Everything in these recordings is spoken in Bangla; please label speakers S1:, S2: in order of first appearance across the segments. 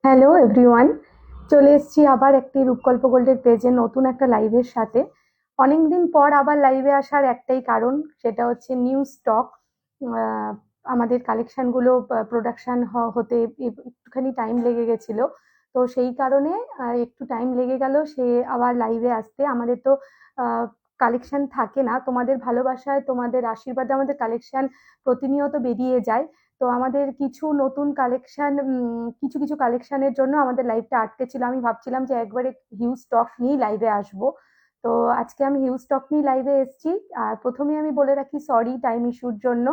S1: হ্যালো এভরিওয়ান, চলে এসেছি আবার একটি রূপকল্প গোল্ডের পেজে নতুন একটা লাইভের সাথে। অনেকদিন পর আবার লাইভে আসার একটাই কারণ, সেটা হচ্ছে নিউ স্টক। আমাদের কালেকশনগুলো প্রোডাকশন হতে একটুখানি টাইম লেগে গেছিল। তো সেই কারণে একটু টাইম লেগে গেল সে আবার লাইভে আসতে। আমাদের তো কালেকশন থাকে না, তোমাদের ভালোবাসায় তোমাদের আশীর্বাদে আমাদের কালেকশন প্রতিনিয়ত বেরিয়ে যায়। তো আমাদের কিছু নতুন কালেকশন, কিছু কিছু কালেকশনের জন্য আমাদের লাইভটা আটকে ছিল। আমি ভাবছিলাম যে একবারে হিউজ স্টক নিয়ে লাইভে আসবো। তো আজকে আমি হিউজ স্টক নিয়ে লাইভে এসেছি। আর প্রথমে আমি বলে রাখি, সরি টাইম ইস্যুর জন্য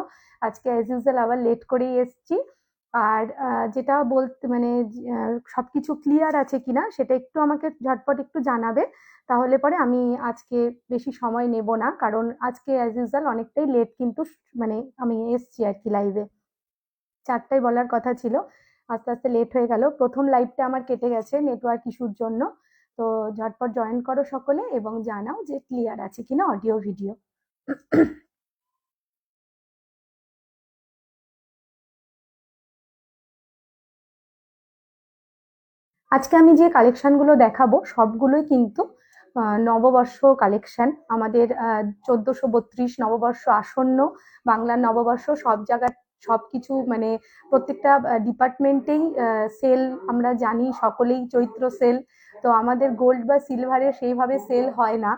S1: আজকে অ্যাজ ইউজুয়াল আবার লেট করেই এসেছি। আর যেটা বলতে মানে সবকিছু ক্লিয়ার আছে কিনা সেটা একটু আমাকে ঝটপট একটু জানাবে। তাহলে পরে আমি আজকে বেশি সময় নেব না, কারণ আজকে অ্যাজ ইউজুয়াল অনেকটাই লেট কিন্তু মানে আমি এসছি আর কি লাইভে। 4টায় বলার কথা ছিল, আস্তে আস্তে লেট হয়ে গেল। প্রথম লাইভটা আমার কেটে গেছে নেটওয়ার্ক ইস্যুর জন্য। তো ঝটপট জয়েন করো সকলে এবং জানাও যে ক্লিয়ার আছে কিনা অডিও ভিডিও। আজকে আমি যে কালেকশনগুলো দেখাবো সবগুলোই কিন্তু নববর্ষ কালেকশন। আমাদের 1432 নববর্ষ আসন্ন, বাংলার নববর্ষ সব জায়গায় সবকিছু মানে প্রত্যেকটা ডিপার্টমেন্টেই সেল। আমরা জানি সকলেই চৈত্র সেল। তো আমাদের গোল্ড বা সিলভারে সেইভাবে সেল হয় না।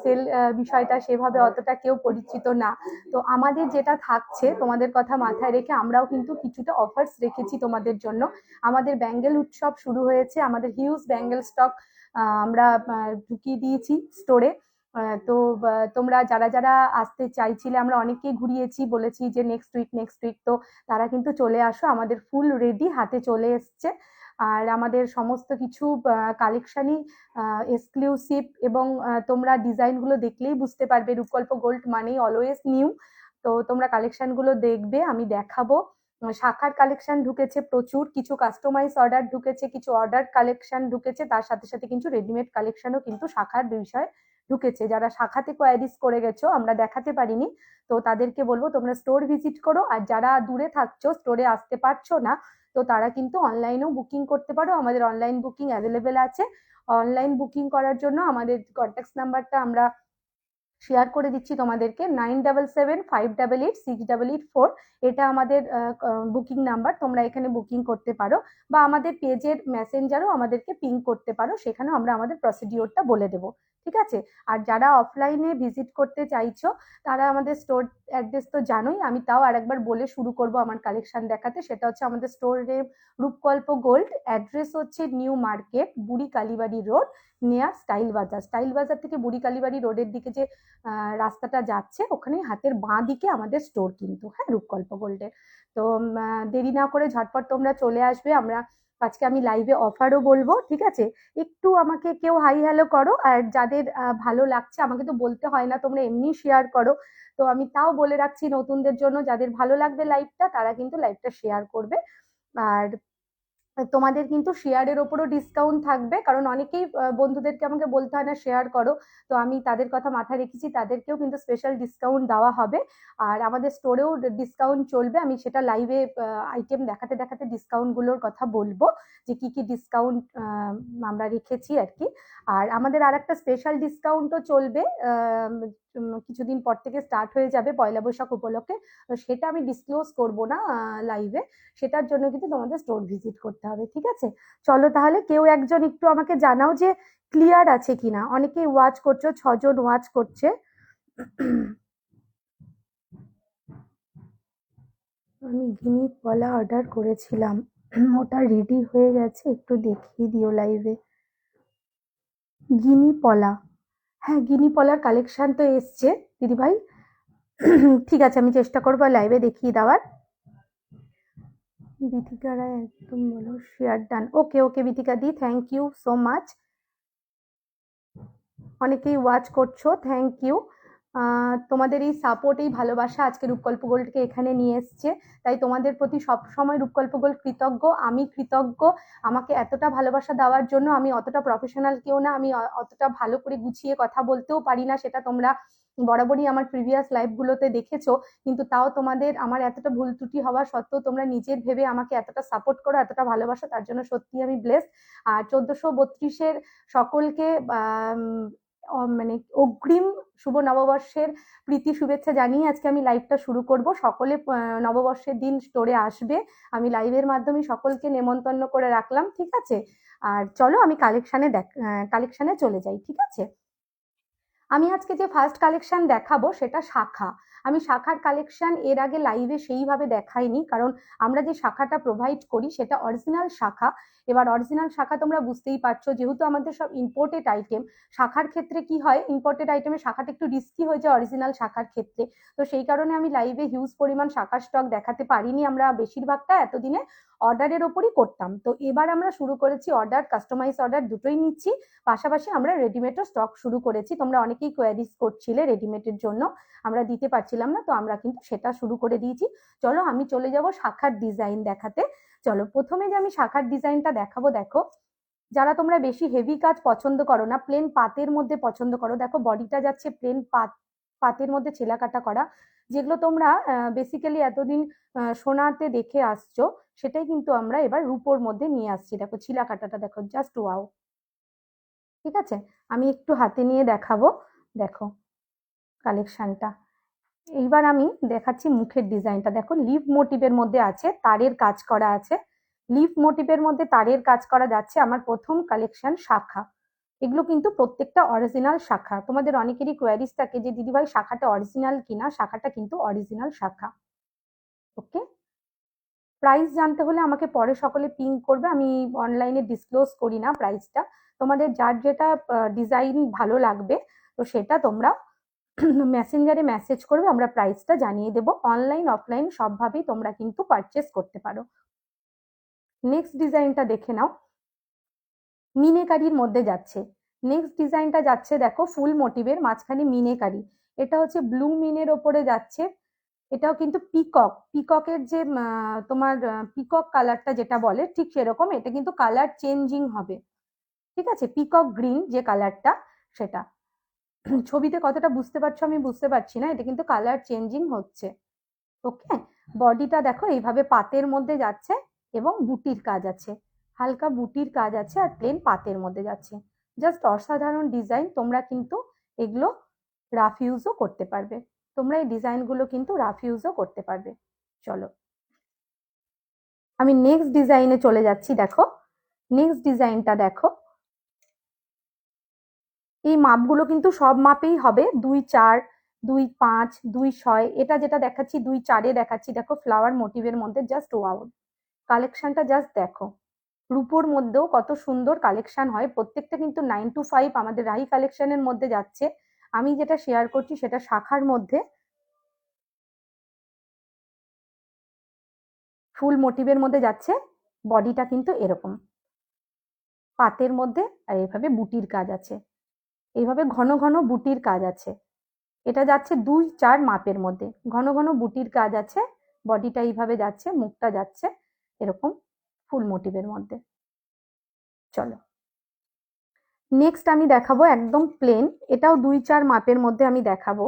S1: সেল বিষয়টা সেভাবে অতটা কেউ পরিচিত না। তো আমাদের যেটা থাকছে তোমাদের কথা মাথায় রেখে আমরাও কিন্তু কিছুটা অফার্স রেখেছি তোমাদের জন্য। আমাদের ব্যাঙ্গেল উৎসব শুরু হয়েছে, আমাদের হিউজ ব্যাঙ্গেল স্টক আমরা ঢুকিয়ে দিয়েছি স্টোরে। তো তোমরা যারা যারা আসতে চাইছিলে, আমরা অনেককেই ঘুরিয়েছি, বলেছি যে নেক্সট উইক নেক্সট উইক, তো তারা কিন্তু চলে আসো, আমাদের ফুল রেডি হাতে চলে এসছে। আর আমাদের সমস্ত কিছু কালেকশনই এক্সক্লুসিভ, এবং তোমরা ডিজাইনগুলো দেখলেই বুঝতে পারবে রূপকল্প গোল্ড মানেই অলওয়েজ নিউ। তো তোমরা কালেকশনগুলো দেখবে, আমি দেখাবো। শাখার কালেকশন ঢুকেছে প্রচুর, কিছু কাস্টমাইজ অর্ডার ঢুকেছে, কিছু অর্ডার কালেকশন ঢুকেছে, তার সাথে সাথে কিন্তু রেডিমেড কালেকশনও কিন্তু শাখার বিষয়ে ঢুকেছে। যারা শাখাতে কোয়ারিজ করে গেছো আমরা দেখাতে পারিনি, তো তাদেরকে বলবো তোমরা স্টোর ভিজিট করো। আর যারা দূরে থাকছো, স্টোরে আসতে পারছো না, তো তারা কিন্তু অনলাইনেও বুকিং করতে পারো, আমাদের অনলাইন বুকিং অ্যাভেলেবেল আছে। অনলাইন বুকিং করার জন্য আমাদের কন্ট্যাক্ট নাম্বারটা আমরা শেয়ার করে দিচ্ছি তোমাদেরকে, 9775886884। এটা আমাদের বুকিং নাম্বার, তোমরা এখানে বুকিং করতে পারো, বা আমাদের পেজের মেসেঞ্জারও আমাদেরকে পিং করতে পারো, সেখানেও আমরা আমাদের প্রসিডিওরটা বলে দেবো। ঠিক আছে? আর যারা অফলাইনে ভিজিট করতে চাইছো, তারা আমাদের স্টোর অ্যাড্রেস তো জানোই, আমি তাও আরেকবার বলে শুরু করব আমার কালেকশন দেখাতে। সেটা হচ্ছে আমাদের স্টোরের রূপকল্প গোল্ড, অ্যাড্রেস হচ্ছে নিউ মার্কেট, বুড়ি কালীবাড়ি রোড, নেয়ার স্টাইল বাজার। স্টাইল বাজার থেকে বুড়ি কালীবাড়ি রোডের দিকে যে রাস্তাটা যাচ্ছে, ওখানে হাতের বাঁ দিকে আমাদের স্টোর কিন্তু, হ্যাঁ, রূপকল্প গোল্ডের। তো দেরি না করে ঝটপট তোমরা চলে আসবে। আমরা আজকে আমি লাইভে অফারও বলবো, ঠিক আছে? একটু আমাকে কেউ হাই হ্যালো করো, আর যাদের ভালো লাগছে, আমাকে তো বলতে হয় না, তোমরা এমনি শেয়ার করো। তো আমি তাও বলে রাখছি নতুনদের জন্য, যাদের ভালো লাগবে লাইভটা তারা কিন্তু লাইভটা শেয়ার করবে। আর তোমাদের কিন্তু শেয়ারের ওপরও ডিসকাউন্ট থাকবে, কারণ অনেকেই বন্ধুদেরকে আমাকে বলতে হয় না শেয়ার করো। তো আমি তাদের কথা মাথায় রেখেছি, তাদেরকেও কিন্তু স্পেশাল ডিসকাউন্ট দেওয়া হবে। আর আমাদের স্টোরেও ডিসকাউন্ট চলবে, আমি সেটা লাইভে আইটেম দেখাতে দেখাতে ডিসকাউন্ট গুলোর কথা বলবো, যে কি কি ডিসকাউন্ট আমরা রেখেছি আর কি। আর আমাদের আর একটা স্পেশাল ডিসকাউন্টও চলবে, কিছুদিন পর থেকে স্টার্ট হয়ে যাবে পয়লা বৈশাখ উপলক্ষে। তো সেটা আমি ডিসক্লোজ করব না লাইভে, সেটার জন্য কিন্তু তোমাদের স্টোর ভিজিট করতে হবে। ঠিক আছে? চলো তাহলে কেউ একজন একটু আমাকে জানাও যে ক্লিয়ার আছে কিনা। অনেকেই ওয়াচ করছো, 6জন ওয়াচ করছে। আমি ঘিনি কলা অর্ডার করেছিলাম, ওটা রেডি হয়ে গেছে, একটু দেখিয়ে দিও লাইভে। গিনি পলা, হ্যাঁ গিনি পলার কালেকশন তো এসছে দিদিভাই। ঠিক আছে, আমি চেষ্টা করবো লাইভে দেখিয়ে দেওয়ার। বিথিকা রায় একদম বলো share done. Okay okay Bithika দি, থ্যাংক ইউ সো মাচ। অনেকেই ওয়াচ করছো, থ্যাংক ইউ। তোমাদের এই সাপোর্ট, এই ভালোবাসা আজকে রূপকল্প গোল্ডকে এখানে নিয়ে এসছে। তাই তোমাদের প্রতি সব সময় রূপকল্প গোল্ড কৃতজ্ঞ, আমি কৃতজ্ঞ। আমাকে এতটা ভালোবাসা দেওয়ার জন্য। আমি অতটা প্রফেশনাল কেউ না, আমি অতটা ভালো করে গুছিয়ে কথা বলতেও পারি না, সেটা তোমরা বরাবরই আমার প্রিভিয়াস লাইভগুলোতে দেখেছো। কিন্তু তাও তোমাদের আমার এতটা ভুল ত্রুটি হওয়া সত্ত্বেও তোমরা নিজের ভেবে আমাকে এতটা সাপোর্ট করো, এতটা ভালোবাসো, তার জন্য সত্যি আমি ব্লেসড। আর 1432-এর সকলকে মানে অগ্রিম শুভ নববর্ষের প্রীতি শুভেচ্ছা জানিয়ে আজকে আমি লাইভটা শুরু করব। সকলে নববর্ষের দিন স্টোরে আসবে, আমি লাইভের মাধ্যমে সকলকে নেমন্তন্ন করে রাখলাম, ঠিক আছে? আর চলো আমি কালেকশানে চলে যাই, ঠিক আছে? আমি আজকে যে ফার্স্ট কালেকশন দেখাবো সেটা শাখা। আমি শাখার কালেকশন এর আগে লাইভে সেইভাবে দেখাইনি, কারণ আমরা যে শাখাটা প্রোভাইড করি সেটা অরিজিনাল শাখা। এবার অরিজিনাল শাখা তোমরা বুঝতেই পারছো, যেহেতু আমাদের সব ইম্পোর্টেড আইটেম। শাখার ক্ষেত্রে কি হয়, ইম্পোর্টেড আইটেমের শাখাটা একটু রিস্কি হয়ে যায় অরিজিনাল শাখার ক্ষেত্রে। তো সেই কারণে আমি লাইভে হিউজ পরিমাণ শাখার স্টক দেখাতে পারিনি। আমরা বেশিরভাগটা এতদিনে অর্ডারের ওপরই করতাম। তো এবার আমরা শুরু করেছি অর্ডার, কাস্টমাইজ অর্ডার দুটোই নিচ্ছি। পাশাপাশি আমরা রেডিমেডও স্টক শুরু করেছি। তোমরা অনেকেই কোয়ারিজ করছিলে রেডিমেডের জন্য, আমরা দিতে পারছিলাম না, তো আমরা কিন্তু সেটা শুরু করে দিয়েছি। চলো আমি চলে যাব শাখার ডিজাইন দেখাতে। চলো প্রথমে যে আমি শাখার ডিজাইনটা দেখাবো, দেখো যারা তোমরা বেশি হেভি কাজ পছন্দ করো না, প্লেন পাতের মধ্যে পছন্দ করো, দেখো বডিটা যাচ্ছে প্লেন পাতের মধ্যে ছেলা কাটা করা। যেগুলো তোমরা বেসিক্যালি এতদিন সোনাতে দেখে আসছো, সেটাই কিন্তু আমরা এবার রূপোর মধ্যে নিয়ে আসছি। দেখো ছিলা কাটাটা দেখো, জাস্ট ওয়াও। ঠিক আছে, আমি একটু হাতে নিয়ে দেখাবো। দেখো কালেকশনটা। এইবার আমি দেখাচ্ছি মুখের ডিজাইনটা। দেখো লিভ মোটিভের মধ্যে আছে, তারের কাজ করা আছে। লিভ মোটিভের মধ্যে তারের কাজ করা যাচ্ছে আমার প্রথম কালেকশন শাখা। এগুলো কিন্তু প্রত্যেকটা অরিজিনাল শাখা। তোমাদের অনেকেরই কোয়ারিজ থাকে যে দিদিভাই শাখাটা অরিজিনাল কিনা, শাখাটা কিন্তু অরিজিনাল শাখা। ওকে, প্রাইস জানতে হলে আমাকে পরে সকলে পিং করবে, আমি অনলাইনে ডিসক্লোজ করি না প্রাইসটা। তোমাদের যার যেটা ডিজাইন ভালো লাগবে, তো সেটা তোমরা মেসেঞ্জারে মেসেজ করবে, আমরা প্রাইসটা জানিয়ে দেবো। অনলাইন অফলাইন সবভাবেই তোমরা কিন্তু পারচেস করতে পারো। নেক্সট ডিজাইনটা দেখে নাও, মিনেকারির মধ্যে যাচ্ছে। নেক্সট ডিজাইনটা যাচ্ছে দেখো ফুল মোটিভের মাঝখানে মিনেকারি। এটা হচ্ছে ব্লু মিনের ওপরে যাচ্ছে। এটাও কিন্তু পিককের যে তোমার পিকক কালারটা যেটা বলে ঠিক সেরকম, এটা কিন্তু কালার চেঞ্জিং হবে। ঠিক আছে, পিকক গ্রিন যে কালারটা, সেটা ছবিতে কতটা বুঝতে পারছো আমি বুঝতে পারছি না, এটা কিন্তু কালার চেঞ্জিং হচ্ছে। ওকে, বডিটা দেখো এইভাবে পাতের মধ্যে যাচ্ছে এবং বুটির কাজ আছে, হালকা বুটির কাজ আছে, আর প্লেন পাতের মধ্যে যাচ্ছে। জাস্ট অসাধারণ ডিজাইন। তোমরা কিন্তু এগুলো রাফ ইউজও করতে পারবে, তোমরা এই ডিজাইনগুলো কিন্তু রাফ ইউজও করতে পারবে। চলো আমি নেক্সট ডিজাইনে চলে যাচ্ছি। দেখো নেক্সট ডিজাইনটা দেখো, এই মাপগুলো কিন্তু সব মাপেই হবে, 2-4, 2-5, 2-6। এটা যেটা দেখাচ্ছি 2-4-এ দেখাচ্ছি। দেখো ফ্লাওয়ার মোটিভের মধ্যে, জাস্ট ওয়াও কালেকশনটা, জাস্ট দেখো। রূপোর মধ্যেও কত সুন্দর কালেকশন হয়, প্রত্যেকটা কিন্তু 9 to 5 আমাদের রাহি কালেকশনের মধ্যে যাচ্ছে। আমি যেটা শেয়ার করছি সেটা শাখার মধ্যে ফুল মোটিভের মধ্যে যাচ্ছে। বডিটা কিন্তু এরকম পাতের মধ্যে, আর এইভাবে বুটির কাজ আছে, এইভাবে ঘন ঘন বুটির কাজ আছে। এটা যাচ্ছে 2-4 মাপের মধ্যে, ঘন ঘন বুটির কাজ আছে। বডিটা এইভাবে যাচ্ছে, মুখটা যাচ্ছে এরকম ফুল মোটিভের মধ্যে। চলো নেক্সট আমি দেখাবো একদম প্লেন। এটাও 2-4 মাপের মধ্যে আমি দেখাবো,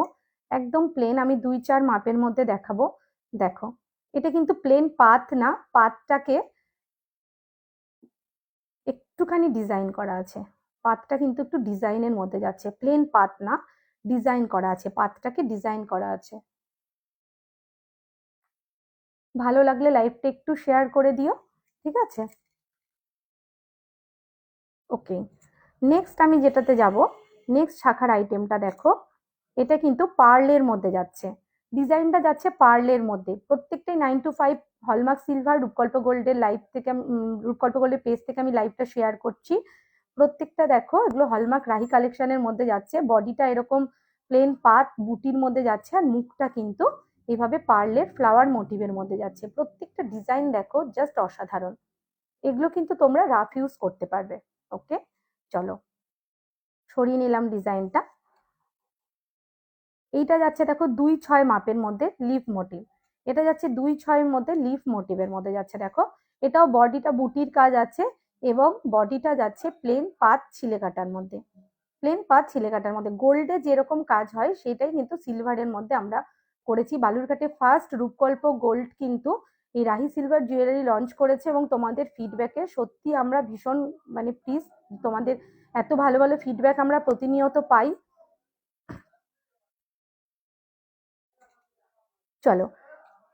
S1: একদম প্লেন আমি 2-4 মাপের মধ্যে দেখাবো। দেখো এটা কিন্তু প্লেন পাত না, পাতটাকে একটুখানি ডিজাইন করা আছে। পাতটা কিন্তু একটু ডিজাইনের মধ্যে যাচ্ছে, প্লেন পাত না, ডিজাইন করা আছে, পাতটাকে ডিজাইন করা আছে। ভালো লাগলে লাইভটা একটু শেয়ার করে দিও, ঠিক আছে? ওকে, নেক্সট আমি যেটাতে যাব, নেক্সট শাখার আইটেমটা দেখো। এটা কিন্তু পার্লের মধ্যে যাচ্ছে, ডিজাইনটা যাচ্ছে পার্লের মধ্যে। প্রত্যেকটাই 9 to 5 হলমার্ক সিলভার রূপকল্প গোল্ডের লাইভ থেকে, রূপকল্প গোল্ডের পেজ থেকে আমি লাইভটা শেয়ার করছি। প্রত্যেকটা দেখো এগুলো হলমার্ক রাহি কালেকশনের মধ্যে যাচ্ছে। বডিটা এরকম প্লেন পাত বুটির মধ্যে যাচ্ছে, আর মুখটা কিন্তু এইভাবে পার্লের ফ্লাওয়ার মোটিভের মধ্যে যাচ্ছে। প্রত্যেকটা ডিজাইন দেখো জাস্ট অসাধারণ। এগুলো কিন্তু তোমরা রাফ ইউজ করতে পারবে। ওকে, চলো সরিয়ে নিলাম ডিজাইনটা। এইটা যাচ্ছে দেখো 2-6 মাপের মধ্যে লিফ মোটিভ, এটা যাচ্ছে 2-6 মধ্যে লিফ মোটিভের মধ্যে যাচ্ছে দেখো। এটাও বডিটা বুটির কাজ আছে এবং বডিটা যাচ্ছে প্লেন পাত ছিলে কাটার মধ্যে, প্লেন পাত ছিলে কাটার মধ্যে গোল্ডে যেরকম কাজ হয় সেটাই কিন্তু সিলভারের মধ্যে আমরা করেছি। বালুরঘাটে ফার্স্ট রূপকল্প গোল্ড কিন্তু এই রাহি সিলভার জুয়েলারি লঞ্চ করেছে এবং তোমাদের ফিডব্যাকে সত্যি আমরা ভীষণ মানে প্লিজ, তোমাদের এত ভালো ভালো ফিডব্যাক আমরা প্রতিনিয়ত পাই। চলো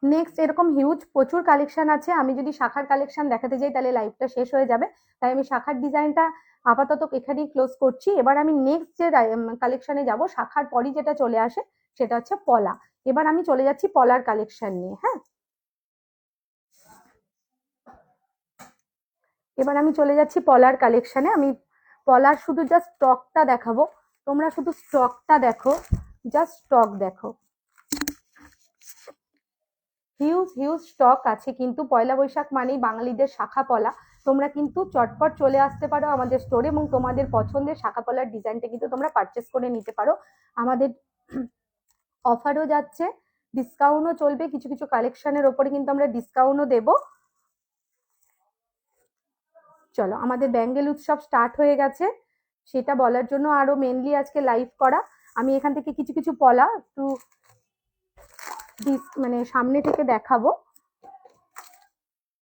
S1: নেক্সট, এরকম হিউজ প্রচুর কালেকশন আছে, আমি যদি শাখার কালেকশন দেখাতে যাই তাহলে লাইভটা শেষ হয়ে যাবে, তাই আমি শাখার ডিজাইনটা আপাতত এখানেই ক্লোজ করছি। এবার আমি নেক্সট যে কালেকশনে যাব, শাখার পরই যেটা চলে আসে সেটা হচ্ছে পলা। এবার আমি চলে যাচ্ছি পলার কালেকশন নিয়ে। হ্যাঁ, এবার আমি চলে যাচ্ছি পলার কালেকশনে। আমি পলার শুধু জাস্ট স্টকটা দেখাবো, তোমরা শুধু স্টকটা দেখো, জাস্ট স্টক দেখো, হিউজ হিউজ স্টক আছে কিন্তু। পয়লা বৈশাখ মানেই বাঙালিদের শাখা পলা, তোমরা কিন্তু চটপট চলে আসতে পারো আমাদের স্টোরে এবং তোমাদের পছন্দের শাখা পলার ডিজাইনটা কিন্তু তোমরা পারচেস করে নিতে পারো। আমাদের অফারও যাচ্ছে, ডিসকাউন্টও চলবে, কিছু কিছু কালেকশনের ওপরে কিন্তু আমরা ডিসকাউন্টও দেবো। চলো, আমাদের ব্যাঙ্গেল উৎসব স্টার্ট হয়ে গেছে, সেটা বলার জন্য আরো মেনলি আজকে লাইভ করা। আমি এখান থেকে কিছু কিছু পলা একটু মানে সামনে থেকে দেখাবো,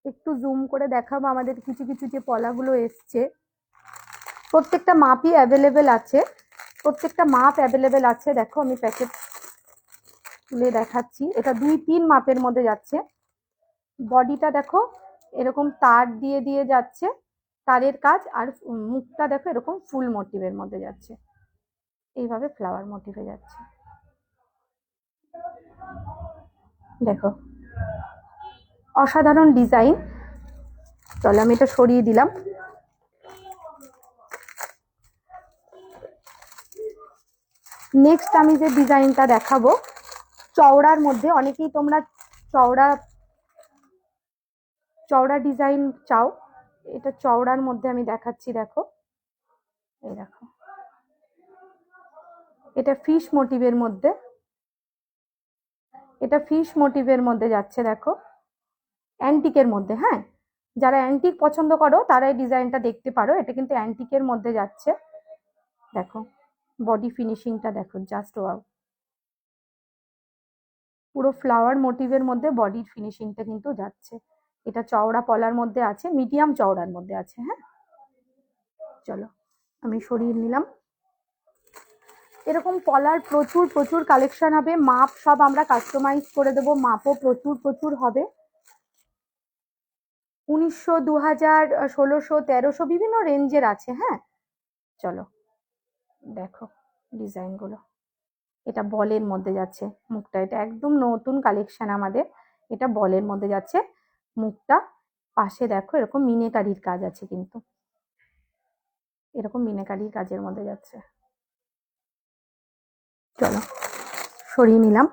S1: একটু জুম করে দেখাবো আমাদের কিছু কিছু যে পলাগুলো এসছে। প্রত্যেকটা মাপই অ্যাভেলেবেল আছে, প্রত্যেকটা মাপ অ্যাভেলেবেল আছে। দেখো আমি প্যাকেট তুলে দেখাচ্ছি, এটা 2-3 মাপের মধ্যে যাচ্ছে। বডিটা দেখো এরকম তার দিয়ে দিয়ে যাচ্ছে, তারের কাজ, আর মুখটা দেখো এরকম ফুল মোটিভের মধ্যে যাচ্ছে, এইভাবে ফ্লাওয়ার মোটিভে যাচ্ছে। দেখো অসাধারণ ডিজাইন। চলো আমি এটা সরিয়ে দিলাম। নেক্সট আমি যে ডিজাইনটা দেখাবো চওড়ার মধ্যে, অনেকেই তোমরা চওড়া চওড়া ডিজাইন চাও, এটা চওড়ার মধ্যে আমি দেখাচ্ছি। দেখো এই দেখো, এটা ফিশ মোটিভের মধ্যে, এটা ফিশ মোটিভের মধ্যে যাচ্ছে দেখো, অ্যান্টিকের মধ্যে। হ্যাঁ, যারা অ্যান্টিক পছন্দ করো তারা এই ডিজাইনটা দেখতে পারো, এটা কিন্তু অ্যান্টিকের মধ্যে যাচ্ছে। দেখো বডি ফিনিশিংটা দেখো, জাস্ট ওয়াও, পুরো ফ্লাওয়ার মোটিভের মধ্যে বডির ফিনিশিংটা কিন্তু যাচ্ছে। এটা চওড়া পলার মধ্যে আছে, মিডিয়াম চওড়ার মধ্যে আছে। হ্যাঁ, চলো আমি সরিয়ে নিলাম। এরকম পলার প্রচুর প্রচুর কালেকশন হবে, মাপ সব আমরা কাস্টমাইজ করে দেবো, মাপও প্রচুর প্রচুর হবে। 1900, 2000, 1600, 1300 বিভিন্ন রেঞ্জের আছে। হ্যাঁ, চলো দেখো ডিজাইন গুলো, এটা বলের মধ্যে যাচ্ছে মুখটা, এটা একদম নতুন কালেকশন আমাদের, এটা বলের মধ্যে যাচ্ছে মুখটা। পাশে দেখো এরকম মিনেকারির কাজ আছে কিন্তু, এরকম মিনেকারির কাজের মধ্যে যাচ্ছে। চলো সরিয়ে নিলাম।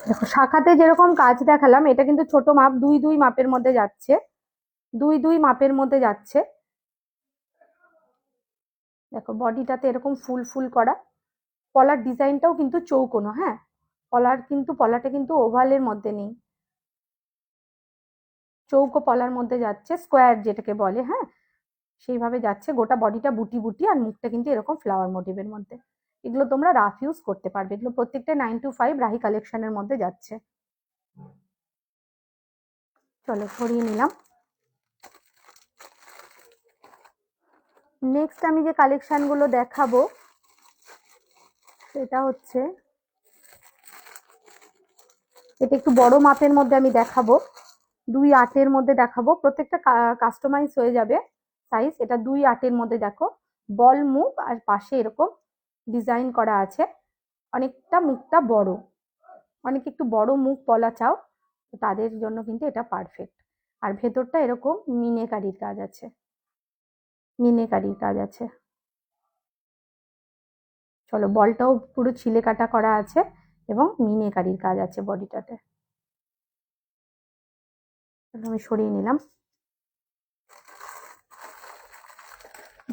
S1: দেখো শাখাতে যেরকম কাজ দেখালাম, এটা কিন্তু ছোট মাপ, 2-2 মাপের মধ্যে যাচ্ছে, 2-2 মাপের মধ্যে যাচ্ছে। দেখো বডিটাতে এরকম ফুল ফুল করা, পলার ডিজাইনটাও কিন্তু চৌকোনো। হ্যাঁ, পলাটা কিন্তু ওভালের মধ্যে নেই, চৌকো পলার মধ্যে যাচ্ছে, স্কোয়ার যেটাকে বলে। হ্যাঁ, সেইভাবে যাচ্ছে, গোটা বডিটা বুটি বুটি, আর মুখটা কিন্তু এরকম ফ্লাওয়ার মোটিভের মধ্যে। এগুলো তোমরা রাফ ইউজ করতে পারবে, এগুলো প্রত্যেকটা 9 to 5 রাহি কালেকশনের মধ্যে যাচ্ছে। চলো সরিয়ে নিলাম। নেক্সট আমি যে কালেকশন গুলো দেখাবো সেটা হচ্ছে, এটা একটু বড় মাপের মধ্যে আমি দেখাবো, 2-8 মধ্যে দেখাবো, প্রত্যেকটা কাস্টমাইজ হয়ে যাবে সাইজ। এটা 2-8 মধ্যে দেখো, বল মুখ আর পাশে এরকম ডিজাইন করা আছে, অনেকটা মুখটা বড়, অনেক একটু বড় মুখ পলা চাও তাদের জন্য কিন্তু এটা পারফেক্ট। আর ভেতরটা এরকম মিনেকারির কাজ আছে, মিনেকারির কাজ আছে। চলো বলটাও পুরো ছিলে কাটা করা আছে, এবং মিনেকারির কাজ আছে বডিটাতে। আমি সরিয়ে নিলাম।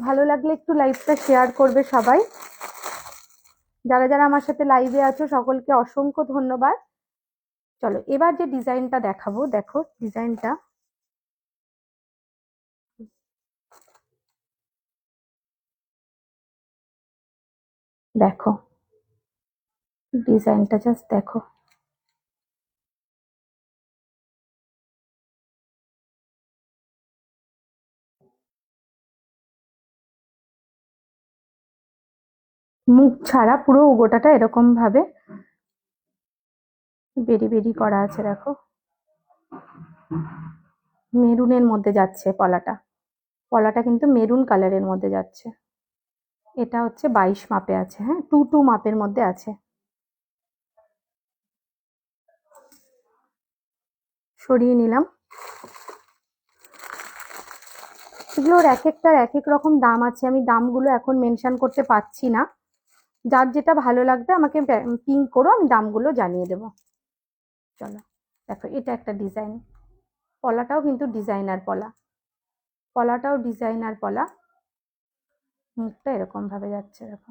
S1: ভালো লাগলে একটু লাইভটা শেয়ার করবে সবাই। যারা যারা আমার সাথে লাইভে আছো সকলকে অসংখ্য ধন্যবাদ। চলো এবার যে ডিজাইনটা দেখাবো, দেখো ডিজাইনটা দেখো, ডিজাইনটা জাস্ট দেখো। মুখ ছাড়া পুরো গোটাটা এরকম ভাবে বেরি বেরি করা আছে, দেখো মেরুনের মধ্যে যাচ্ছে পলাটা। পলাটা কিন্তু মেরুন কালারের মধ্যে যাচ্ছে। এটা হচ্ছে 22 মাপে আছে, হ্যাঁ 2 মাপের মধ্যে আছে। সরিয়ে নিলাম। এগুলোর এক একটার এক এক রকম দাম আছে, আমি দামগুলো এখন মেনশন করতে পারছি না। যার যেটা ভালো লাগবে আমাকে পিং করো, আমি দামগুলো জানিয়ে দেবো। চলো দেখো, এটা একটা ডিজাইন। পলাটাও কিন্তু ডিজাইনার পলা, পলাটাও ডিজাইনার পলা। মুখটা এরকম ভাবে যাচ্ছে, দেখো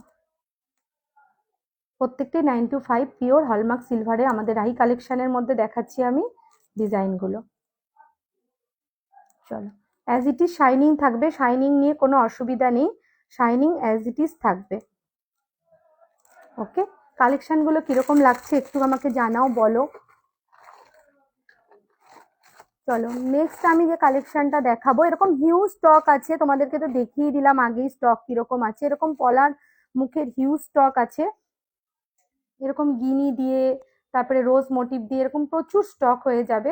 S1: প্রত্যেকটি 925 পিওর হলমার্ক সিলভারে আমাদের রাহি কালেকশনের মধ্যে দেখাচ্ছি আমি ডিজাইনগুলো। চলো, অ্যাজ ইট ইজ শাইনিং থাকবে, শাইনিং নিয়ে কোনো অসুবিধা নেই, শাইনিং অ্যাজ ইট ইজ থাকবে। ওকে, কালেকশনগুলো কিরকম লাগছে একটু আমাকে জানাও, বলো। চলো নেক্সট আমি যে কালেকশনটা দেখাবো, এরকম হিউজ স্টক আছে, তোমাদেরকে তো দেখিয়ে দিলাম আগেই স্টক কিরকম আছে। এরকম পলার মুখের হিউজ স্টক আছে, এরকম গিনি দিয়ে তারপরে রোজ মোটিভ দিয়ে এরকম প্রচুর স্টক হয়ে যাবে।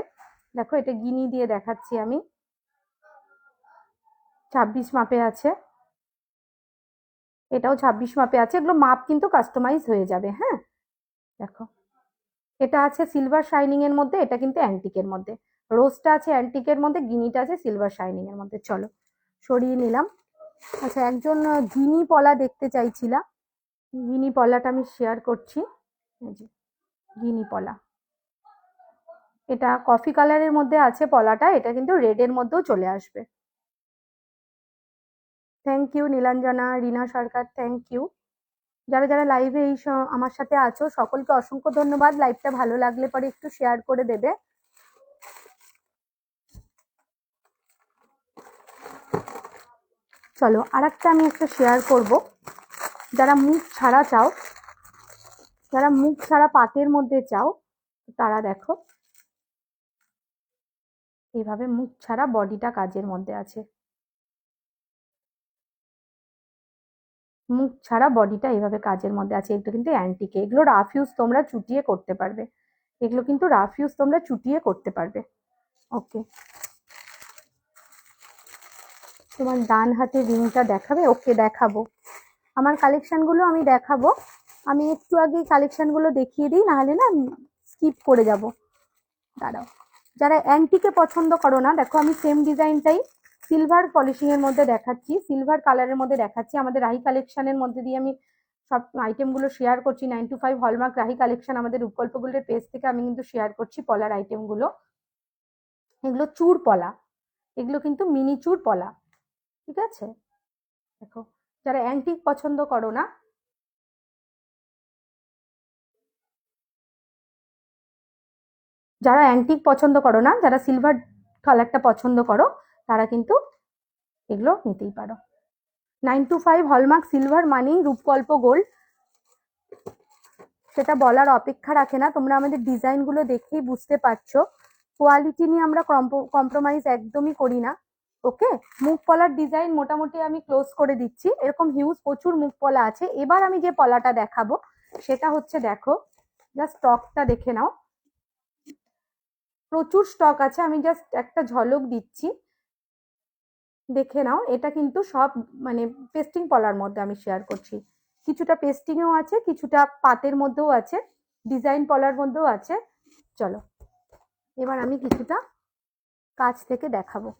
S1: দেখো এটা গিনি দিয়ে দেখাচ্ছি আমি, 26 মাপে আছে, এটাও 26 মাপে আছে। এগুলো মাপ কিন্তু কাস্টমাইজ হয়ে যাবে, হ্যাঁ দেখো এটা আছে সিলভার শাইনিং এর মধ্যে, এটা কিন্তু অ্যান্টিকের মধ্যে। রোজটা আছে অ্যান্টিকের মধ্যে, গিনিটা আছে সিলভার শাইনিং এর মধ্যে। চলো সরিয়ে নিলাম। আচ্ছা, একজন গিনি পলা দেখতে চাইছিলা, গিনি পলাটা আমি শেয়ার করছি। এই যে গিনি পলা, এটা কফি কালারের মধ্যে আছে পলাটা, এটা কিন্তু রেড এর মধ্যেও চলে আসবে। Thank you Nilanjana, Rina Sarkar, thank you. যারা যারা লাইভে এই আমার সাথে আছো সকলকে অসংখ্য ধন্যবাদ। লাইভটা ভালো লাগলে পরে একটু শেয়ার করে দেবে। চলো আরেকটা আমি একটা শেয়ার করব। যারা মুখ ছাড়া চাও, যারা মুখ ছাড়া পাটের মধ্যে চাও, তারা দেখো এইভাবে মুখ ছাড়া বডিটা কাজের মধ্যে আছে, মুখ ছাড়া বডিটা এইভাবে কাজের মধ্যে আছে। এগুলো কিন্তু অ্যান্টিকে, এগুলো রাফ ইউজ তোমরা চুটিয়ে করতে পারবে, এগুলো কিন্তু রাফ ইউজ তোমরা চুটিয়ে করতে পারবে। ওকে, তোমার ডান হাতে রিংটা দেখাবে? ওকে দেখাবো, আমার কালেকশনগুলো আমি দেখাবো। আমি একটু আগে কালেকশনগুলো দেখিয়ে দিই, নাহলে না স্কিপ করে যাব। দাঁড়াও, যারা অ্যান্টিকে পছন্দ করো না, দেখো আমি সেম ডিজাইনটাই সিলভার পলিশিং এর মধ্যে দেখাচ্ছি, সিলভার কালারের মধ্যে দেখাচ্ছি। আমাদের রাহি কালেকশনের মধ্যে দিয়ে আমি সব আইটেমগুলো শেয়ার করছি। 925 হলমার্ক রাহি কালেকশন আমাদের রূপকল্প গোল্ডের পেজ থেকে আমি কিন্তু শেয়ার করছি পলার আইটেমগুলো। এগুলো চূড় পলা, এগুলো কিন্তু মিনি চূড় পলা, ঠিক আছে। দেখো যারা অ্যান্টিক পছন্দ করো না, যারা অ্যান্টিক পছন্দ করো না, যারা সিলভার কালারটা পছন্দ করো, তারা কিন্তু এগুলো নিতেই পারো। 925 হলমার্ক সিলভার মানেই রূপকল্প গোল্ড, সেটা বলার অপেক্ষা রাখে না, তোমরা আমাদের ডিজাইনগুলো দেখেই বুঝতে পারছো। কোয়ালিটি নিয়ে আমরা কম্প্রোমাইজ একদমই করি না। ওকে, মুখ পলার ডিজাইন মোটামুটি আমি ক্লোজ করে দিচ্ছি, এরকম হিউজ প্রচুর মুখ পলা আছে। এবার আমি যে পলাটা দেখাবো সেটা হচ্ছে, দেখো জাস্ট স্টকটা দেখে নাও, প্রচুর স্টক আছে, আমি জাস্ট একটা ঝলক দিচ্ছি, দেখে নাও। এটা কিন্তু সব মানে পেস্টিং পলার মধ্যে আমি শেয়ার করছি, কিছুটা পেস্টিং এও আছে, কিছুটা পাতের মধ্যেও আছে, ডিজাইন পলার মধ্যেও আছে। চলো এবার আমি কিছুটা কাছ থেকে দেখাবো।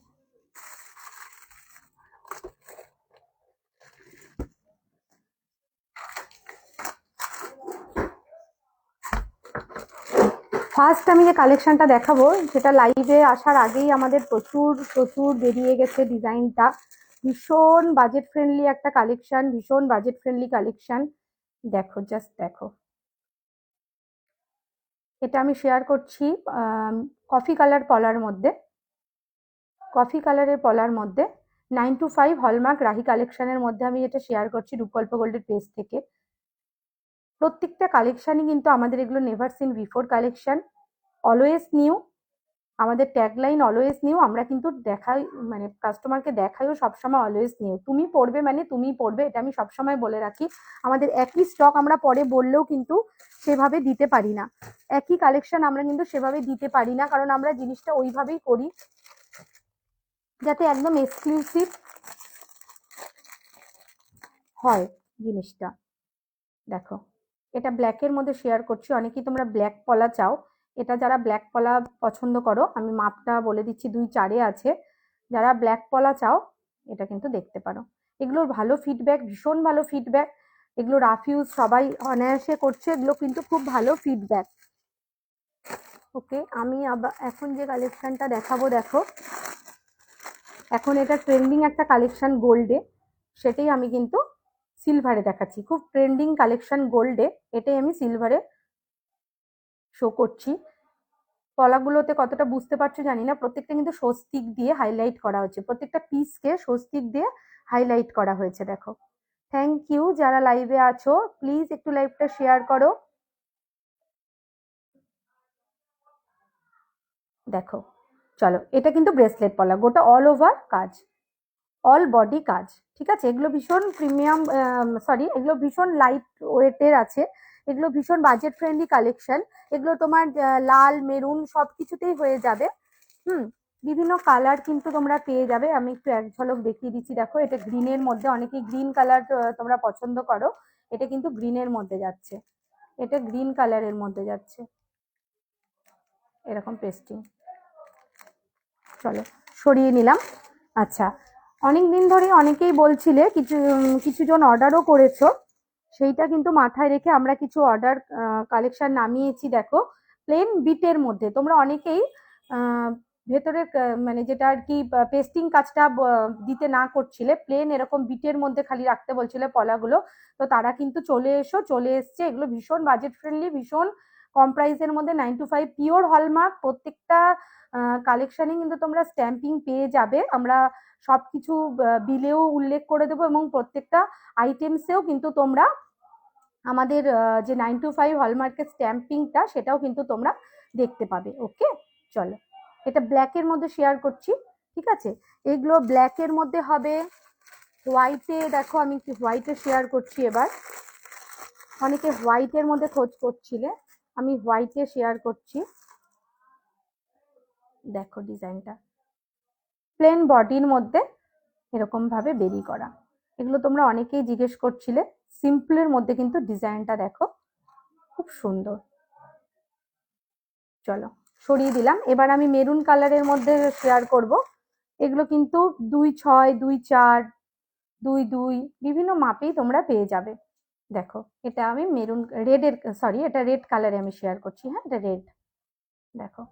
S1: ফার্স্ট আমি যে কালেকশনটা দেখাবো সেটা লাইভে আসার আগেই আমাদের প্রচুর প্রচুর বেরিয়ে গেছে ডিজাইনটা। ভীষণ বাজেট ফ্রেন্ডলি একটা কালেকশন, ভীষণ বাজেট ফ্রেন্ডলি কালেকশন। দেখো, জাস্ট দেখো, এটা আমি শেয়ার করছি কফি কালার পলার মধ্যে, কফি কালারের পলার মধ্যে 925 হলমার্ক রাহি কালেকশনের মধ্যে আমি এটা শেয়ার করছি রূপকল্প গোল্ডের পেজ থেকে। প্রত্যেকটা কালেকশনই কিন্তু আমাদের এগুলো never seen before collection, always new. আমাদের ট্যাগলাইন অলওয়েজ নিউ। আমরা কিন্তু দেখাই, মানে কাস্টমারকে দেখাইও সবসময় অলওয়েজ নিউ। তুমি পড়বে মানে তুমি পড়বে, এটা আমি সবসময় বলে রাখি। আমাদের একই স্টক আমরা পরে বললেও কিন্তু সেভাবে দিতে পারি না, একই কালেকশন আমরা কিন্তু সেভাবে দিতে পারি না, কারণ আমরা জিনিসটা ওইভাবেই করি যাতে একদম এক্সক্লুসিভ হয় জিনিসটা। দেখো, এটা ব্ল্যাকের মধ্যে শেয়ার করছি। অনেকেই তোমরা ব্ল্যাক পলা চাও, এটা যারা ব্ল্যাক পলা পছন্দ করো, আমি মাপটা বলে দিচ্ছি 2-4 আছে। যারা ব্ল্যাক পলা চাও এটা কিন্তু দেখতে পারো। এগুলোর ভালো ফিডব্যাক, ভীষণ ভালো ফিডব্যাক। এগুলো রাফ ইউজ সবাই অনায়াসে করছে, এগুলো কিন্তু খুব ভালো ফিডব্যাক। ওকে, আমি আবার এখন যে কালেকশনটা দেখাবো, দেখো এখন এটা ট্রেন্ডিং একটা কালেকশন গোল্ডে, সেটাই আমি কিন্তু সিলভারে দেখাচ্ছি। খুব ট্রেন্ডিং কালেকশন গোল্ডে, এটাই আমি সিলভারে শো করছি। পলাগুলোতে কতটা বুঝতে পারছো জানি না, প্রত্যেকটা কিন্তু স্বস্তিক দিয়ে হাইলাইট করা হয়েছে, প্রত্যেকটা পিসকে স্বস্তিক দিয়ে হাইলাইট করা হয়েছে। দেখো, থ্যাংক ইউ যারা লাইভে আছো, প্লিজ একটু লাইভটা শেয়ার করো। দেখো, চলো, এটা কিন্তু ব্রেসলেট পলা, গোটা অল ওভার কাজ, অল বডি কাজ, ঠিক আছে। এগুলো ভীষণ প্রিমিয়াম, সরি, এগুলো ভীষণ লাইট ওয়েটের আছে, এগুলো ভীষণ বাজেট ফ্রেন্ডলি কালেকশন। এগুলো তোমার লাল মেরুন সব কিছুতেই হয়ে যাবে। বিভিন্ন কালার কিন্তু তোমরা পেয়ে যাবে। আমি একটু এক ঝলক দেখিয়ে দিচ্ছি। দেখো, এটা গ্রিনের মধ্যে, অনেকেই গ্রিন কালার তোমরা পছন্দ করো, এটা কিন্তু গ্রিনের মধ্যে যাচ্ছে, এটা গ্রিন কালারের মধ্যে যাচ্ছে, এরকম পেস্টিং। চলো, সরিয়ে নিলাম। আচ্ছা, অনেক দিন ধরে অনেকেই বলছিলে, কিছু জন অর্ডারও করেছো, সেইটা কিন্তু মাথায় রেখে আমরা কিছু অর্ডার কালেকশন নামিয়েছি। দেখো, প্লেন বিটের মধ্যে তোমরা অনেকেই ভেতরের মানে যেটা আর কি পেস্টিং কাজটা দিতে না করছিলে, প্লেন এরকম বিটের মধ্যে খালি রাখতে বলছিলে পলাগুলো, তো তারা কিন্তু চলে এসছে। এগুলো ভীষণ বাজেট ফ্রেন্ডলি, ভীষণ কম প্রাইসের মধ্যে 925 পিওর হলমার্ক। প্রত্যেকটা কালেকশনে কিন্তু তোমরা স্ট্যাম্পিং পেয়ে যাবে, আমরা সবকিছু বিলেও উল্লেখ করে দেবো, এবং প্রত্যেকটা আইটেমসেও কিন্তু তোমরা আমাদের যে 925 হলমার্কের স্ট্যাম্পিংটা সেটাও কিন্তু তোমরা দেখতে পাবে। ওকে, চলো, এটা ব্ল্যাকের মধ্যে শেয়ার করছি, ঠিক আছে। এগুলো ব্ল্যাকের মধ্যে হবে, হোয়াইটে, দেখো আমি হোয়াইটে শেয়ার করছি এবার। অনেকে হোয়াইটের মধ্যে খোঁজ করছিলে, আমি হোয়াইটে শেয়ার করছি। দেখো ডিজাইনটা, প্লেন বডির মধ্যে এরকম ভাবে বেরি করা। এগুলো তোমরা অনেকেই জিজ্ঞেস করছিলে, সিম্পলের মধ্যে কিন্তু ডিজাইনটা দেখো খুব সুন্দর। চলো, সরিয়ে দিলাম। এবার আমি মেরুন কালারের মধ্যে শেয়ার করব। এগুলো কিন্তু 2.6, 2.4, 2.2 বিভিন্ন মাপেই তোমরা পেয়ে যাবে। দেখো, এটা আমি মেরুন রেডের, সরি, এটা রেড কালারে আমি শেয়ার করছি। হ্যাঁ, এটা রেড। দেখো,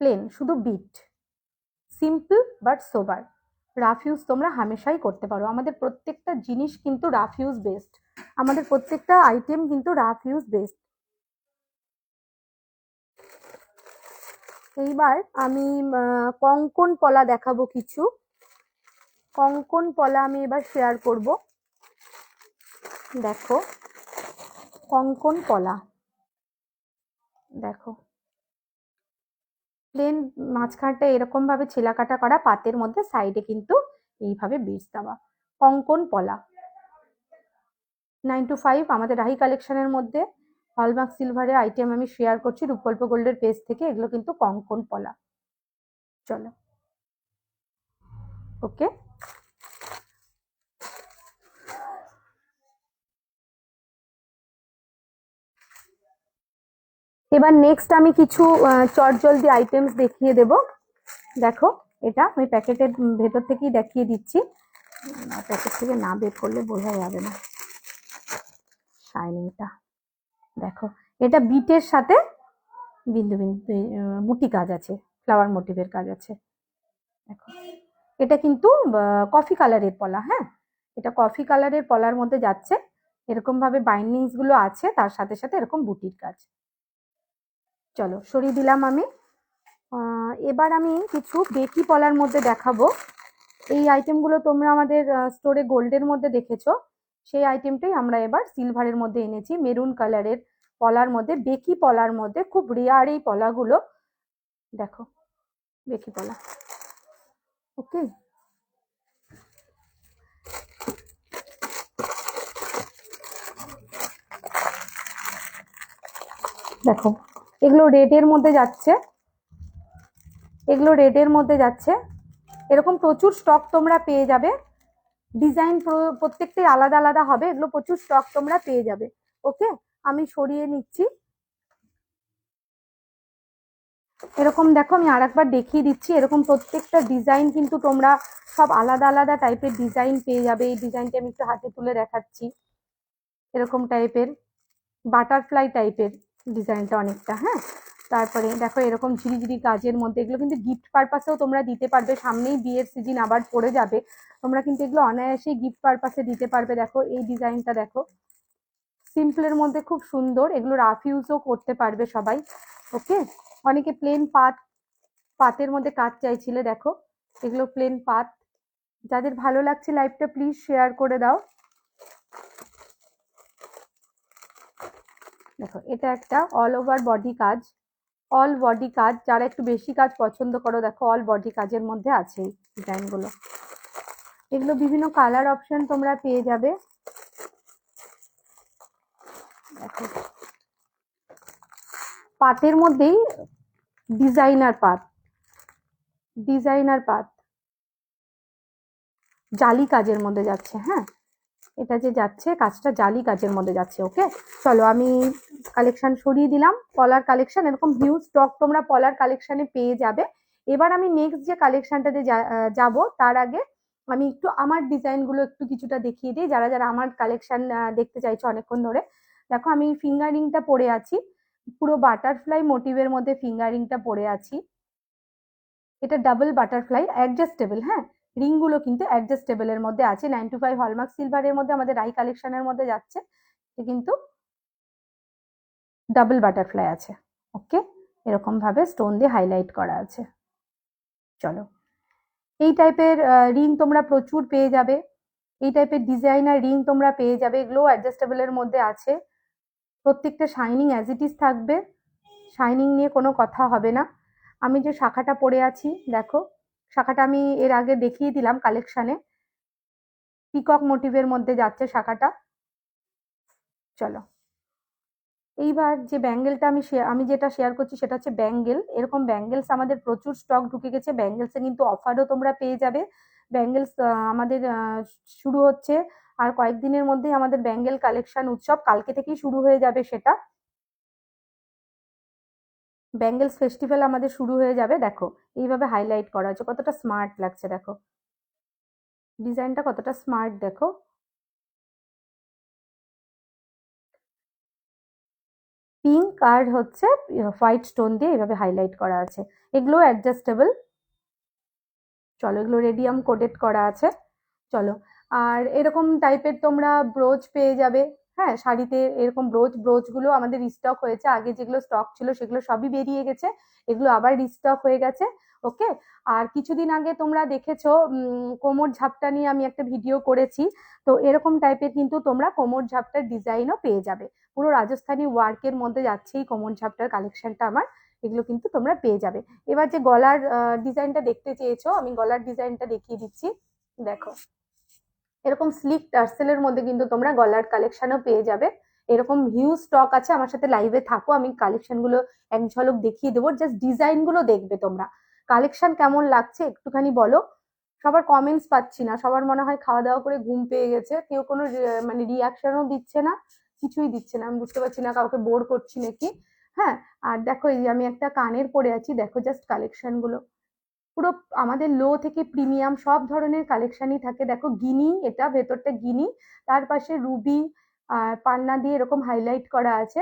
S1: প্লেন, শুধু bit, simple but sober. Rough use তোমরা হামেশাই করতে পারো, আমাদের প্রত্যেকটা জিনিস কিন্তু রাফ ইউজ বেস্ট, আমাদের প্রত্যেকটা আইটেম কিন্তু রাফ ইউজ বেস্ট। এইবার আমি কঙ্কন পলা দেখাবো কিছু, কঙ্কন পলা আমি এবার শেয়ার করব। দেখো, কঙ্কন পলা, দেখো প্লেন, মাঝখানটা এরকম ভাবে ছেলা কাটা করা, পাতের মধ্যে সাইডে কিন্তু এইভাবে বিটস দেওয়া, কঙ্কন পলা। 925 আমাদের রাহি কালেকশনের মধ্যে হলমার্ক সিলভারের আইটেম আমি শেয়ার করছি রূপকল্প গোল্ডের পেজ থেকে। এগুলো কিন্তু কঙ্কন পলা। চলো, ওকে, এবার নেক্সট আমি কিছু চটজলদি আইটেমস দেখিয়ে দেব। দেখো, এটা আমি প্যাকেটের ভেতর থেকেই দেখিয়ে দিচ্ছি, প্যাকেট থেকে না বের করলে বোঝা যাবে না শাইনিংটা। দেখো, এটা বিটের সাথে বিন্দু বিন্দু বুটি কাজ আছে, ফ্লাওয়ার মোটিভের কাজ আছে। দেখো, এটা কিন্তু কফি কালারের পলা। হ্যাঁ, এটা কফি কালারের পলার মধ্যে যাচ্ছে। এরকম ভাবে বাইন্ডিংস গুলো আছে, তার সাথে সাথে এরকম বুটির কাজ। চলো সরিয়ে দিলাম আমি। এবার আমি কিছু বেকি পলার মধ্যে দেখাবো। এই আইটেমগুলো তোমরা আমাদের স্টোরে গোল্ডের মধ্যে দেখেছো, সেই আইটেমটাই আমরা এবার সিলভারের মধ্যে এনেছি। মেরুন কালারের পলার মধ্যে, বেকি পলার মধ্যে, খুব রেয়ার এই পলাগুলো। দেখো, বেকি পলা। ওকে, দেখো এগুলো রেডের মধ্যে যাচ্ছে, এগুলো রেডের মধ্যে যাচ্ছে। এরকম প্রচুর স্টক তোমরা পেয়ে যাবে। ডিজাইন প্রত্যেকটাই আলাদা আলাদা হবে, এগুলো প্রচুর স্টক তোমরা পেয়ে যাবে। ওকে, আমি সরিয়ে নিচ্ছি। এরকম দেখো, আমি আরেকবার দেখিয়ে দিচ্ছি। এরকম প্রত্যেকটা ডিজাইন কিন্তু তোমরা সব আলাদা আলাদা টাইপের ডিজাইন পেয়ে যাবে। এই ডিজাইনটা আমি একটু হাতে তুলে দেখাচ্ছি। এরকম টাইপের বাটারফ্লাই টাইপের ডিজাইনটা অনেকটা। হ্যাঁ, তারপরে দেখো এরকম ঝিরিঝিরি কাজের মধ্যে, এগুলো কিন্তু গিফট পারপাসেও তোমরা দিতে পারবে। সামনেই বিয়ের সিজন আবার পড়ে যাবে, তোমরা কিন্তু এগুলো অনায়াসেই গিফট পারপাসে দিতে পারবে। দেখো এই ডিজাইনটা দেখো, সিম্পলের মধ্যে খুব সুন্দর। এগুলো রাফ ইউজও করতে পারবে সবাই। ওকে, অনেকে প্লেন পাত, পাতের মধ্যে কাজ চাইছিলে। দেখো এগুলো প্লেন পাত। যাদের ভালো লাগছে লাইভটা প্লিজ শেয়ার করে দাও। দেখো এটা একটা অল ওভার বডি কাজ, অল বডি কাজ। যারা একটু বেশি কাজ পছন্দ করো, দেখো অল বডি কাজের মধ্যে আছে এই ডিজাইনগুলো। এগুলো বিভিন্ন কালার অপশন তোমরা পেয়ে যাবে। দেখো পাতের মধ্যেই ডিজাইনার পাত, ডিজাইনার পাত জালি কাজের মধ্যে যাচ্ছে। হ্যাঁ, এটা যে যাচ্ছে কাজটা জালি কাজের মধ্যে যাচ্ছে। ওকে, চলো আমি কালেকশন সরিয়ে দিলাম। পলার কালেকশন এরকম হিউজ স্টক তোমরা পলার কালেকশনে পেয়ে যাবে। এবার আমি নেক্সট যে কালেকশনটাতে যাব, তার আগে আমি একটু আমার ডিজাইনগুলো একটু কিছুটা দেখিয়ে দিই, যারা যারা আমার কালেকশন দেখতে চাইছো অনেকক্ষণ ধরে। দেখো আমি ফিঙ্গারিংটা পরে আছি, পুরো বাটারফ্লাই মোটিভের মধ্যে ফিঙ্গারিংটা পরে আছি। এটা ডাবল বাটারফ্লাই অ্যাডজাস্টেবল। হ্যাঁ, রিং গুলো কিন্তু অ্যাডজাস্টেবল এর মধ্যে আছে। 925 হলমার্ক সিলভারের মধ্যে আমাদের রাই কালেকশনের মধ্যে যাচ্ছে, কিন্তু ডাবল বাটারফ্লাই আছে। ওকে, এরকম ভাবে স্টোন দিয়ে হাইলাইট করা আছে। চলো, এই টাইপের রিং তোমরা প্রচুর পেয়ে যাবে। এই টাইপের ডিজাইনার রিং তোমরা পেয়ে যাবে, এগুলো অ্যাডজাস্টেবল এর মধ্যে আছে। প্রত্যেকটা শাইনিং অ্যাজ ইট ইজ থাকবে, শাইনিং নিয়ে কোনো কথা হবে না। আমি যে শাখাটা পরে আছি, দেখো শাখাটা আমি এর আগে দেখিয়ে দিলাম কালেকশনে, পিকক মোটিভের মধ্যে যাচ্ছে শাখাটা। চলো, এইবার যে ব্যাঙ্গেলটা আমি যেটা শেয়ার করছি সেটা হচ্ছে ব্যাঙ্গেল। এরকম ব্যাঙ্গেলস আমাদের প্রচুর স্টক ঢুকে গেছে। ব্যাঙ্গেলসে কিন্তু অফারও তোমরা পেয়ে যাবে। ব্যাঙ্গেলস আমাদের শুরু হচ্ছে, আর কয়েকদিনের মধ্যেই আমাদের ব্যাঙ্গেল কালেকশন উৎসব কালকে থেকেই শুরু হয়ে যাবে। সেটা ব্যাঙ্গেলস ফেস্টিভ্যাল আমাদের শুরু হয়ে যাবে। দেখো এইভাবে হাইলাইট করা হচ্ছে, কতটা স্মার্ট লাগছে। দেখো ডিজাইনটা কতটা স্মার্ট, দেখো পিঙ্ক আর হচ্ছে হোয়াইট স্টোন দিয়ে এইভাবে হাইলাইট করা আছে। এগুলো অ্যাডজাস্টেবল। চলো, এগুলো রেডিয়াম কোটেড করা আছে। চলো, আর এরকম টাইপের তোমরা ব্রোচ পেয়ে যাবে। হ্যাঁ, শাড়িতে এরকম ব্রোচগুলো আমাদের রিস্টক হয়েছে। আগে যেগুলো স্টক ছিল সেগুলো সবই বেরিয়ে গেছে, এগুলো আবার রিস্টক হয়ে গেছে। ওকে, আর কিছুদিন আগে তোমরা দেখেছো কোমর ঝাপটা নিয়ে আমি একটা ভিডিও করেছি। তো এরকম টাইপের কিন্তু তোমরা কোমর ঝাপটার ডিজাইনও পেয়ে যাবে। পুরো রাজস্থানী ওয়ার্কের মধ্যে যাচ্ছে এই কোমর ঝাপটার কালেকশনটা আমার। এগুলো কিন্তু তোমরা পেয়ে যাবে। এবার যে গলার ডিজাইনটা দেখতে চেয়েছো, আমি গলার ডিজাইনটা দেখিয়ে দিচ্ছি। দেখো এরকম স্লিক টার্সেলের মধ্যে কিন্তু তোমরা গলার কালেকশনও পেয়ে যাবে। এরকম হিউজ স্টক আছে। আমার সাথে লাইভে থাকো, আমি কালেকশন গুলো এক ঝলক দেখিয়ে দেবো। জাস্ট ডিজাইন গুলো দেখবে তোমরা। কালেকশন কেমন লাগছে একটুখানি বলো। সবার কমেন্টস পাচ্ছি না, সবার মনে হয় খাওয়া দাওয়া করে ঘুম পেয়ে গেছে। কেউ কোনো মানে রিয়াকশনও দিচ্ছে না, কিছুই দিচ্ছে না। আমি বুঝতে পারছি না কাউকে বোর করছি নাকি। হ্যাঁ, আর দেখো এই যে আমি একটা কানের পরে আছি, দেখো জাস্ট কালেকশন গুলো পুরো আমাদের লো থেকে প্রিমিয়াম সব ধরনের কালেকশনই থাকে। দেখো গিনি, এটা ভেতরটা গিনি, তার পাশে রুবি আর পান্না দিয়ে এরকম হাইলাইট করা আছে।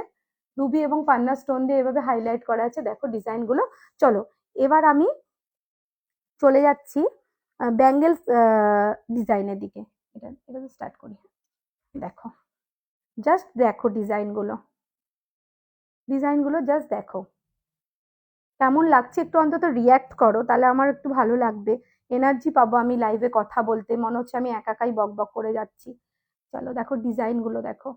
S1: রুবি এবং পান্না স্টোন দিয়ে এভাবে হাইলাইট করা আছে, দেখো ডিজাইনগুলো। চলো এবার আমি চলে যাচ্ছি ব্যাঙ্গেলস ডিজাইনের দিকে। এটা এটা স্টার্ট করি। দেখো জাস্ট দেখো ডিজাইনগুলো জাস্ট দেখো কেমন লাগছে, একটু অন্তত রিয়্যাক্ট করো, তাহলে আমার একটু ভালো লাগবে, এনার্জি পাবো আমি লাইভে কথা বলতে, মনে হচ্ছে আমি একাই বক বক করে যাচ্ছি। চলো দেখো ডিজাইনগুলো দেখো,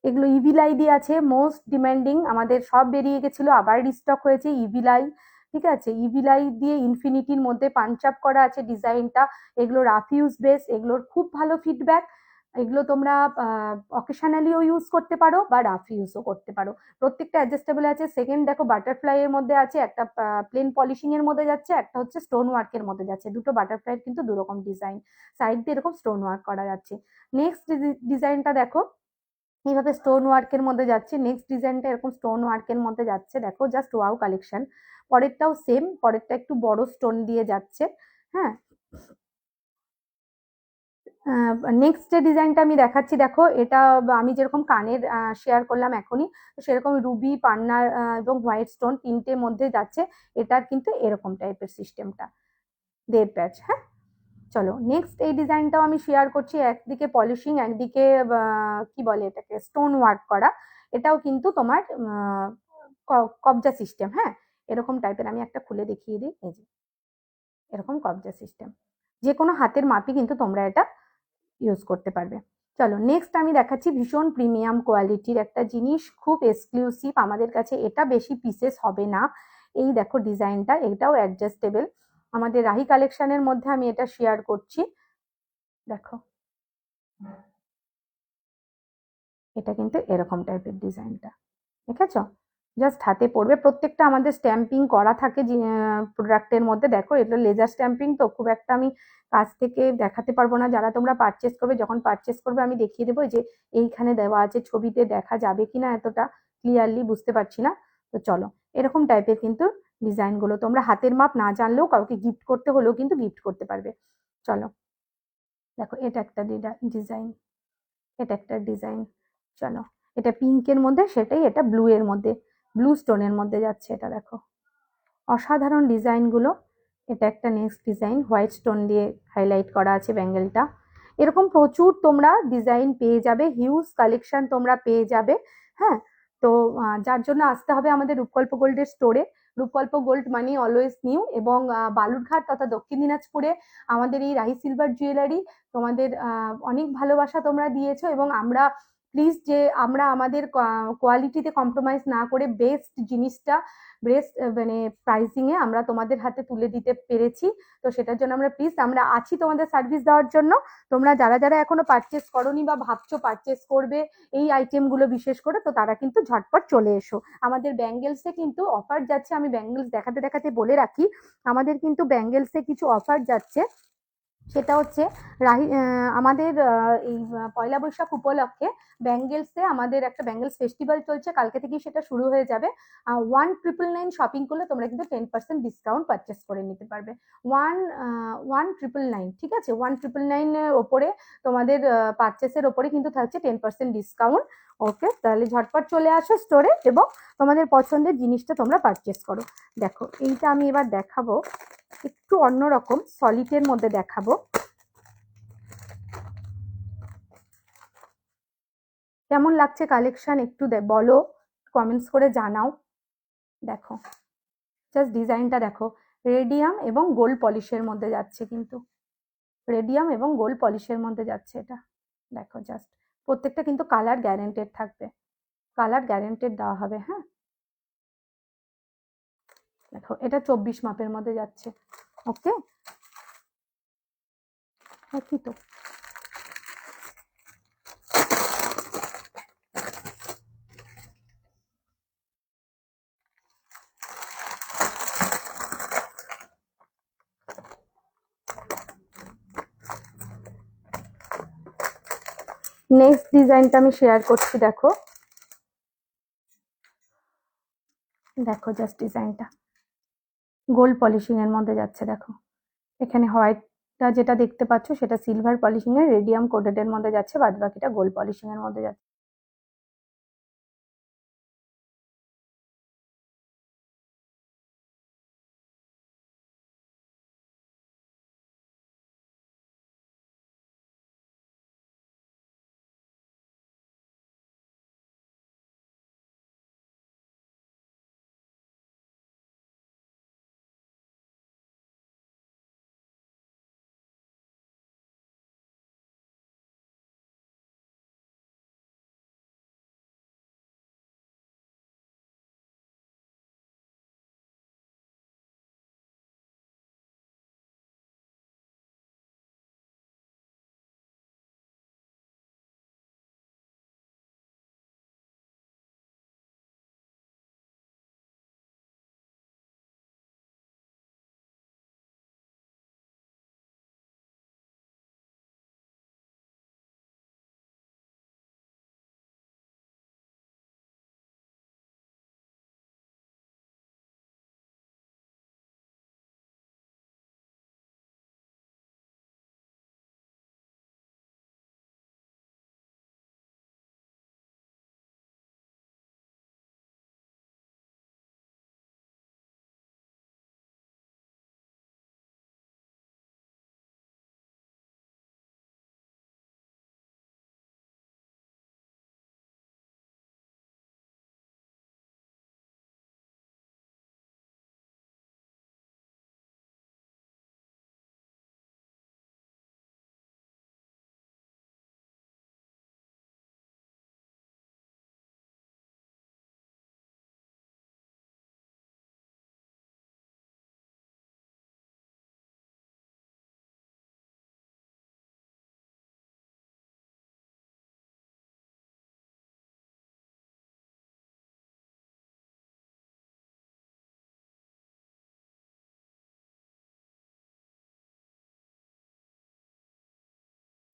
S1: এগুলো ইভিলাই দিয়ে আছে, মোস্ট ডিমান্ডিং, আমাদের সব বেরিয়ে গেছিল, আবার রিস্টক হয়েছে ইভিলাই। ঠিক আছে, ইভিলাই দিয়ে ইনফিনিটির মধ্যে পাঞ্চ আপ করা আছে ডিজাইনটা। এগুলো রাফ ইউজ বেস, এগুলোর খুব ভালো ফিডব্যাক। এগুলো তোমরা অকেশনালিও ইউজ করতে পারো বা রাফ ইউজও করতে পারো। প্রত্যেকটা অ্যাডজাস্টেবল আছে। সেকেন্ড দেখো বাটারফ্লাই এর মধ্যে আছে, একটা প্লেন পলিশিং এর মধ্যে যাচ্ছে, একটা হচ্ছে স্টোন ওয়ার্কের মধ্যে যাচ্ছে। দুটো বাটারফ্লাই কিন্তু দুরকম ডিজাইন, সাইড দিয়ে এরকম স্টোন ওয়ার্ক করা যাচ্ছে। নেক্সট ডিজাইনটা দেখো, এইভাবে স্টোন ওয়ার্কের মধ্যে যাচ্ছে। নেক্সট ডিজাইনটা এরকম স্টোন ওয়ার্কের মধ্যে যাচ্ছে, দেখো জাস্ট ওয়াও কালেকশন। পরেরটাও সেম, পরেরটা একটু বড় স্টোন দিয়ে যাচ্ছে। হ্যাঁ, নেক্সট যে ডিজাইনটা আমি দেখাচ্ছি দেখো, এটা আমি যেরকম কানের শেয়ার করলাম এখনই, সেরকম রুবি, পান্নার এবং হোয়াইট স্টোন তিনটের মধ্যে যাচ্ছে। এটার কিন্তু এরকম টাইপের সিস্টেমটা, দেড় প্যাচ। হ্যাঁ, চলো নেক্সট এই ডিজাইনটাও আমি শেয়ার করছি, একদিকে পলিশিং, একদিকে কি বলে এটাকে, স্টোন ওয়ার্ক করা। এটাও কিন্তু তোমার কবজা সিস্টেম। হ্যাঁ, এরকম টাইপের, আমি একটা খুলে দেখিয়ে দিই, এই যে এরকম কবজা সিস্টেম, যে কোনো হাতের মাপই কিন্তু তোমরা এটা ইউজ করতে পারবে। চলো নেক্সট আমি দেখাচ্ছি ভীষণ প্রিমিয়াম কোয়ালিটির একটা জিনিস, খুব এক্সক্লুসিভ আমাদের কাছে, এটা বেশি পিসেস হবে না। এই দেখো ডিজাইনটা, এটাও অ্যাডজাস্টেবল, আমাদের রাহি কালেকশনের মধ্যে আমি এটা শেয়ার করছি। দেখো এটা কিন্তু এরকম টাইপের ডিজাইনটা, দেখেছো, জাস্ট হাতে পড়বে। প্রত্যেকটা আমাদের স্ট্যাম্পিং করা থাকে প্রোডাক্টের মধ্যে। দেখো এগুলো লেজার স্ট্যাম্পিং, তো খুব একটা আমি কাছ থেকে দেখাতে পারবো না। যারা তোমরা পারচেস করবে, যখন পারচেস করবে আমি দেখিয়ে দেবো যে এইখানে দেওয়া আছে, ছবিতে দেখা যাবে কিনা এতটা ক্লিয়ারলি বুঝতে পারছি না। তো চলো এরকম টাইপের কিন্তু ডিজাইনগুলো তোমরা হাতের মাপ না জানলেও কাউকে গিফট করতে হলেও কিন্তু গিফট করতে পারবে। চলো দেখো এটা একটা ডিজাইন, এটা একটা ডিজাইন। চলো এটা পিঙ্কের মধ্যে, সেটাই এটা ব্লু এর মধ্যে, ব্লু স্টোনের মধ্যে যাচ্ছে। এটা দেখো অসাধারণ ডিজাইনগুলো। এটা একটা নেক্সট ডিজাইন, হোয়াইট স্টোন দিয়ে হাইলাইট করা আছে ব্যাঙ্গেলটা। এরকম প্রচুর তোমরা ডিজাইন পেয়ে যাবে, হিউজ কালেকশন তোমরা পেয়ে যাবে। হ্যাঁ, তো যার জন্য আসতে হবে আমাদের রূপকল্প গোল্ডের স্টোরে। রূপকল্প গোল্ড মানি অলওয়েজ নিউ, এবং বালুরঘাট তথা দক্ষিণ দিনাজপুরে আমাদের এই রাহি সিলভার জুয়েলারি, তোমাদের অনেক ভালোবাসা তোমরা দিয়েছো, এবং আমরা প্লিজ যে আমরা আমাদের কোয়ালিটিতে কম্প্রোমাইজ না করে বেস্ট জিনিসটা, বেস্ট মানে প্রাইসিং এ আমরা তোমাদের হাতে তুলে দিতে পেরেছি। তো সেটার জন্য আমরা প্লিজ, আমরা আছি তোমাদের সার্ভিস দেওয়ার জন্য। তোমরা যারা যারা এখনো পারচেস করোনি বা ভাবছো পারচেস করবে এই আইটেমগুলো বিশেষ করে, তো তারা কিন্তু ঝটপট চলে এসো। আমাদের ব্যাঙ্গেলসে কিন্তু অফার যাচ্ছে, আমি ব্যাঙ্গেলস দেখাতে দেখাতে বলে রাখি, আমাদের কিন্তু ব্যাঙ্গেলসে কিছু অফার যাচ্ছে। সেটা হচ্ছে আমাদের এই পয়লা বৈশাখ উপলক্ষে ব্যাঙ্গেলসে আমাদের একটা ব্যাঙ্গেলস ফেস্টিভ্যাল চলছে, কালকে থেকেই সেটা শুরু হয়ে যাবে। 1999 শপিং করলে তোমরা কিন্তু 10% ডিসকাউন্ট পারচেস করে নিতে পারবে। 1999, ঠিক আছে, 1999 এর ওপরে তোমাদের পারচেসের ওপরে কিন্তু থাকছে 10% ডিসকাউন্ট। ওকে, তাহলে ঝটপট চলে আসো স্টোরে এবং তোমাদের পছন্দের জিনিসটা তোমরা পারচেস করো। দেখো এইটা আমি এবার দেখাবো, একটু অন্যরকম সলিডের মধ্যে দেখাবো। কেমন লাগছে কালেকশন একটু বলো, কমেন্টস করে জানাও। দেখো জাস্ট ডিজাইনটা দেখো, রেডিয়াম এবং গোল্ড পলিশের মধ্যে যাচ্ছে, কিন্তু রেডিয়াম এবং গোল্ড পলিশের মধ্যে যাচ্ছে এটা। দেখো জাস্ট, প্রত্যেকটা কিন্তু কালার গ্যারেন্টেড থাকবে, কালার গ্যারেন্টেড দেওয়া হবে। হ্যাঁ, দেখো এটা 24 মাপের মধ্যে যাচ্ছে। ওকে, কি তো নেক্সট ডিজাইনটা আমি শেয়ার করছি। দেখো দেখো জাস্ট ডিজাইনটা গোল্ড পলিশিং এর মধ্যে যাচ্ছে। দেখো এখানে হোয়াইটটা যেটা দেখতে পাচ্ছ সেটা সিলভার পলিশিং এর রেডিয়াম কোটেড এর মধ্যে যাচ্ছে, বাদ বাকিটা গোল্ড পলিশিং এর মধ্যে যাচ্ছে।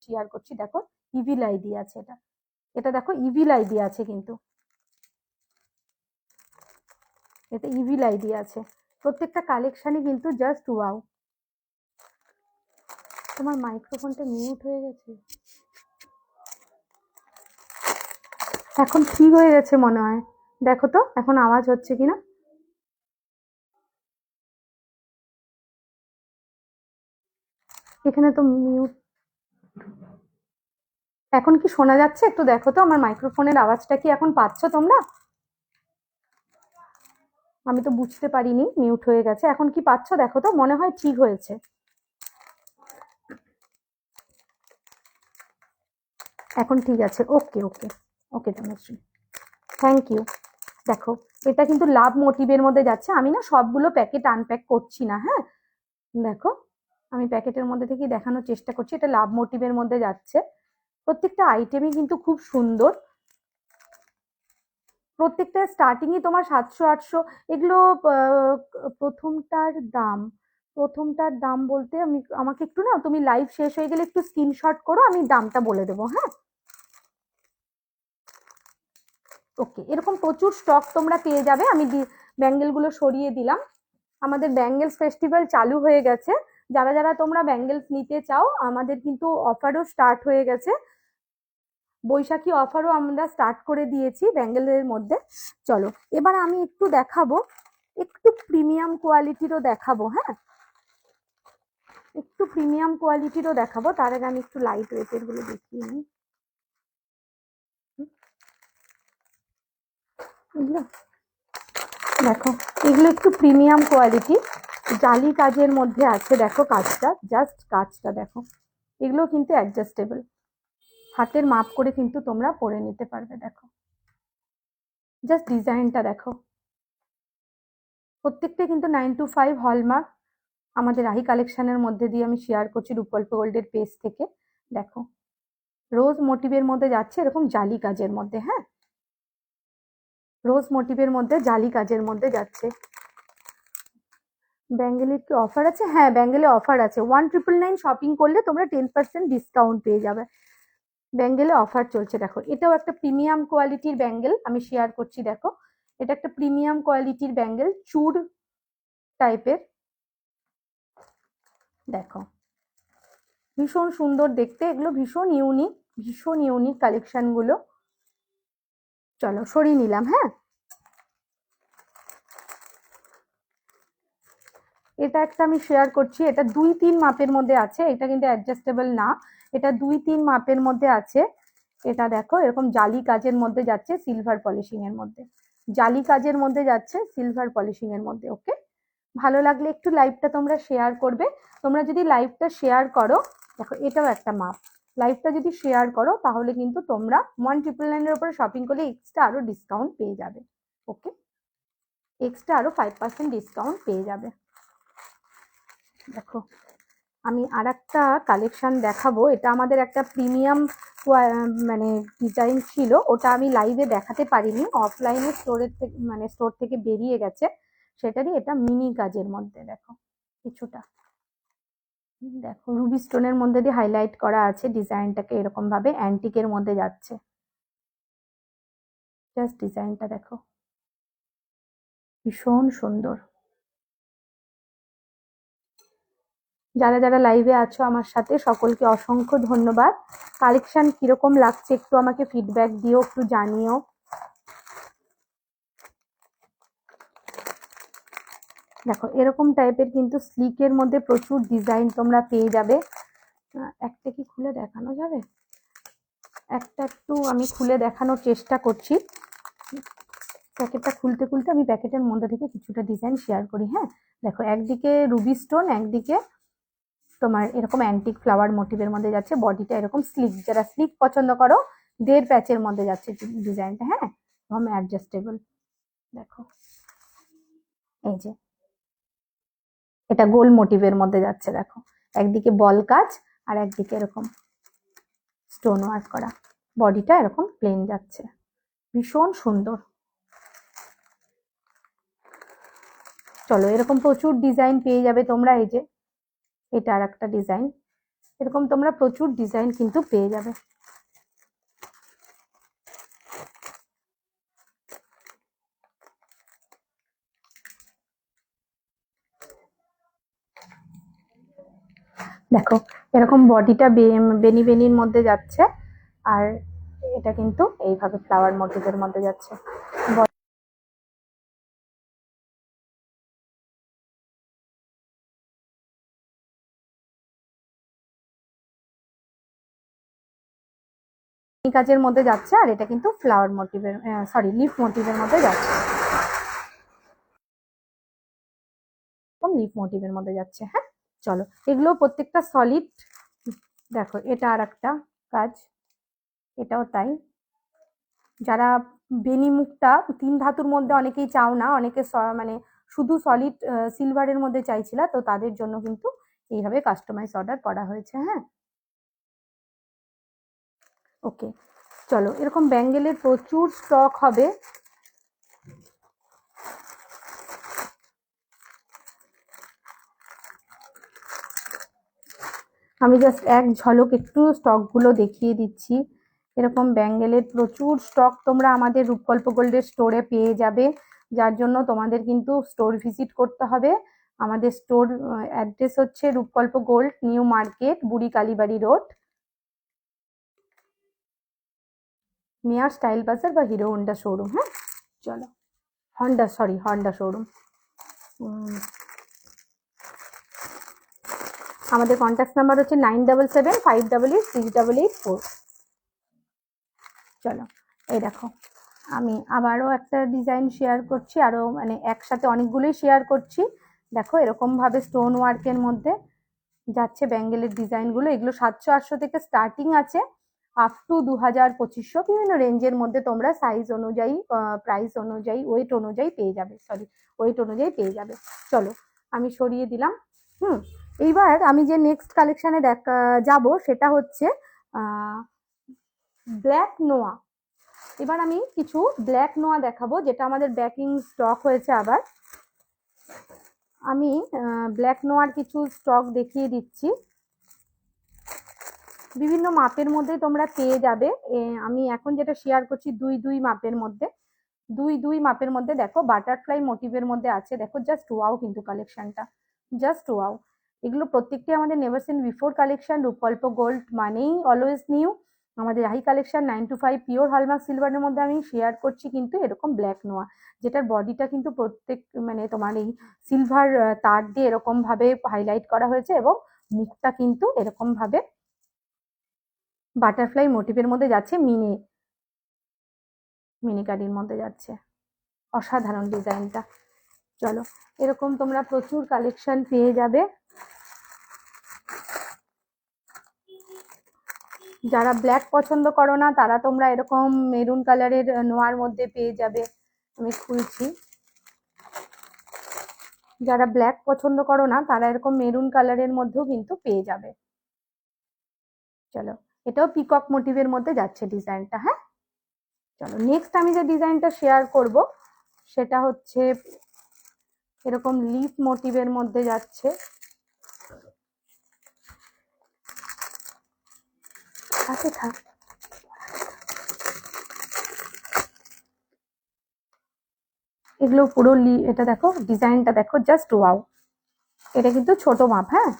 S1: শেয়ার করছি, দেখো ইভিল আই দিয়ে আছে, এটা এটা দেখো ইভিল আই দিয়ে আছে, কিন্তু এটা ইভিল আই দিয়ে আছে। প্রত্যেকটা কালেকশনই কিন্তু জাস্ট ওয়াও। তোমার মাইক্রোফোনটা মিউট হয়ে গেছে, এখন ঠিক হয়ে গেছে মনে হয়, দেখো তো এখন আওয়াজ হচ্ছে কিনা। এখানে তো মিউট, এখন কি শোনা যাচ্ছে একটু দেখো তো, আমার মাইক্রোফোনের আওয়াজটা কি এখন পাচ্ছ তোমরা? আমি তো বুঝতে পারিনি মিউট হয়ে গেছে, এখন কি পাচ্ছ দেখো তো, মনে হয় ঠিক হয়েছে। এখন ঠিক আছে, ওকে ওকে ওকে তনুশ্রী, থ্যাংক ইউ। দেখো এটা কিন্তু লাভ মোটিভের মধ্যে যাচ্ছে, আমি না সবগুলো প্যাকেট আনপ্যাক করছি না, হ্যাঁ দেখো আমি প্যাকেটের মধ্যে থেকে দেখানোর চেষ্টা করছি, এটা লাভ মোটিভের মধ্যে যাচ্ছে। প্রত্যেকটা আইটেমই কিন্তু খুব সুন্দর, প্রত্যেকটা স্টার্টিংই তোমার 700-800 এগুলো। প্রথমটার দাম, প্রথমটার দাম বলতে আমাকে একটু না, তুমি লাইভ শেষ হয়ে গেলে একটু স্ক্রিনশট করো, আমি দামটা বলে দেবো, হ্যাঁ ওকে। এরকম প্রচুর স্টক তোমরা পেয়ে যাবে। আমি ব্যাঙ্গেলগুলো সরিয়ে দিলাম, আমাদের ব্যাঙ্গেলস ফেস্টিভ্যাল চালু হয়ে গেছে। যারা যারা তোমরা ব্যাঙ্গেলস নিতে চাও, আমাদের কিন্তু অফারও স্টার্ট হয়ে গেছে, বৈশাখী অফারও আমরা স্টার্ট করে দিয়েছি ব্যাঙ্গেলের মধ্যে। চলো এবার আমি একটু দেখাবো, একটু প্রিমিয়াম কোয়ালিটিরও দেখাবো, হ্যাঁ একটু প্রিমিয়াম কোয়ালিটিরও দেখাবো। তার আগে আমি একটু লাইট ওয়েটের গুলো দেখিয়ে নিই। দেখো এগুলো একটু প্রিমিয়াম কোয়ালিটি, জালি কাজের মধ্যে আছে, দেখো কাজটা, জাস্ট কাজটা দেখো, এগুলো কিন্তু অ্যাডজাস্টেবল, হাতের মাপ করে কিন্তু তোমরা পরে নিতে পারবে। দেখো জাস্ট ডিজাইনটা দেখো, প্রত্যেকটা কিন্তু 9 to 5 হলমার্ক আমাদের আহি কালেকশনের মধ্যে দিয়ে আমি শেয়ার করছি রূপকল্প গোল্ডের পেজ থেকে। দেখো রোজ মোটিভের মধ্যে যাচ্ছে, এরকম জালি কাজের মধ্যে, হ্যাঁ রোজ মোটিভের মধ্যে জালি কাজের মধ্যে যাচ্ছে। ব্যাঙ্গেলের কি অফার আছে? হ্যাঁ ব্যাঙ্গেলে অফার আছে, 1999 শপিং করলে তোমরা 10% ডিসকাউন্ট পেয়ে যাবে, ব্যাঙ্গেলে অফার চলছে। দেখো এটাও একটা প্রিমিয়াম কোয়ালিটির ব্যাঙ্গেল আমি শেয়ার করছি, দেখো এটা একটা প্রিমিয়াম কোয়ালিটির ব্যাঙ্গেল, চুড় টাইপের, দেখো ভীষণ সুন্দর দেখতে, এগুলো ভীষণ ইউনিক কালেকশন গুলো। চলো সরিয়ে নিলাম, হ্যাঁ এটা একটা আমি শেয়ার করছি, এটা 2-3 মাপের মধ্যে আছে, এটা কিন্তু অ্যাডজাস্টেবল না, এটা 2-3 মাপের মধ্যে আছে। এটা দেখো এরকম জালি কাজের মধ্যে যাচ্ছে, সিলভার পলিশিং এর মধ্যে, জালি কাজের মধ্যে যাচ্ছে সিলভার পলিশিং এর মধ্যে। ওকে, ভালো লাগলে একটু লাইভটা তোমরা শেয়ার করবে, তোমরা যদি লাইভটা শেয়ার করো, দেখো এটাও একটা মাপ, লাইভটা যদি শেয়ার করো তাহলে কিন্তু তোমরা 1999 এর উপরে শপিং করলে এক্সট্রা আরো ডিসকাউন্ট পেয়ে যাবে। ওকে, এক্সট্রা আরো 5% ডিসকাউন্ট পেয়ে যাবে। দেখো আমি আর একটা কালেকশন দেখাবো, এটা আমাদের একটা প্রিমিয়াম মানে ডিজাইন ছিল, ওটা আমি লাইভে দেখাতে পারিনি, অফলাইনে স্টোরের থেকে মানে স্টোর থেকে বেরিয়ে গেছে, সেটারই এটা মিনি কাজের মধ্যে। দেখো কিছুটা, দেখো রুবি স্টোনের মধ্যে দিয়ে হাইলাইট করা আছে, ডিজাইনটাকে এরকম ভাবে অ্যান্টিকের মধ্যে যাচ্ছে, জাস্ট ডিজাইনটা দেখো ভীষণ সুন্দর। যারা যারা লাইভে আছো আমার সাথে সকলকে অসংখ্য ধন্যবাদ। কালেকশন কিরকম লাগছে একটু আমাকে ফিডব্যাক দিও, একটু জানিও। দেখো এরকম টাইপের কিন্তু স্লিকের মধ্যে প্রচুর ডিজাইন তোমরা পেয়ে যাবে। একটা কি খুলে দেখানো যাবে? একটা একটু আমি খুলে দেখানোর চেষ্টা করছি, প্যাকেটটা খুলতে খুলতে আমি প্যাকেটের মধ্যে থেকে কিছুটা ডিজাইন শেয়ার করি। হ্যাঁ দেখো একদিকে রুবি স্টোন, একদিকে তোমার এরকম অ্যান্টিক ফ্লাওয়ার মোটিভের মধ্যে যাচ্ছে, বডিটা এরকম স্লিক, যারা স্লিক পছন্দ করো 1.5 প্যাচের মধ্যে যাচ্ছে ডিজাইনটা, হ্যাঁ একদম অ্যাডজাস্টেবল। দেখো এই যে এটা গোল মোটিভের মধ্যে যাচ্ছে, দেখো একদিকে বল কাজ আর একদিকে এরকম স্টোন ওয়ার্ক করা, বডিটা এরকম প্লেন যাচ্ছে, ভীষণ সুন্দর। চলো এরকম প্রচুর ডিজাইন পেয়ে যাবে তোমরা। এই যে এটা আর একটা ডিজাইন, এরকম তোমরা প্রচুর ডিজাইন কিন্তু পেয়ে যাবে। দেখো এরকম বডিটা বেনি বেনির মধ্যে যাচ্ছে, আর এটা কিন্তু এইভাবে ফ্লাওয়ার মোটিভের মধ্যে যাচ্ছে। কাজের মধ্যে যাচ্ছে, আর এটা কিন্তু ফ্লাওয়ার মোটিভের সরি লিফ মোটিভের মধ্যে যাচ্ছে, লিফ মোটিভের মধ্যে যাচ্ছে। হ্যাঁ চলো, এগুলো প্রত্যেকটা সলিড। দেখো এটা আর একটা কাজ, এটাও তাই। যারা বেনি মুখটা 3 ধাতুর মধ্যে অনেকেই চাও না, অনেকে মানে শুধু সলিড সিলভারের মধ্যে চাইছিল, তো তাদের জন্য কিন্তু এইভাবে কাস্টমাইজ অর্ডার করা হয়েছে। হ্যাঁ ওকে চলো, এরকম ব্যাঙ্গেলের প্রচুর স্টক হবে। আমি জাস্ট এক ঝলক একটু স্টকগুলো দেখিয়ে দিচ্ছি। এরকম ব্যাঙ্গেলের প্রচুর স্টক তোমরা আমাদের রূপকল্প গোল্ডের স্টোরে পেয়ে যাবে, যার জন্য তোমাদের কিন্তু স্টোর ভিজিট করতে হবে। আমাদের স্টোর অ্যাড্রেস হচ্ছে রূপকল্প গোল্ড, নিউ মার্কেট, বুড়ি কালীবাড়ি রোড, নিয়ার স্টাইল বাজার বা হিরো হন্ডা শোরুম। হ্যাঁ চলো, হন্ডা শোরুম। আমাদের কন্ট্যাক্ট নাম্বার হচ্ছে 9775886884। চলো এই দেখো, আমি আবারও একটা ডিজাইন শেয়ার করছি, আরো মানে একসাথে অনেকগুলোই শেয়ার করছি। দেখো এরকম ভাবে স্টোন ওয়ার্কের মধ্যে যাচ্ছে ব্যাঙ্গেলের ডিজাইনগুলো। এগুলো 700-800 থেকে স্টার্টিং আছে, আপ টু 2000-2500 বিভিন্ন রেঞ্জের মধ্যে তোমরা সাইজ অনুযায়ী, প্রাইস অনুযায়ী, ওয়েট অনুযায়ী পেয়ে যাবে, ওয়েট অনুযায়ী পেয়ে যাবে। চলো আমি সরিয়ে দিলাম। এইবার আমি যে নেক্সট কালেকশানে যাব সেটা হচ্ছে ব্ল্যাক নোয়া। এবার আমি কিছু ব্ল্যাক নোয়া দেখাবো, যেটা আমাদের ব্যাকিং স্টক হয়েছে আবার। আমি ব্ল্যাক নোয়ার কিছু স্টক দেখিয়ে দিচ্ছি, বিভিন্ন মাপের মধ্যে তোমরা পেয়ে যাবে। আমি এখন যেটা শেয়ার করছি 2-2 মাপের মধ্যে, 2-2 মাপের মধ্যে। দেখো বাটারফ্লাই মোটিভের মধ্যে আছে, দেখো জাস্ট ওয়াও কিন্তু কালেকশনটা, জাস্ট ওয়াও। এগুলো প্রত্যেকটি আমাদের never seen before collection. Rupkalpa gold মানেই অলওয়েজ নিউ। আমাদের হাই কালেকশন 925 পিওর হলমার্ক সিলভারের মধ্যে আমি শেয়ার করছি কিন্তু এরকম ব্ল্যাক নোয়া, যেটার বডিটা কিন্তু প্রত্যেক মানে তোমার এই সিলভার তার দিয়ে এরকম ভাবে হাইলাইট করা হয়েছে, এবং মুখটা কিন্তু এরকম ভাবে বাটারফ্লাই মোটিভের মধ্যে যাচ্ছে, মিনিকারির মধ্যে যাচ্ছে। অসাধারণ ডিজাইনটা। চলো এরকম তোমরা প্রচুর কালেকশন পেয়ে যাবে। যারা ব্ল্যাক পছন্দ করো না তারা তোমরা এরকম মেরুন কালারের নোয়ার মধ্যে পেয়ে যাবে। আমি খুলছি, যারা ব্ল্যাক পছন্দ করো না তারা এরকম মেরুন কালারের মধ্যেও কিন্তু পেয়ে যাবে। চলো এটাও পিকক মোটিভের মধ্যে যাচ্ছে ডিজাইনটা। হ্যাঁ চলো নেক্সট আমি যে ডিজাইনটা শেয়ার করব সেটা হচ্ছে এরকম লিফ মোটিভের মধ্যে যাচ্ছে। আচ্ছা থাক, এগুলো পুরো এটা দেখো ডিজাইনটা দেখো, জাস্ট ওয়াও। এটা কিন্তু ছোট মাপ। হ্যাঁ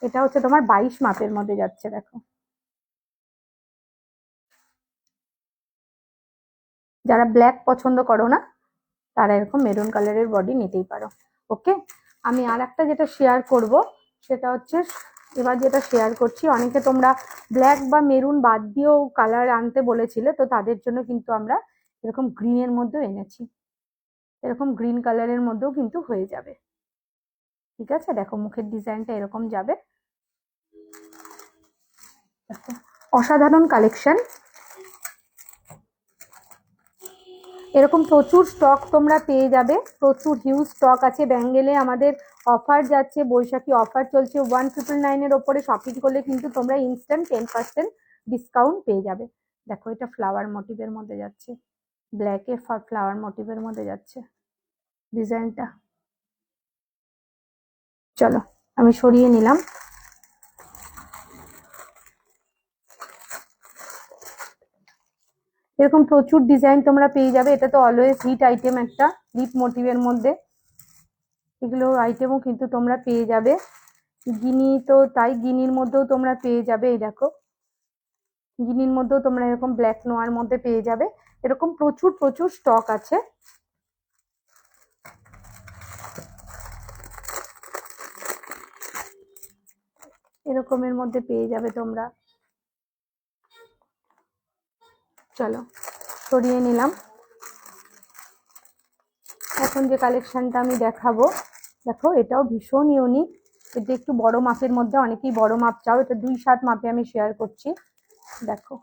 S1: এটা হচ্ছে তোমার 22 মাপের মধ্যে যাচ্ছে। দেখো যারা ব্ল্যাক পছন্দ করো না তারা এরকম মেরুন কালারের বডি নিতেই পারো। ওকে আমি আর একটা যেটা শেয়ার করব সেটা হচ্ছে, এবার যেটা শেয়ার করছি, অনেকে তোমরা ব্ল্যাক বা মেরুন বাদ দিয়েও কালার আনতে বলেছিলে, তো তাদের জন্য কিন্তু আমরা এরকম গ্রিনের মধ্যেও এনেছি। এরকম গ্রিন কালারের মধ্যেও কিন্তু হয়ে যাবে। ঠিক আছে দেখো মুখের ডিজাইনটা এরকম যাবে। অসাধারণ কালেকশন। এরকম প্রচুর স্টক তোমরা পেয়ে যাবে, প্রচুর হিউজ স্টক আছে। ব্যাঙ্গেলে আমাদের অফার যাচ্ছে, বৈশাখী অফার চলছে। 1999 ওপরে শপিং করলে কিন্তু তোমরা ইনস্ট্যান্ট 10% ডিসকাউন্ট পেয়ে যাবে। দেখো এটা ফ্লাওয়ার মোটিভের মধ্যে যাচ্ছে, ব্ল্যাকে ফ্লাওয়ার মোটিভের মধ্যে যাচ্ছে ডিজাইনটা। চলো আমি সরিয়ে নিলাম। এরকম প্রচুর ডিজাইন তোমরা পেয়ে যাবে। এটা তো অলওয়েজ হিট আইটেম একটা, লিপ মোটিভের মধ্যে এগুলো আইটেমও কিন্তু তোমরা পেয়ে যাবে। গিনি তো তাই, গিনির মধ্যেও তোমরা পেয়ে যাবে। এই দেখো, গিনির মধ্যেও তোমরা এরকম ব্ল্যাক নোয়ার মধ্যে পেয়ে যাবে। এরকম প্রচুর প্রচুর স্টক আছে। এরকমের মধ্যে পেয়ে যাবে তোমরা। চলো সরিয়ে নিলাম। এখন যে কালেকশনটা আমি দেখাবো, দেখো এটাও ভীষণ ইউনিক। এটা একটু বড় মাপের মধ্যে, অনেকেই বড় মাপ চাও, এটা 2-7 মাপে আমি শেয়ার করছি। দেখো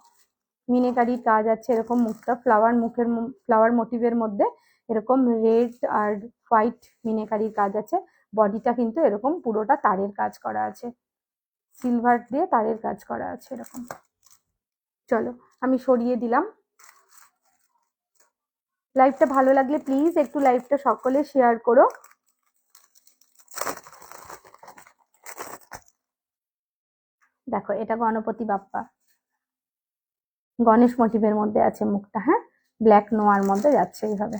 S1: মিনেকারির কাজ আছে, এরকম মুখটা ফ্লাওয়ার মোটিভের মধ্যে এরকম রেড আর হোয়াইট মিনেকারির কাজ আছে। বডিটা কিন্তু এরকম পুরোটা তারের কাজ করা আছে, সিলভার দিয়ে তারের কাজ করা আছে এরকম। চলো আমি সরিয়ে দিলাম। লাইভটা ভালো লাগলে প্লিজ একটু লাইভটা সকলে শেয়ার করো। দেখো এটা গণপতি বাপ্পা, গণেশ মোটিভের মধ্যে আছে মুখটা, হ্যাঁ ব্ল্যাক নোয়ার মধ্যে যাচ্ছে এইভাবে।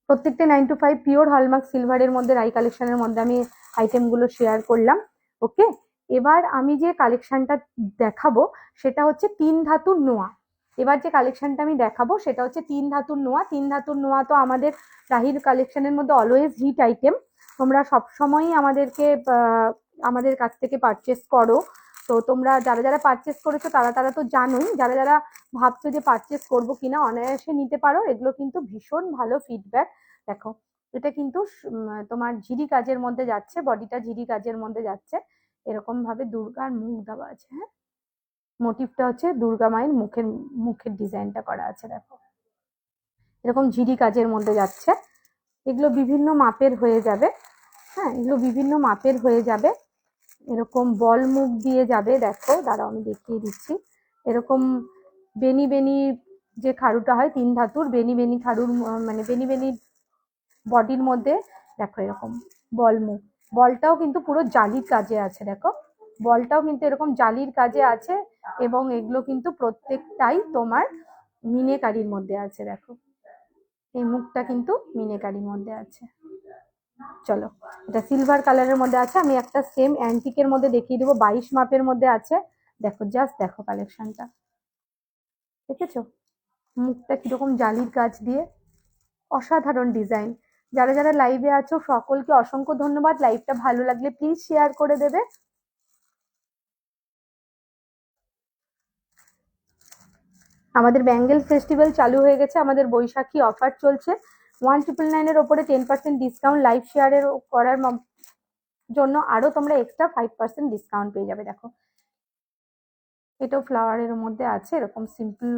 S1: প্রত্যেকটা 9 to 5 পিওর হলমার্ক সিলভারের মধ্যে রাই কালেকশনের মধ্যে আমি আইটেমগুলো শেয়ার করলাম। ওকে, এবার আমি যে কালেকশনটা দেখাবো সেটা হচ্ছে 3 ধাতুর নোয়া। এবার যে কালেকশনটা আমি দেখাবো সেটা হচ্ছে 3 ধাতুর নোয়া। 3 ধাতুর নোয়া তো আমাদের রাহির কালেকশনের মধ্যে অলওয়েজ হিট আইটেম। তোমরা সবসময়ই আমাদের কাছ থেকে পারচেস করো। তো তোমরা যারা যারা পারচেস করেছো তারা তো জানোই, যারা যারা ভাবছো যে পারচেস করবো কিনা অনায়াসে নিতে পারো। এগুলো কিন্তু ভীষণ ভালো ফিডব্যাক। দেখো এটা কিন্তু তোমার ঝিরি কাজের মধ্যে যাচ্ছে, বডিটা ঝিরি কাজের মধ্যে যাচ্ছে। এরকম ভাবে দুর্গার মুখ দেওয়া আছে, হ্যাঁ মোটিভটা হচ্ছে দুর্গা মায়ের মুখের ডিজাইনটা করা আছে। দেখো এরকম ঝিরি কাজের মধ্যে যাচ্ছে। এগুলো বিভিন্ন মাপের হয়ে যাবে, হ্যাঁ এগুলো বিভিন্ন মাপের হয়ে যাবে। এরকম বল মুখ দিয়ে যাবে। দেখো দাঁড়াও আমি দেখিয়ে দিচ্ছি। এরকম বেনি বেনি যে খাড়ুটা হয় 3 ধাতুর বেনি বেনি খাড়ুর, মানে বেনি বেনি বডির মধ্যে দেখো এরকম বল মুখ। বলটাও কিন্তু পুরো জালির কাজে আছে। দেখো বলটাও কিন্তু এরকম জালির কাজে আছে এবং এগুলো কিন্তু প্রত্যেকটাই তোমার মিনেকারির মধ্যে আছে। দেখো এই মুখটা কিন্তু মিনেকারির মধ্যে আছে। চলো এটা সিলভার কালারের মধ্যে আছে। আমি একটা সেম অ্যান্টিকের মধ্যে দেখিয়ে দেবো, 22 মাপের মধ্যে আছে। দেখো জাস্ট দেখো কালেকশনটা, দেখেছো মুখটা কিরকম জালির কাজ দিয়ে, অসাধারণ ডিজাইন। যারা যারা লাইভে আছো সকলকে অসংখ্য ধন্যবাদ। লাইভটা ভালো লাগলে প্লিজ শেয়ার করে দেবে। আমাদের ব্যাঙ্গেল ফেস্টিভ্যাল চালু হয়ে গেছে, আমাদের বৈশাখী অফার চলছে। 1999 এর ওপরে 10% ডিসকাউন্ট, লাইভ শেয়ারের করার জন্য আরো তোমরা এক্সট্রা 5% ডিসকাউন্ট পেয়ে যাবে। দেখো এটাও ফ্লাওয়ারের মধ্যে আছে, এরকম সিম্পল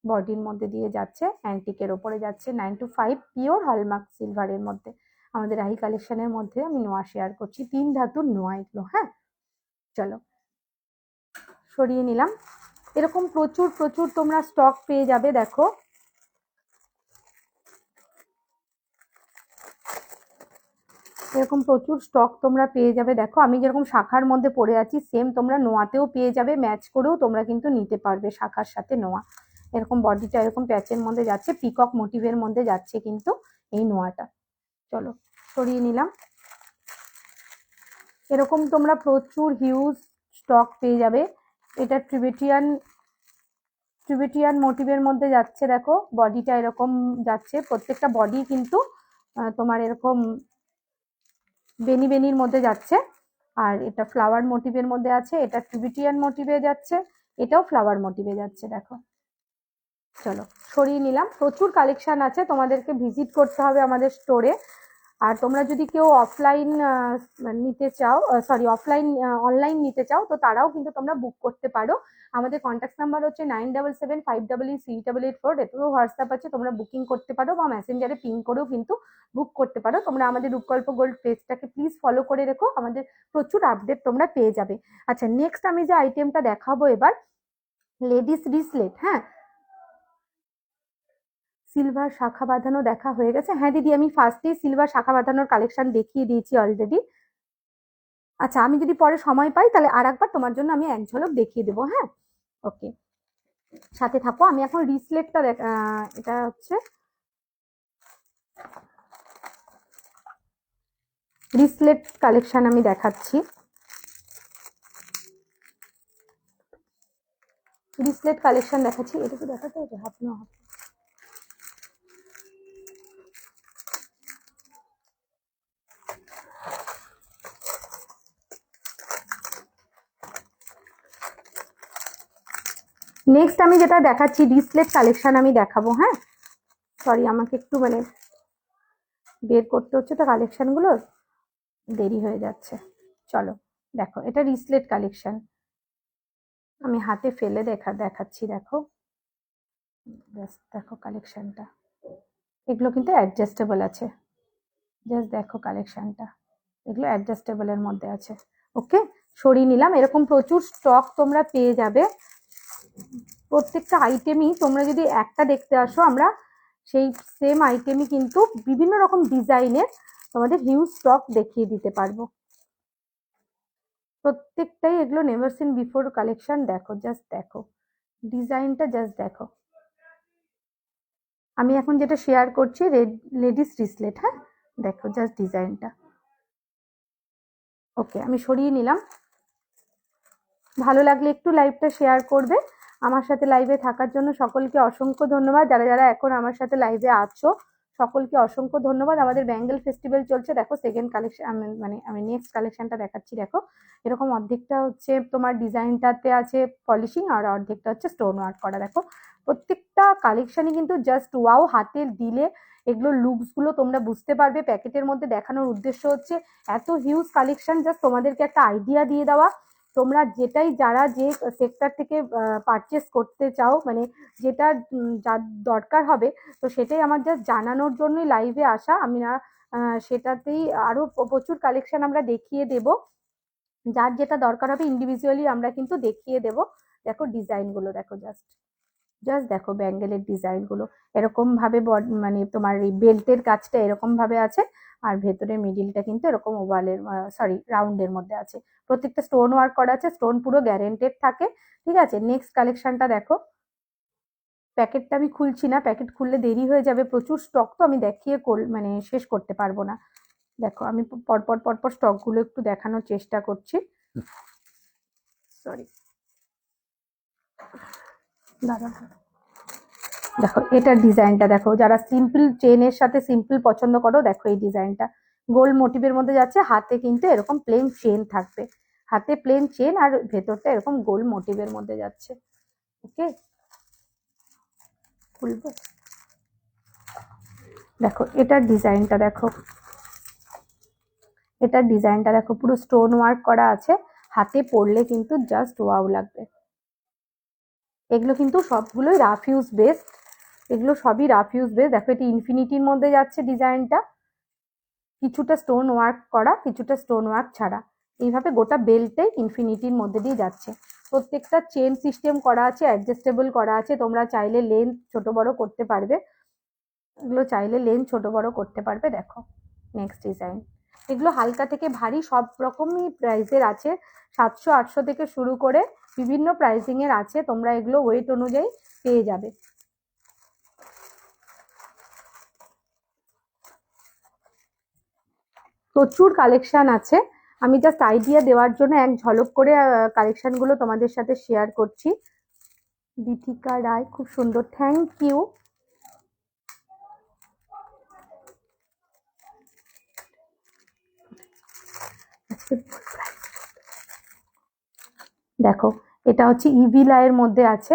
S1: বডির মধ্যে দিয়ে যাচ্ছে, অ্যান্টিকের ওপরে যাচ্ছে। 9 to 5 পিওর হলমার্ক সিলভারের মধ্যে আমাদের রাহি কালেকশনের মধ্যে আমি নোয়া শেয়ার করছি। 3 ধাতুর নোয়া এগুলো, হ্যাঁ চলো সরিয়ে নিলাম। এরকম প্রচুর প্রচুর তোমরা স্টক পেয়ে যাবে। দেখো এরকম প্রচুর স্টক তোমরা পেয়ে যাবে। দেখো আমি যেরকম শাখার মধ্যে পড়ে আছি সেম তোমরা নোয়াতেও পেয়ে যাবে, ম্যাচ করেও তোমরা কিন্তু নিতে পারবে শাখার সাথে নোয়া। এরকম বডিটা এরকম প্যাচের মধ্যে যাচ্ছে, পিকক মোটিভের মধ্যে যাচ্ছে কিন্তু এই নোয়াটা। চলো সরিয়ে নিলাম। এরকম তোমরা প্রচুর হিউজ স্টক পেয়ে যাবে। এটা টিবেটিয়ান মোটিভের মধ্যে যাচ্ছে। দেখো বডিটা এরকম যাচ্ছে, প্রত্যেকটা বডি কিন্তু তোমার এরকম বেনি বেনির মধ্যে যাচ্ছে। আর এটা ফ্লাওয়ার মোটিভের মধ্যে আছে, এটা টিবেটিয়ান মোটিভে যাচ্ছে, এটাও ফ্লাওয়ার মোটিভে যাচ্ছে। দেখো চলো সরিয়ে নিলাম। প্রচুর কালেকশন আছে, তোমাদেরকে ভিজিট করতে হবে আমাদের স্টোরে। আর তোমরা যদি কেউ অফলাইন নিতে চাও, অনলাইন নিতে চাও তো তারাও কিন্তু তোমরা বুক করতে পারো। আমাদের কন্ট্যাক্ট নাম্বার হচ্ছে 9775883884। এটাও হোয়াটসঅ্যাপ আছে, তোমরা বুকিং করতে পারো বা মেসেঞ্জারে পিং করেও কিন্তু বুক করতে পারো। তোমরা আমাদের রূপকল্প গোল্ড পেজটাকে প্লিজ ফলো করে রেখো, আমাদের প্রচুর আপডেট তোমরা পেয়ে যাবে। আচ্ছা নেক্সট আমি যে আইটেমটা দেখাবো এবার, লেডিস রিসলেট। হ্যাঁ সিলভার শাখা বাঁধানো দেখা হয়ে গেছে। হ্যাঁ দিদি আমি ফার্স্টেই সিলভার শাখা বাঁধানোর কালেকশন দেখিয়ে দিয়েছি অলরেডি। আচ্ছা আমি যদি পরে সময় পাই তাহলে আর একবার তোমার জন্য আমি এক ঝলক দেখিয়ে দেবো, হ্যাঁ ওকে। সাথে থাকো। আমি এখন রিসলেটটা এটা হচ্ছে রিসলেট কালেকশন আমি দেখাচ্ছি। রিসলেট কালেকশন দেখাচ্ছি, এটা কি দেখাতে হবে হাফ না হাফ? নেক্সট আমি যেটা দেখাচ্ছি রিসলেট কালেকশন আমি দেখাবো। হ্যাঁ, সরি, আমাকে একটু মানে বের করতে হচ্ছে তো কালেকশনগুলো, দেরি হয়ে যাচ্ছে। চলো দেখো, এটা রিসলেট কালেকশন, আমি হাতে ফেলে দেখাচ্ছি। দেখো জাস্ট দেখো কালেকশনটা, এগুলো কিন্তু অ্যাডজাস্টেবল আছে। জাস্ট দেখো কালেকশনটা, এগুলো অ্যাডজাস্টেবলের মধ্যে আছে। ওকে, সরিয়ে নিলাম। এরকম প্রচুর স্টক তোমরা পেয়ে যাবে। প্রত্যেকটা আইটেমই তোমরা যদি একটা দেখতে আসো, আমরা সেই সেম আইটেমই কিন্তু বিভিন্ন রকম ডিজাইনের তোমাদের হিউজ স্টক দেখিয়ে দিতে পারবো। প্রত্যেকটাই এগুলো নেভার সিন বিফোর কালেকশন। দেখো জাস্ট দেখো ডিজাইনটা, জাস্ট দেখো। আমি এখন যেটা শেয়ার করছি লেডিস রিসলেট। হ্যাঁ, দেখো জাস্ট ডিজাইনটা। ওকে, আমি সরিয়ে নিলাম। ভালো লাগলে একটু লাইভটা শেয়ার করবে। আমার সাথে লাইভে থাকার জন্য সকলকে অসংখ্য ধন্যবাদ। যারা যারা এখন আমার সাথে লাইভে আছো সকলকে অসংখ্য ধন্যবাদ। আমাদের ব্যাঙ্গেল ফেস্টিভ্যাল চলছে। দেখো সেকেন্ড কালেকশন, আমি নেক্সট কালেকশনটা দেখাচ্ছি। দেখো এরকম অর্ধেকটা হচ্ছে তোমার ডিজাইনটাতে আছে পলিশিং, আর অর্ধেকটা হচ্ছে স্টোন ওয়ার্ক করা। দেখো প্রত্যেকটা কালেকশনই কিন্তু জাস্ট ওয়াও। হাতে দিলে এগুলো লুকসগুলো তোমরা বুঝতে পারবে। প্যাকেটের মধ্যে দেখানোর উদ্দেশ্য হচ্ছে এত হিউজ কালেকশন জাস্ট তোমাদেরকে একটা আইডিয়া দিয়ে দেওয়া। তোমরা যেটাই যারা যে সেক্টর থেকে পারচেস করতে চাও, মানে যেটা যার দরকার হবে, তো সেটাই আমার জাস্ট জানানোর জন্যই লাইভে আসা। আমি না সেটাতেই আরো প্রচুর কালেকশন আমরা দেখিয়ে দেব। যার যেটা দরকার হবে ইন্ডিভিজুয়ালি আমরা কিন্তু দেখিয়ে দেব। দেখো ডিজাইনগুলো দেখো, জাস্ট জাস্ট দেখো ব্যাঙ্গেলের ডিজাইনগুলো এরকম ভাবে মানে তোমার এই বেল্টের কাজটা এরকম ভাবে আছে, আর ভেতরের মিডিলটা কিন্তু এরকম ওভালের সরি রাউন্ডের মধ্যে আছে। প্রত্যেকটা স্টোন ওয়ার্ক করা আছে, স্টোন পুরো গ্যারেন্টেড থাকে। ঠিক আছে, নেক্সট কালেকশনটা দেখো। প্যাকেটটা আমি খুলছি না, প্যাকেট খুললে দেরি হয়ে যাবে, প্রচুর স্টক তো আমি দেখিয়ে মানে শেষ করতে পারবো না। দেখো আমি পরপর পরপর স্টকগুলো একটু দেখানোর চেষ্টা করছি। সরি দাদা, দেখো এটার ডিজাইনটা দেখো। যারা সিম্পল চেনের সাথে সিম্পল পছন্দ করো, দেখো এই ডিজাইনটা গোল্ড মোটিভের মধ্যে যাচ্ছে। হাতে কিন্তু এরকম প্লেন চেন থাকবে, হাতে প্লেন চেন, আর ভেতরটা এরকম গোল্ড মোটিভের মধ্যে যাচ্ছে। ওকে, খুলবো। দেখো এটার ডিজাইনটা দেখো, এটার ডিজাইনটা দেখো, পুরো স্টোন ওয়ার্ক করা আছে। হাতে পরলে কিন্তু জাস্ট ওয়াও লাগবে। এগুলো কিন্তু সবগুলোই রাফ ইউজ বেস্ট, এগুলো সবই রাফ ইউজ বেস্ট। দেখো এটি ইনফিনিটির মধ্যে যাচ্ছে ডিজাইনটা, কিছুটা স্টোন ওয়ার্ক করা, কিছুটা স্টোন ওয়ার্ক ছাড়া। এইভাবে গোটা বেল্টটাই ইনফিনিটির মধ্যে দিয়ে যাচ্ছে। প্রত্যেকটা চেন সিস্টেম করা আছে, অ্যাডজাস্টেবল করা আছে। তোমরা চাইলে লেন্থ ছোট বড় করতে পারবে, এগুলো চাইলে লেন্থ ছোট বড় করতে পারবে। দেখো নেক্সট ডিজাইন। এগুলো হালকা থেকে ভারী সব রকমই প্রাইসের আছে, 700 800 থেকে শুরু করে বিভিন্ন প্রাইসিং এর আছে। তোমরা এগুলো ওয়েট অনুযায়ী পেয়ে যাবে। প্রচুর কালেকশন আছে, আমি জাস্ট আইডিয়া দেওয়ার জন্য এক ঝলক করে কালেকশনগুলো তোমাদের সাথে শেয়ার করছি। দীপিকা রায়, খুব সুন্দর, থ্যাংক ইউ। দেখো এটা হচ্ছে ইভি লাইয়ের মধ্যে আছে,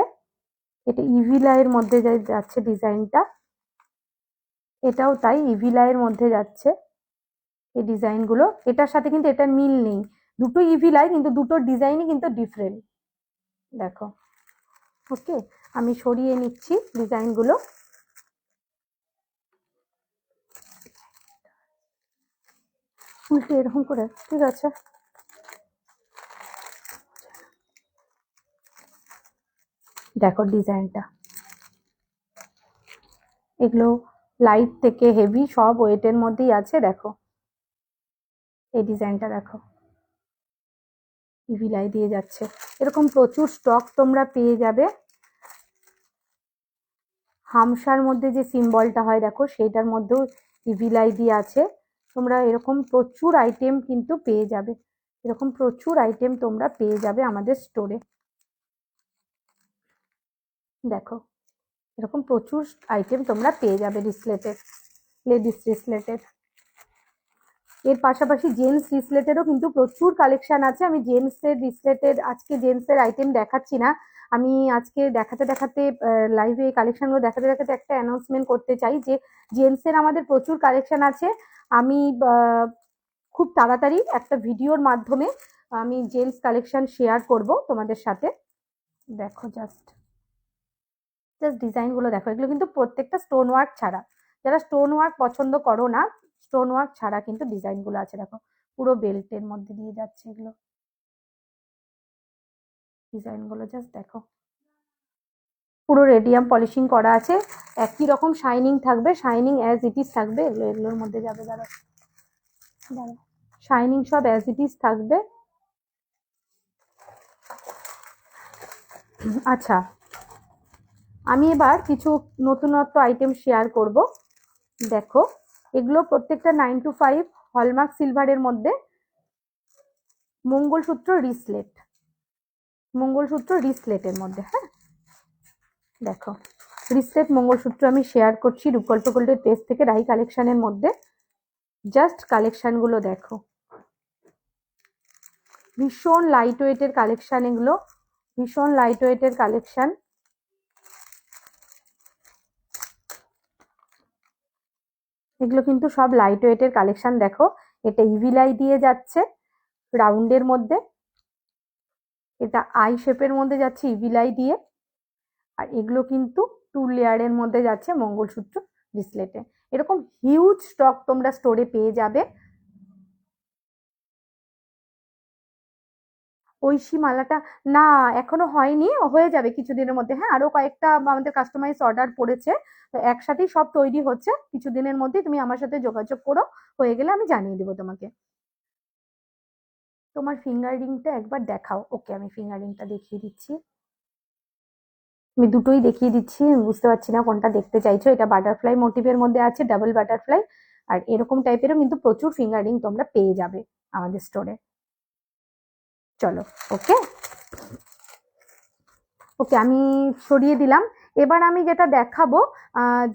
S1: এটা ইভি লাইয়ের মধ্যে যাচ্ছে ডিজাইনটা। এটাও তাই ইভি লাইয়ের মধ্যে যাচ্ছে এই ডিজাইনগুলো। এটার সাথে কিন্তু এটার মিল নেই, দুটো ইভি লাই কিন্তু দুটোর ডিজাইনই কিন্তু ডিফারেন্ট। দেখো ওকে, আমি সরিয়ে নিচ্ছি ডিজাইনগুলো। উল্টে এরকম করে, ঠিক আছে। দেখো ডিজাইনটা, এগুলো লাইট থেকে হেভি সব ওয়েটের মধ্যেই আছে। দেখো এই ডিজাইনটা দেখো, ইভি লাই দিয়ে যাচ্ছে। এরকম প্রচুর স্টক তোমরা পেয়ে যাবে। হামসার মধ্যে যে সিম্বলটা হয় দেখো, সেইটার মধ্যেও ইভিল আই দিয়ে আছে। তোমরা এরকম প্রচুর আইটেম কিন্তু পেয়ে যাবে, এরকম প্রচুর আইটেম তোমরা পেয়ে যাবে আমাদের স্টোরে। দেখো এরকম প্রচুর আইটেম তোমরা পেয়ে যাবে রিসলেটের, লেডিস রিসলেটের। এর পাশাপাশি জেন্টস রিসলেটেরও কিন্তু প্রচুর কালেকশন আছে। আমি জেন্টসের রিসলেটের, আজকে জেন্টসের আইটেম দেখাচ্ছি না, আমি আজকে দেখাতে দেখাতে লাইভে কালেকশনগুলো দেখাতে দেখাতে একটা অ্যানাউন্সমেন্ট করতে চাই যে জেন্টসের আমাদের প্রচুর কালেকশন আছে। আমি খুব তাড়াতাড়ি একটা ভিডিওর মাধ্যমে আমি জেন্টস কালেকশন শেয়ার করব তোমাদের সাথে। দেখো জাস্ট ডিজাইনগুলো দেখো, এগুলো কিন্তু প্রত্যেকটা স্টোন ওয়ার্ক ছাড়া। যারা স্টোন ওয়ার্ক পছন্দ করো না, স্টোন ওয়ার্ক ছাড়া কিন্তু ডিজাইনগুলো আছে। দেখো পুরো বেল্টের মধ্যে দিয়ে যাচ্ছে এগুলো, ডিজাইনগুলো জাস্ট দেখো, পুরো রেডিয়াম পলিশিং করা আছে, একই রকম শাইনিং থাকবে, শাইনিং অ্যাজ ইট ইজ থাকবে। এগুলোর মধ্যে যাবে, দাঁড়াও দাঁড়াও, শাইনিং সব অ্যাজ ইট ইজ থাকবে। আচ্ছা, আমি এবার কিছু নতুনত্ব আইটেম শেয়ার করব। দেখো এগুলো প্রত্যেকটা 9 to 5 হলমার্ক সিলভারের মধ্যে মঙ্গলসূত্র রিসলেট, মঙ্গলসূত্র রিসলেটের মধ্যে। হ্যাঁ দেখো রিসলেট মঙ্গলসূত্র আমি শেয়ার করছি রূপকল্প গোল্ডের পেজ থেকে, রাহি কালেকশনের মধ্যে। জাস্ট কালেকশনগুলো দেখো, ভীষণ লাইট ওয়েটের কালেকশন এগুলো, ভীষণ লাইট ওয়েটের কালেকশন। এগুলো কিন্তু সব লাইট ওয়েটের কালেকশন। দেখো এটা ইভিলাই দিয়ে যাচ্ছে রাউন্ডের মধ্যে, এটা আই শেপের মধ্যে যাচ্ছে ইভিলাই দিয়ে, আর এগুলো কিন্তু 2 লেয়ারের মধ্যে যাচ্ছে মঙ্গলসূত্র ডিসপ্লেতে। এরকম হিউজ স্টক তোমরা স্টোরে পেয়ে যাবে। ঐশী মালাটা না, এখনো হয়নি, হয়ে যাবে কিছুদিনের মধ্যে। হ্যাঁ আরো কয়েকটা আমাদের কাস্টমাইজ অর্ডার পড়েছে, তো একসাথেই সব তৈরি হচ্ছে, কিছুদিনের মধ্যে তুমি আমার সাথে যোগাযোগ করো, হয়ে গেলে আমি জানিয়ে দেবো তোমাকে। তোমার ফিঙ্গার রিংটা একবার দেখাও। ওকে আমি ফিঙ্গার রিংটা দেখিয়ে দিচ্ছি, আমি দুটোই দেখিয়ে দিচ্ছি, বুঝতে পারছি না কোনটা দেখতে চাইছো। এটা বাটারফ্লাই মোটিভের মধ্যে আছে, ডাবল বাটারফ্লাই, আর এরকম টাইপেরও কিন্তু প্রচুর ফিঙ্গার রিং তোমরা পেয়ে যাবে আমাদের স্টোরে। চলো ওকে ওকে, আমি সরিয়ে দিলাম। এবার আমি যেটা দেখাবো,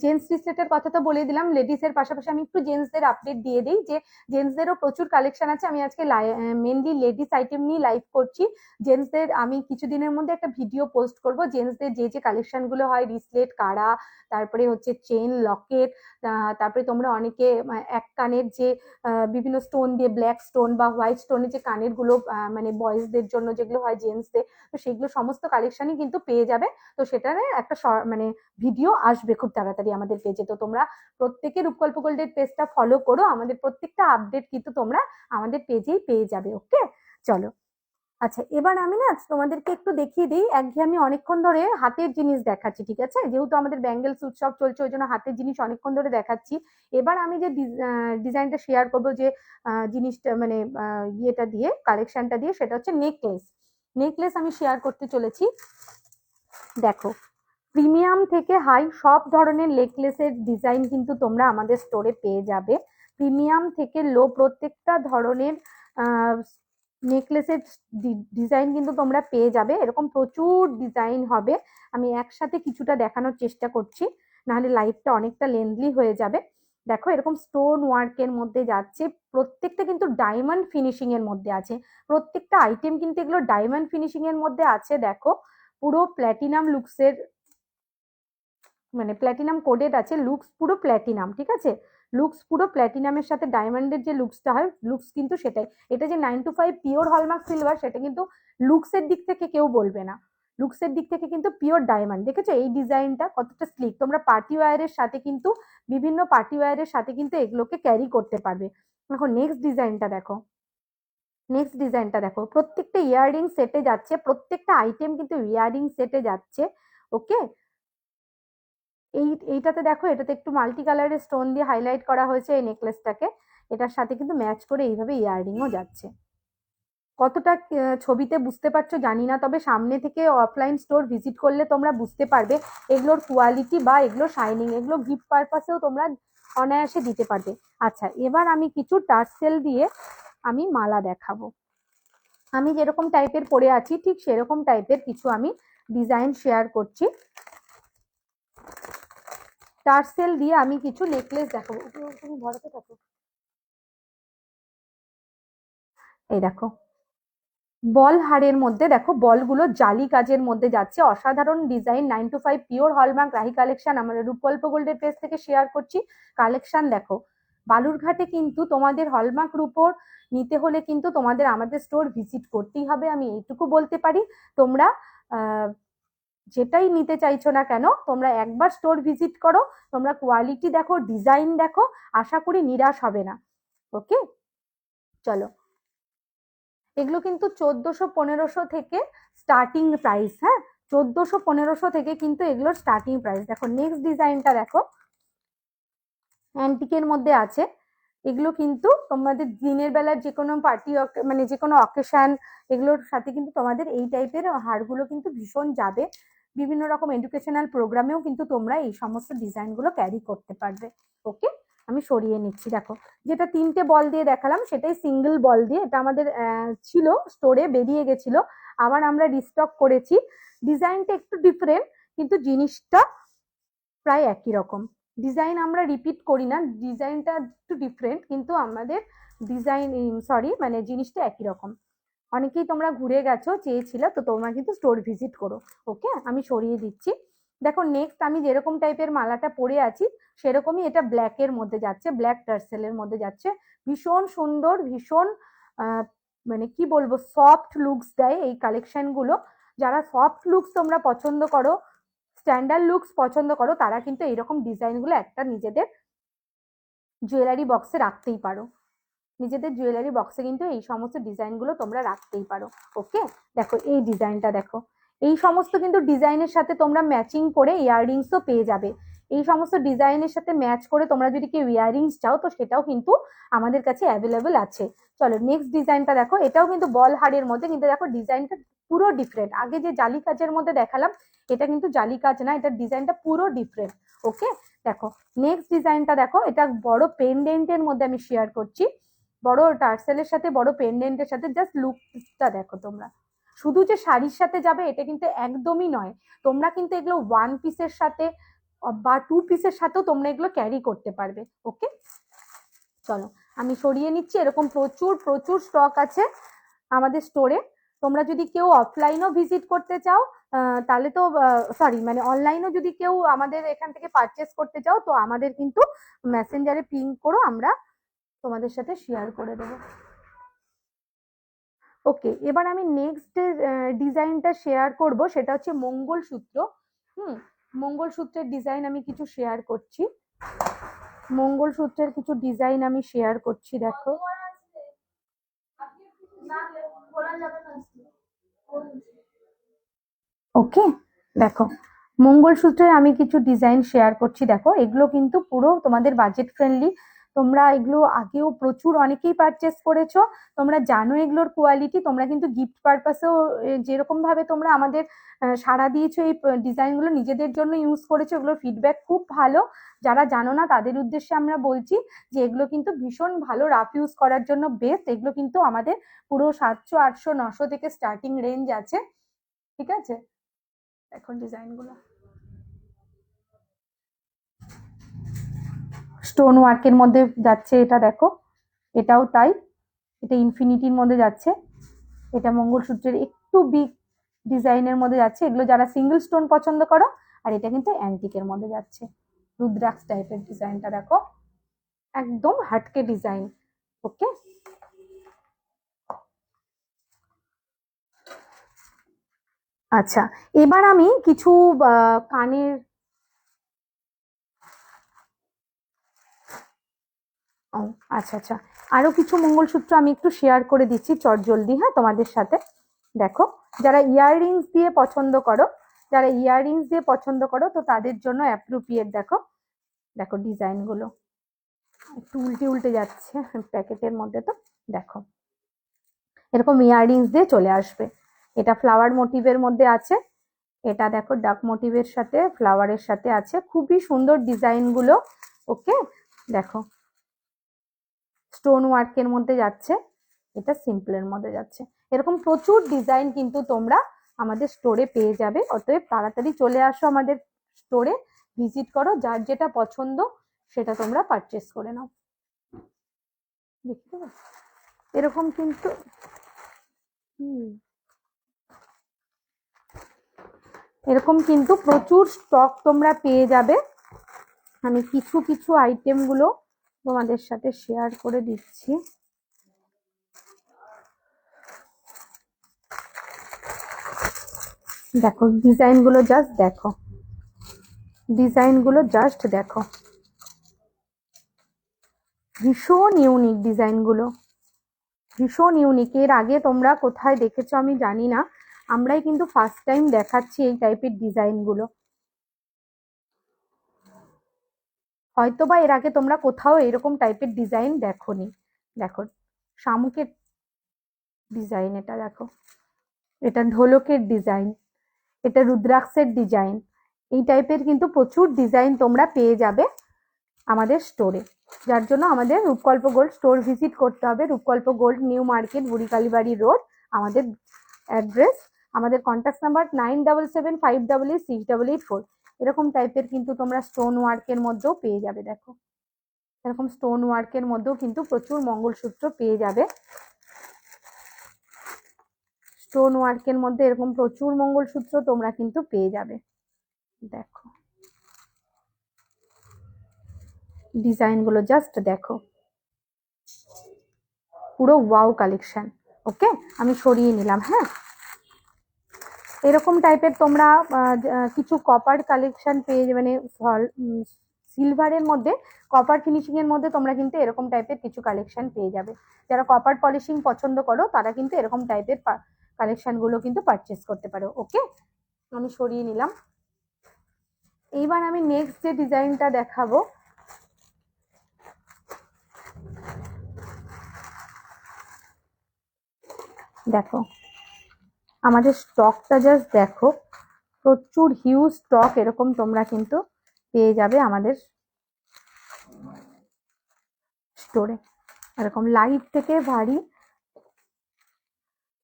S1: জেন্টস রিসেটের কথা তো বলে দিলাম, লেডিসের পাশাপাশি আমি একটু জেন্টসদের আপডেট দিয়ে দিই যে জেন্টসদেরও প্রচুর কালেকশন আছে। আমি আজকে মেনলি লেডিস আইটেম নিয়ে লাইভ করছি। জেন্টসদের আমি কিছুদিনের মধ্যে একটা ভিডিও পোস্ট করব, জেন্টসদের যে যে কালেকশনগুলো হয়, রিসলেট, কাড়া, তারপরে হচ্ছে চেন, লকেট, তারপরে তোমরা অনেকে এক কানের যে বিভিন্ন স্টোন দিয়ে, ব্ল্যাক স্টোন বা হোয়াইট স্টোনের যে কানের গুলো, মানে বয়েজদের জন্য যেগুলো হয় জেন্টসদের, তো সেগুলো সমস্ত কালেকশনই কিন্তু পেয়ে যাবে। তো সেটার একটা মানে ভিডিও আসবে খুব তাড়াতাড়ি আমাদের পেজে। তো তোমরা প্রত্যেকে রূপকল্প গোল্ডের পেজটা ফলো করো, আমাদের প্রত্যেকটা আপডেট কিন্তু তোমরা আমাদের পেজেই পেয়ে যাবে। ওকে চলো। আচ্ছা এবার আমি না তোমাদেরকে একটু দেখিয়ে দিই, একঘেয়ে আমি অনেকক্ষণ ধরে হাতের জিনিস দেখাচ্ছি, ঠিক আছে, যেহেতু আমাদের ব্যাঙ্গেলস উৎসব চলছে ওই জন্য হাতের জিনিস অনেকক্ষণ ধরে দেখাচ্ছি। এবার আমি যে ডিজাইনটা শেয়ার করবো, যে জিনিসটা মানে ইয়েটা দিয়ে, কালেকশনটা দিয়ে, সেটা হচ্ছে নেকলেস। নেকলেস আমি শেয়ার করতে চলেছি। দেখো প্রিমিয়াম থেকে হাই সব ধরনের নেকলেসের ডিজাইন কিন্তু তোমরা আমাদের স্টোরে পেয়ে যাবে। প্রিমিয়াম থেকে লো প্রত্যেকটা ধরনের নেকলেসের ডিজাইন কিন্তু তোমরা পেয়ে যাবে। এরকম প্রচুর ডিজাইন হবে, আমি একসাথে কিছুটা দেখানোর চেষ্টা করছি, নাহলে লাইভটা অনেকটা লেন্থলি হয়ে যাবে। দেখো এরকম স্টোন ওয়ার্কের মধ্যে যাচ্ছে, প্রত্যেকটা কিন্তু ডায়মন্ড ফিনিশিং এর মধ্যে আছে, প্রত্যেকটা আইটেম কিন্তু এগুলো ডায়মন্ড ফিনিশিং এর মধ্যে আছে। দেখো পুরো প্ল্যাটিনাম লুকসের, মানে প্ল্যাটিনাম কোডেড আছে, লুকস পুরো প্ল্যাটিনাম, ঠিক আছে, লুকস পুরো প্ল্যাটিনামের সাথে ডায়মন্ডের যে লুকসটা হয়, লুকস কিন্তু সেটাই। এটা যে 9 to 5 পিওর হলমার্ক সিলভার, সেটা কিন্তু লুকসের দিক থেকে কেউ বলবে না, লুকসের দিক থেকে কিন্তু পিওর ডায়মন্ড। দেখেছো এই ডিজাইনটা কতটা স্লিক, তোমরা পার্টি ওয়্যারের সাথে কিন্তু, বিভিন্ন পার্টি ওয়্যারের সাথে কিন্তু এগুলোকে ক্যারি করতে পারবে। দেখো নেক্সট ডিজাইনটা দেখো, নেক্সট ডিজাইনটা দেখো, প্রত্যেকটা ইয়াররিং সেটে যাচ্ছে, প্রত্যেকটা আইটেম কিন্তু ইয়াররিং সেটে যাচ্ছে। ওকে এইটাতে দেখো, এটাতে একটু মাল্টি কালারের স্টোন দিয়ে হাইলাইট করা হয়েছে এই নেকলেসটাকে, এটার সাথে কিন্তু ম্যাচ করে এইভাবে ইয়াররিংও যাচ্ছে। কতটা ছবিতে বুঝতে পারছো জানি না, তবে সামনে থেকে অফলাইন স্টোর ভিজিট করলে তোমরা বুঝতে পারবে এগুলোর কোয়ালিটি বা এগুলো শাইনিং, এগুলো গিফট পারপাসেও তোমরা অনায়াসে দিতে পারবে। আচ্ছা, এবার আমি কিছু টার্সেল দিয়ে আমি মালা দেখাবো। আমি যেরকম টাইপের পরে আছি ঠিক সেরকম টাইপের কিছু আমি ডিজাইন শেয়ার করছি। টার্সেল দিয়ে আমি কিছু নেকলেস দেখাবো। তুমি ভরাতে থাকো। এই দেখো, বল হারের মধ্যে দেখো বলগুলো জালি কাজের মধ্যে যাচ্ছে, অসাধারণ design, 9 to 5 pure hallmark Rahi collection আমরা রূপকল্প গোল্ডের পেজ থেকে শেয়ার করছি। কালেকশন দেখো, বালুরঘাটে কিন্তু তোমাদের হলমার্ক রূপোর নিতে হলে কিন্তু তোমাদের আমাদের স্টোর ভিজিট করতেই হবে, আমি এইটুকু বলতে পারি। তোমরা যেটাই নিতে চাইছো না কেন তোমরা একবার স্টোর ভিজিট করো, তোমরা কোয়ালিটি দেখো, ডিজাইন দেখো, আশা করি নিরাশ হবে না। ওকে, চলো। এগুলো কিন্তু 1400-1500 থেকে স্টার্টিং প্রাইস। হ্যাঁ, 1400-1500 থেকে কিন্তু এগুলোর স্টার্টিং প্রাইস। দেখো নেক্সট ডিজাইনটা দেখো, অ্যান্টিকের মধ্যে আছে। এগুলো কিন্তু তোমাদের দিনের বেলার যে কোনো পার্টি মানে যে কোনো অকেশন এগুলোর সাথে কিন্তু তোমাদের এই টাইপের হারগুলো কিন্তু ভীষণ যাবে। বিভিন্ন রকম এডুকেশনাল প্রোগ্রামেও কিন্তু তোমরা এই সমস্ত ডিজাইনগুলো ক্যারি করতে পারবে। ওকে, আমি সরিয়ে নিচ্ছি। দেখো, যেটা 3টে বল দিয়ে দেখালাম সেটাই সিঙ্গেল বল দিয়ে, এটা আমাদের ছিল স্টোরে, বেরিয়ে গেছিল, আবার আমরা রিস্টক করেছি। ডিজাইনটা একটু ডিফারেন্ট কিন্তু জিনিসটা প্রায় একই রকম। ডিজাইন আমরা রিপিট করি না, ডিজাইনটা একটু ডিফারেন্ট কিন্তু আমাদের ডিজাইন মানে জিনিসটা একই রকম। অনেকেই তোমরা ঘুরে গেছো, চেয়েছিলে, তো তোমরা কিন্তু স্টোর ভিজিট করো। ওকে, আমি সরিয়ে দিচ্ছি। দেখো নেক্সট আমি যেরকম টাইপের মালাটা পরে আছি সেরকমই, এটা ব্ল্যাকের মধ্যে যাচ্ছে, ব্ল্যাক টার্সেলের মধ্যে যাচ্ছে, ভীষণ সুন্দর, ভীষণ মানে কি বলবো, সফট লুকস দেয় এই কালেকশন গুলো। যারা সফট লুকস তোমরা পছন্দ করো, স্ট্যান্ডার্ড লুকস পছন্দ করো, তারা কিন্তু এইরকম ডিজাইন গুলো একটা নিজেদের জুয়েলারি বক্সে রাখতেই পারো। নিজেদের জুয়েলারি বক্সে কিন্তু এই সমস্ত ডিজাইনগুলো তোমরা রাখতেই পারো। ওকে, দেখো এই ডিজাইনটা দেখো, এই সমস্ত কিন্তু ডিজাইনের সাথে তোমরা ম্যাচিং করে ইয়াররিংসও পেয়ে যাবে। এই সমস্ত ডিজাইনের সাথে ম্যাচ করে তোমরা যদি কেউ ইয়াররিংস চাও তো সেটাও কিন্তু আমাদের কাছে অ্যাভেলেবেল আছে। চলো নেক্সট ডিজাইনটা দেখো, এটাও কিন্তু বল হারের মধ্যে, কিন্তু দেখো ডিজাইনটা পুরো ডিফারেন্ট। আগে যে জালি কাজের মধ্যে দেখালাম এটা কিন্তু জালি কাজ না, এটার ডিজাইনটা পুরো ডিফারেন্ট। ওকে, দেখো নেক্সট ডিজাইনটা দেখো, এটা বড় পেন্ডেন্টের মধ্যে আমি শেয়ার করছি, বড় টার্সেলের সাথে বড় পেন্ডেন্টের সাথে। জাস্ট লুকটা দেখো তোমরা, শুধু যে শাড়ির সাথে যাবে এটা কিন্তু একদমই নয়, তোমরা কিন্তু এগুলো 1 পিসের সাথে বা 2 পিসের সাথেও তোমরা এগুলো ক্যারি করতে পারবে। ওকে, চলো আমি সরিয়ে নিচ্ছি। এরকম প্রচুর প্রচুর স্টক আছে আমাদের স্টোরে। তোমরা যদি কেউ অফলাইনও ভিজিট করতে চাও তাহলে তো সরি মানে অনলাইনও যদি কেউ আমাদের এখান থেকে পারচেস করতে চাও তো আমাদের কিন্তু মেসেঞ্জারে পিং করো, আমরা তোমাদের সাথে শেয়ার করে দেবো। ওকে, এবার আমি নেক্সট ডিজাইনটা শেয়ার করব, সেটা হচ্ছে মঙ্গলসূত্র। মঙ্গলসূত্রের ডিজাইন আমি কিছু শেয়ার করছি, মঙ্গলসূত্রের কিছু ডিজাইন আমি শেয়ার করছি। দেখো ওকে, দেখো মঙ্গলসূত্রের আমি কিছু ডিজাইন শেয়ার করছি। দেখো এগুলো কিন্তু পুরো তোমাদের বাজেট ফ্রেন্ডলি, তোমরা এগুলো আগেও প্রচুর অনেকেই পারচেস করেছো, তোমরা জানো এগুলোর কোয়ালিটি। তোমরা কিন্তু গিফট পারপাসেও যেরকম ভাবে তোমরা আমাদের সাড়া দিয়েছো, এই ডিজাইনগুলো নিজেদের জন্য ইউজ করেছো, এগুলোর ফিডব্যাক খুব ভালো। যারা জানো না তাদের উদ্দেশ্যে আমরা বলছি যে এগুলো কিন্তু ভীষণ ভালো, রাফ ইউজ করার জন্য বেস্ট। এগুলো কিন্তু আমাদের পুরো 700, 800, 900 থেকে স্টার্টিং রেঞ্জ আছে। ঠিক আছে, এখন ডিজাইনগুলো স্টোন ওয়ার্কের মধ্যে যাচ্ছে, এটা দেখো এটাও তাই, এটা ইনফিনিটির মধ্যে যাচ্ছে, এটা মঙ্গলসূত্রের একটু বিগ ডিজাইনের মধ্যে যাচ্ছে। এগুলো যারা সিঙ্গেল স্টোন পছন্দ করো, আর এটা কিন্তু অ্যান্টিকের মধ্যে যাচ্ছে, রুদ্রাক্ষ টাইপের ডিজাইনটা দেখো, একদম হাটকে ডিজাইন। ওকে, আচ্ছা এবার আমি কিছু কানের ও আচ্ছা আচ্ছা, আরো কিছু মঙ্গলসূত্র আমি একটু শেয়ার করে দিচ্ছি চটজলদি, হ্যাঁ তোমাদের সাথে। দেখো যারা ইয়াররিংস দিয়ে পছন্দ করো, যারা ইয়াররিংস দিয়ে পছন্দ করো তো তাদের জন্য অ্যাপ্রোপ্রিয়েট। দেখো দেখো ডিজাইন গুলো একটু উল্টে উল্টে যাচ্ছে প্যাকেটের মধ্যে, তো দেখো এরকম ইয়াররিংস দিয়ে চলে আসবে। এটা ফ্লাওয়ার মোটিভের মধ্যে আছে, এটা দেখো ডাক মোটিভের সাথে ফ্লাওয়ারের সাথে আছে, খুবই সুন্দর ডিজাইন গুলো। ওকে, দেখো স্টোন ওয়ার্কের মধ্যে যাচ্ছে, এটা সিম্পলের মধ্যে যাচ্ছে। এরকম প্রচুর ডিজাইন কিন্তু তোমরা আমাদের স্টোরে পেয়ে যাবে। অতএব তাড়াতাড়ি চলে আসো আমাদের স্টোরে, ভিজিট করো, যার যেটা পছন্দ সেটা তোমরা পারচেস করে নাও। দেখতে পাচ্ছ এরকম কিন্তু এরকম কিন্তু প্রচুর স্টক তোমরা পেয়ে যাবে। আমি কিছু কিছু আইটেম গুলো তোমাদের সাথে শেয়ার করে দিচ্ছি। দেখো ডিজাইন গুলো জাস্ট দেখো, ডিজাইন গুলো জাস্ট দেখো, ভীষণ ইউনিক ডিজাইন গুলো, ভীষণ ইউনিক। এর আগে তোমরা কোথায় দেখেছো আমি জানি না, আমরাই কিন্তু ফার্স্ট টাইম দেখাচ্ছি এই টাইপের ডিজাইন গুলো। হয়তোবা এর আগে তোমরা কোথাও এরকম টাইপের ডিজাইন দেখোনি। দেখো শামুকের ডিজাইন, এটা দেখো, এটা ঢোলকের ডিজাইন, এটা রুদ্রাক্ষের ডিজাইন। এই টাইপের কিন্তু প্রচুর ডিজাইন তোমরা পেয়ে যাবে আমাদের স্টোরে, যার জন্য আমাদের রূপকল্প গোল্ড স্টোর ভিজিট করতে হবে। রূপকল্প গোল্ড, নিউ মার্কেট, বুড়িকালীবাড়ি রোড আমাদের অ্যাড্রেস। আমাদের কন্ট্যাক্ট নাম্বার 9775886884। এরকম টাইপের কিন্তু তোমরা স্টোন ওয়ার্কের মধ্যেও পেয়ে যাবে। দেখো এরকম স্টোন ওয়ার্কের মধ্যেও কিন্তু প্রচুর মঙ্গলসূত্র পেয়ে যাবে। স্টোন ওয়ার্কের মধ্যে এরকম প্রচুর মঙ্গলসূত্র তোমরা কিন্তু পেয়ে যাবে। দেখো ডিজাইন গুলো জাস্ট দেখো, পুরো ওয়াও কালেকশন। ওকে, আমি সরিয়ে নিলাম। হ্যাঁ, এরকম টাইপের তোমরা কিছু কপার কালেকশন পেয়ে, মানে সিলভারের মধ্যে কপার ফিনিশিং এর মধ্যে তোমরা কিন্তু এরকম টাইপের কিছু কালেকশন পেয়ে যাবে। যারা কপার পলিশিং পছন্দ করো তারা কিন্তু এরকম টাইপের কালেকশন গুলো কিন্তু পারচেস করতে পারো। ওকে, আমি সরিয়ে নিলাম। এইবার আমি নেক্সট যে ডিজাইনটা দেখাবো, দেখো আমাদের স্টকটা জাস্ট দেখো, প্রচুর হিউজ স্টক এরকম তোমরা কিন্তু পেয়ে যাবে আমাদের স্টোরে। এরকম লাইট থেকে ভারী,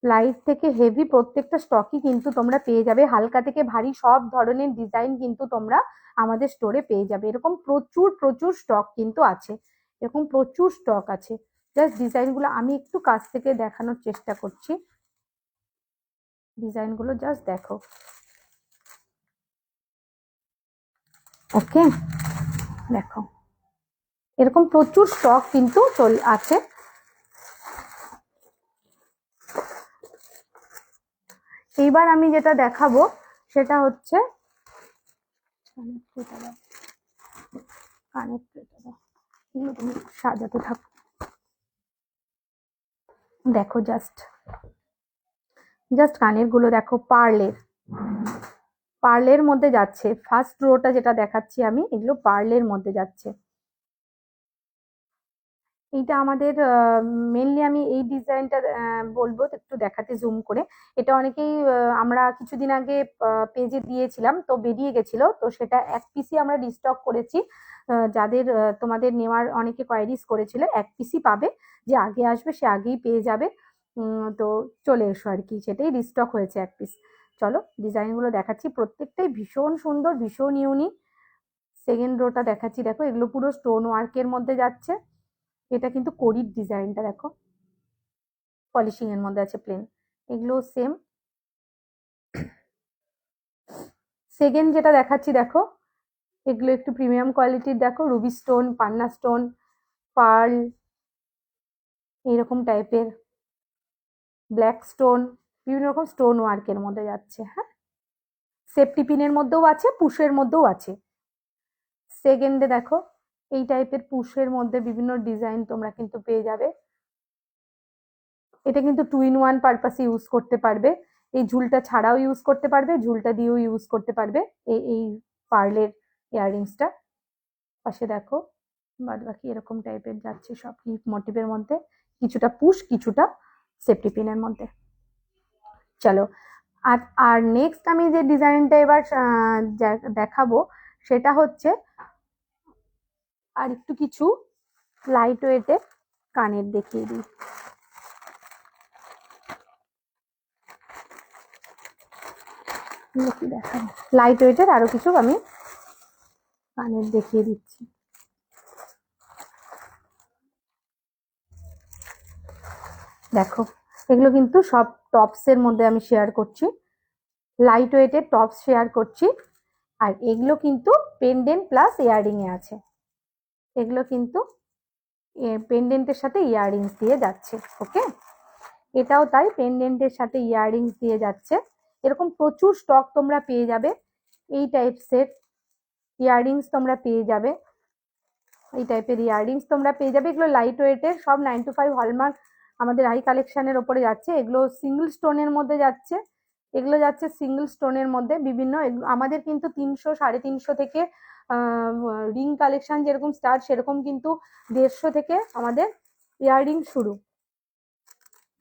S1: লাইট থেকে হেভি প্রত্যেকটা স্টকই কিন্তু তোমরা পেয়ে যাবে। হালকা থেকে ভারী সব ধরনের ডিজাইন কিন্তু তোমরা আমাদের স্টোরে পেয়ে যাবে। এরকম প্রচুর প্রচুর স্টক কিন্তু আছে, এরকম প্রচুর স্টক আছে। জাস্ট ডিজাইনগুলো আমি একটু কাছ থেকে দেখানোর চেষ্টা করছি, ডিজাইনগুলো জাস্ট দেখো। ওকে, দেখো এরকম প্রচুর স্টক কিন্তু আছে। এইবার আমি যেটা দেখাবো সেটা হচ্ছে তুমি সাজাতে থাকো। দেখো জাস্ট কানের গুলো দেখো, পার্লের, পার্লের মধ্যে যাচ্ছে। ফার্স্ট রোটা যেটা দেখাচ্ছি আমি, এগুলো পার্লের মধ্যে যাচ্ছে। এইটা আমাদের মেনলি আমি এই ডিজাইনটা বলবো একটু দেখাতে জুম করে। এটা অনেকেই আমরা কিছুদিন আগে পেজে দিয়েছিলাম, তো বেরিয়ে গেছিল, তো সেটা এক পিসই আমরা রিস্টক করেছি। যাদের তোমাদের নেওয়ার অনেকে কোয়ারিজ করেছিল, এক পিসই পাবে, যে আগে আসবে সে আগেই পেয়ে যাবে। তো চলে এসো আর কি, সেটাই রিস্টক হয়েছে এক পিস। চলো ডিজাইনগুলো দেখাচ্ছি, প্রত্যেকটাই ভীষণ সুন্দর, ভীষণ ইউনিক। সেকেন্ড রোটা দেখাচ্ছি, দেখো এগুলো পুরো স্টোন ওয়ার্কের মধ্যে যাচ্ছে। এটা কিন্তু কড়ির ডিজাইনটা দেখো, পলিশিং এর মধ্যে আছে প্লেন, এগুলো সেম। সেকেন্ড যেটা দেখাচ্ছি দেখো, এগুলো একটু প্রিমিয়াম কোয়ালিটির, দেখো রুবি স্টোন, পান্না স্টোন, পার্ল, এইরকম টাইপের ব্ল্যাক স্টোন, বিভিন্ন রকম স্টোন ওয়ার্কের মধ্যে যাচ্ছে। হ্যাঁ, সেফটি পিনের মধ্যেও আছে, পুশের মধ্যেও আছে। সেকেন্ডে দেখো এই টাইপের পুশের মধ্যে বিভিন্ন ডিজাইন তোমরা কিন্তু পেয়ে যাবে। এটা কিন্তু 2 in 1 পারপাসে ইউজ করতে পারবে। এই ঝুলটা ছাড়াও ইউজ করতে পারবে, ঝুলটা দিয়েও ইউজ করতে পারবে। এই পার্লের ইয়াররিংসটা পাশে দেখো, বাদ বাকি এরকম টাইপের যাচ্ছে সব লিফ মোটিভের মধ্যে, কিছুটা পুশ কিছুটা সেফটি পিনের মধ্যে। চলো, আর আর নেক্সট আমি যে ডিজাইনটা এবার দেখাবো সেটা হচ্ছে আর একটু কিছু লাইট ওয়েটের কানের দেখিয়ে দিই। দেখাবো লাইট ওয়েটের আরো কিছু আমি কানের দেখিয়ে দিচ্ছি। দেখো, এগুলো কিন্তু সব টপস এর মধ্যে আমি শেয়ার করছি, লাইট ওয়েটের টপস শেয়ার করছি। আর এগুলো কিন্তু পেন্ডেন্ট প্লাস ইয়াররিং এ আছে, এগুলো কিন্তু পেন্ডেন্টের সাথে ইয়াররিংস দিয়ে যাচ্ছে। ওকে, এটাও তাই, পেন্ডেন্টের সাথে ইয়াররিংস দিয়ে যাচ্ছে। এরকম প্রচুর স্টক তোমরা পেয়ে যাবে, এই টাইপসের ইয়াররিংস তোমরা পেয়ে যাবে, এই টাইপের ইয়াররিংস তোমরা পেয়ে যাবে। এগুলো লাইট ওয়েটের, সব 925 হলমার্ক আমাদের আই কালেকশনের ওপরে যাচ্ছে। এগুলো সিঙ্গেল স্টোনের মধ্যে যাচ্ছে, এগুলো যাচ্ছে সিঙ্গেল স্টোনের মধ্যে বিভিন্ন। আমাদের কিন্তু 300, 350 থেকে রিং কালেকশন যেরকম স্টার্ট, সেরকম কিন্তু 150 থেকে আমাদের ইয়াররিং শুরু,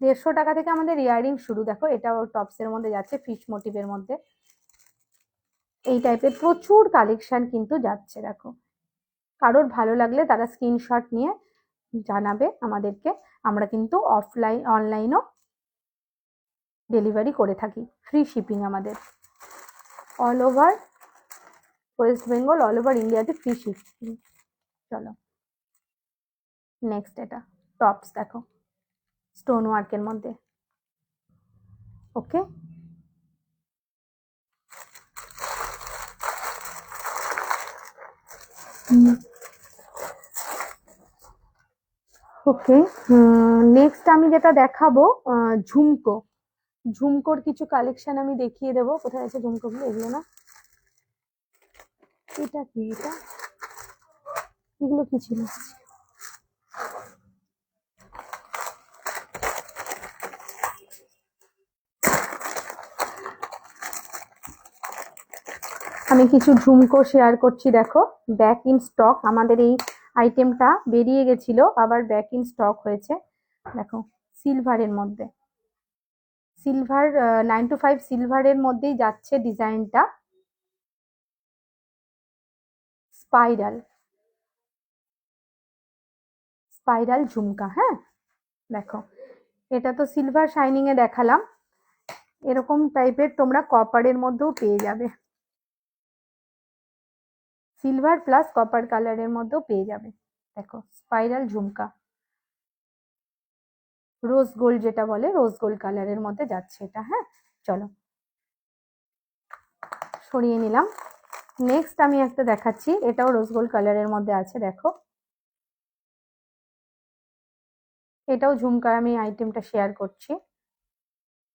S1: 150 টাকা থেকে আমাদের ইয়াররিং শুরু। দেখো, এটাও টপসের মধ্যে যাচ্ছে, ফিশ মোটিভের মধ্যে, এই টাইপের প্রচুর কালেকশন কিন্তু যাচ্ছে। দেখো, কারোর ভালো লাগলে তারা স্ক্রিনশট নিয়ে জানাবে আমাদেরকে। আমরা কিন্তু অনলাইনও ডেলিভারি করে থাকি, ফ্রি শিপিং আমাদের, all over West Bengal, all over ইন্ডিয়াতে ফ্রি শিপিং। চলো নেক্সট, এটা টপস দেখো স্টোন ওয়ার্কের মধ্যে। ওকে, ওকে, নেক্সট আমি যেটা দেখাবো ঝুমকো, ঝুমকোর কিছু কালেকশন আমি দেখিয়ে দেবো। কোথায় আছে ঝুমকোগুলো? এগুলো না, এটা কি, এটা এগুলো কি ছিল? আমি কিছু ঝুমকো শেয়ার করছি। দেখো, ব্যাক ইন স্টক, আমাদের এই আইটেমটা বেরিয়ে গেছিল, আবার ব্যাক ইন স্টক হয়েছে। দেখো, সিলভারের মধ্যে, সিলভার 925 সিলভারের মধ্যেই যাচ্ছে ডিজাইনটা, স্পাইরাল, স্পাইরাল ঝুমকা। হ্যাঁ, দেখো, এটা তো সিলভার শাইনিং এ দেখালাম, এরকম টাইপের তোমরা কপারের মধ্যেও পেয়ে যাবে, সিলভার প্লাস কপার কালারের মধ্যেও পেয়ে যাবে। দেখো, স্পাইরাল ঝুমকা, রোজ গোল্ড যেটা বলে, রোজ গোল্ড কালারের মধ্যে যাচ্ছে এটা। হ্যাঁ, চলো সরিয়ে নিলাম। নেক্সট আমি একটা দেখাচ্ছি, এটাও রোজ গোল্ড কালারের মধ্যে আছে। দেখো, এটাও ঝুমকার, আমি আইটেমটা শেয়ার করছি,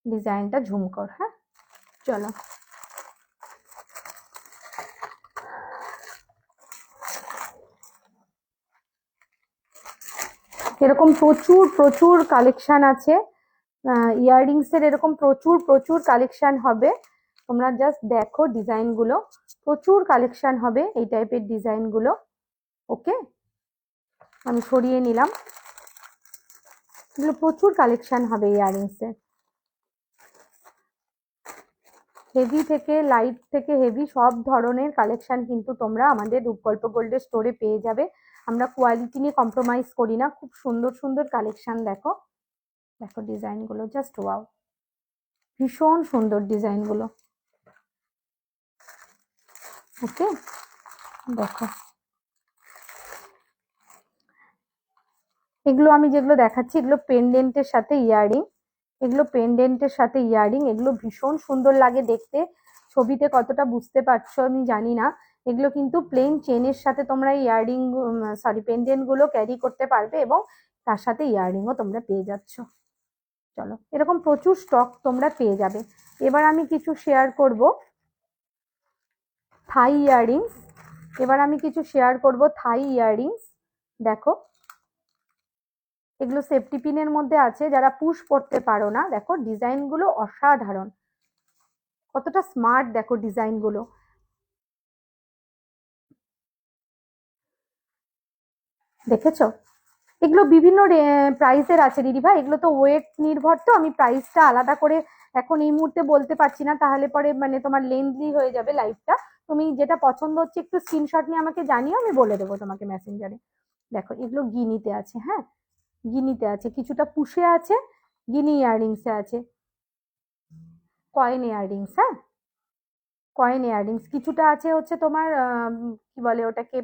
S1: ডিজাইনটা ঝুমকর। হ্যাঁ, চলো এরকম প্রচুর প্রচুর কালেকশন আছে, ইয়াররিংস এর এরকম প্রচুর প্রচুর কালেকশন হবে। তোমরা জাস্ট দেখো ডিজাইন গুলো, প্রচুর কালেকশন হবে এই টাইপের ডিজাইন গুলো। ওকে, আমি সরিয়ে নিলাম, এগুলো প্রচুর কালেকশন হবে ইয়াররিংস এর, হেভি থেকে লাইট থেকে হেভি সব ধরনের কালেকশন কিন্তু তোমরা আমাদের রূপকল্প গোল্ডের স্টোরে পেয়ে যাবে। আমরা কোয়ালিটি নিয়ে কম্প্রোমাইজ করি না, খুব সুন্দর সুন্দর কালেকশন। দেখো, দেখো ডিজাইন গুলো, জাস্ট ওয়াও, ভীষণ সুন্দর ডিজাইন গুলো। ওকে, দেখো, এগুলো আমি যেগুলো দেখাচ্ছি, এগুলো পেন্ডেন্টের সাথে ইয়াররিং, এগুলো পেন্ডেন্টের সাথে ইয়াররিং, এগুলো ভীষণ সুন্দর লাগে দেখতে। ছবিতে কতটা বুঝতে পারছো আমি জানি না, এগুলো কিন্তু প্লেন চেনের সাথে তোমরা ইয়াররিং, সরি পেন্ডেন্ট গুলো ক্যারি করতে পারবে, এবং তার সাথে ইয়াররিংও তোমরা পেয়ে যাচ্ছ। চলো, এরকম প্রচুর স্টক তোমরা পেয়ে যাবে। এবার আমি কিছু শেয়ার করব থাই ইয়াররিংস, এবার আমি কিছু শেয়ার করব থাই ইয়াররিংস। দেখো, এগুলো সেফটি পিনের মধ্যে আছে, যারা পুশ করতে পারো না, দেখো ডিজাইন গুলো অসাধারণ, কতটা স্মার্ট দেখো ডিজাইন গুলো। দেখেছো, এগুলো বিভিন্ন প্রাইসের আছে দিদিভাই, এগুলো তো ওয়েট নির্ভর, তো আমি প্রাইসটা আলাদা করে এখন এই মুহূর্তে বলতে পারছি না, তাহলে পরে মানে তোমার লেন্থলি হয়ে যাবে লাইভটা। তুমি যেটা পছন্দ হচ্ছে একটু স্ক্রিনশট নিয়ে আমাকে জানিও, আমি বলে দেবো তোমাকে মেসেঞ্জারে। দেখো এগুলো গিনিতে আছে, হ্যাঁ গিনিতে আছে, কিছুটা পুষে আছে, গিনি ইয়াররিংসে আছে, কয়েন ইয়াররিংস, হ্যাঁ কয়েন ইয়াররিংস কিছুটা আছে হচ্ছে তোমার কি বলে ওটাকে